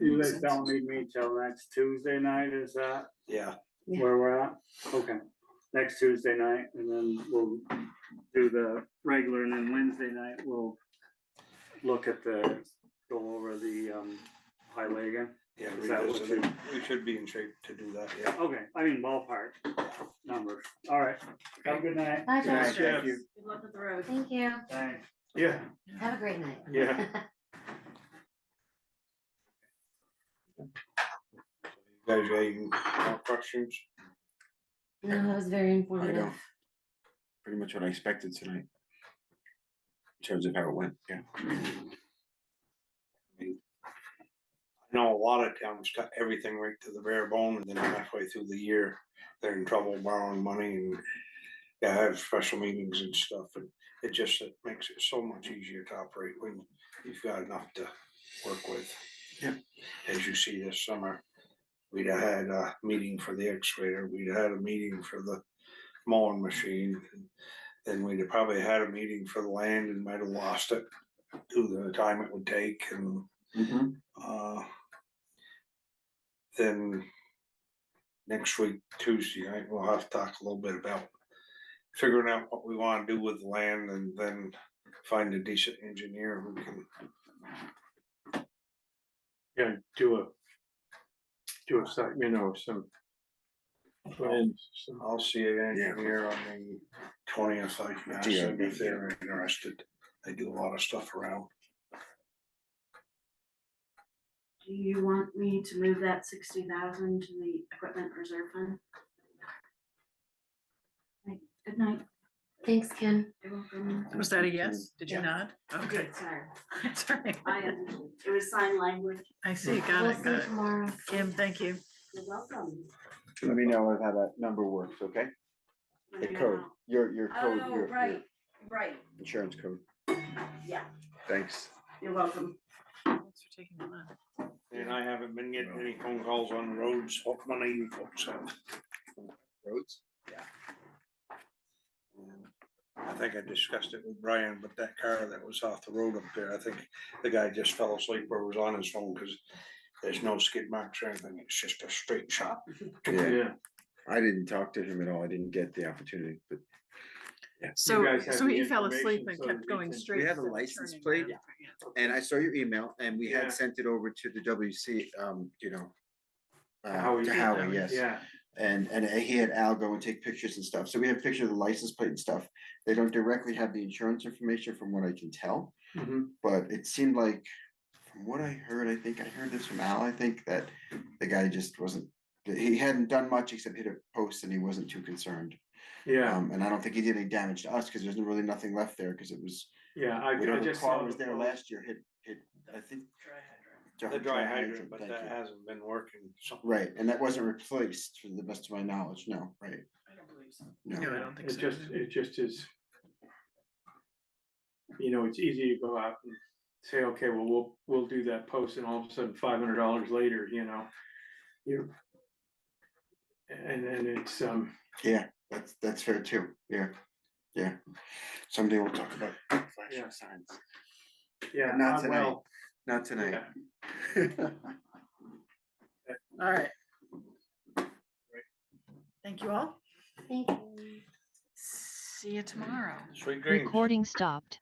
You guys don't need me till next Tuesday night, is that
Yeah,
Yeah.
where we're at? Okay, next Tuesday night, and then we'll do the regular, and then Wednesday night, we'll look at go over the, highway again.
yeah,
Is that what
revisit it. We should be in shape to do that, yeah.
Okay, I mean ballpark numbers. All right, have a good night.
bye,
Good night,
Josh.
thank you.
Good luck with the road.
Thank you.
Thanks.
Yeah,
Have a great night.
yeah.
You guys, got any more questions?
No, that was very
I
informative.
don't. Pretty much what I expected tonight. In terms of how it went, yeah.
I know a lot of towns cut everything right to the bare bone, and then halfway through the year, they're in trouble borrowing money and have special meetings and stuff, and it makes it so much easier to operate when you've got enough to work with.
Yeah.
As you see this summer, we'd have had a meeting for the excavator, we'd have had a meeting for the mowing machine, and then we'd have probably had a meeting for the land and might have lost it due to the time it would take, and then next week, Tuesday night, we'll have to talk a little bit about figuring out what we wanna do with the land, and then find a decent engineer who can.
Yeah, do a site, some plans, some.
I'll see an engineer on the 20th, I can ask them if they're interested. They do a lot of stuff around.
Do you want me to move that 60,000 to the equipment reserve fund? Right, good night.
Thanks, Ken.
You're welcome.
Was that a yes? Did you
Yeah.
nod? Okay.
Good, sorry.
That's right.
It was sign language.
I see, got
We'll
it,
see
got
you
it.
tomorrow.
Kim, thank you.
You're welcome.
Let me know how that number works, okay?
Let
The
me
code,
know.
your code,
Oh,
your
right,
insurance code.
yeah,
Thanks.
you're welcome.
Thanks for taking that.
And I haven't been getting any phone calls on the roads, what money you folks have.
Roads?
I think I discussed it with Brian, but that car that was off the road up there, I think the guy just fell asleep or was on his phone, cause there's no skid marks or anything, it's just a straight shot.
Yeah, I didn't talk to him at all. I didn't get the opportunity, but
So,
guys have
so
the
he fell asleep
information
and
so
kept
that we
going
can-
straight.
We have a
instead of
license
turning
plate.
around.
and I saw your email and we
Yeah.
had sent it over to the WC,
Howie
to
did,
Howie, yes.
Yeah,
And he had Al go and take pictures and stuff. So we have pictures of the license plate and stuff. They don't directly have the insurance information from what I can tell,
mhm.
but it seemed like, from what I heard, I think I heard this from Al, I think that the guy just wasn't, he hadn't done much except hit a post and he wasn't too concerned.
Yeah,
And I don't think he did any damage to us because there's really nothing left there because it was,
yeah, I
whatever
just
car
saw
was
the
there
post.
last year hit, I think.
The dry hydrant, but
thank
that
you.
hasn't been working, so.
Right, and that wasn't replaced to the best of my knowledge, no, right?
I don't believe so.
No, I don't think so.
It just is. It's easy to go out and say, okay, well, we'll do that post, and all of a sudden $500 later, you're. And then it's,
Yeah, that's fair too, yeah. Someday we'll talk about
Yeah.
flashing signs,
yeah,
not tonight.
well,
not tonight.
All right. Thank you all.
Thank you.
See you tomorrow.
Sweet dreams.
Recording stopped.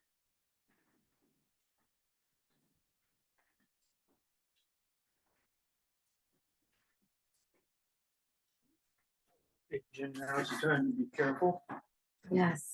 Jim, now it's time to be careful.
Yes.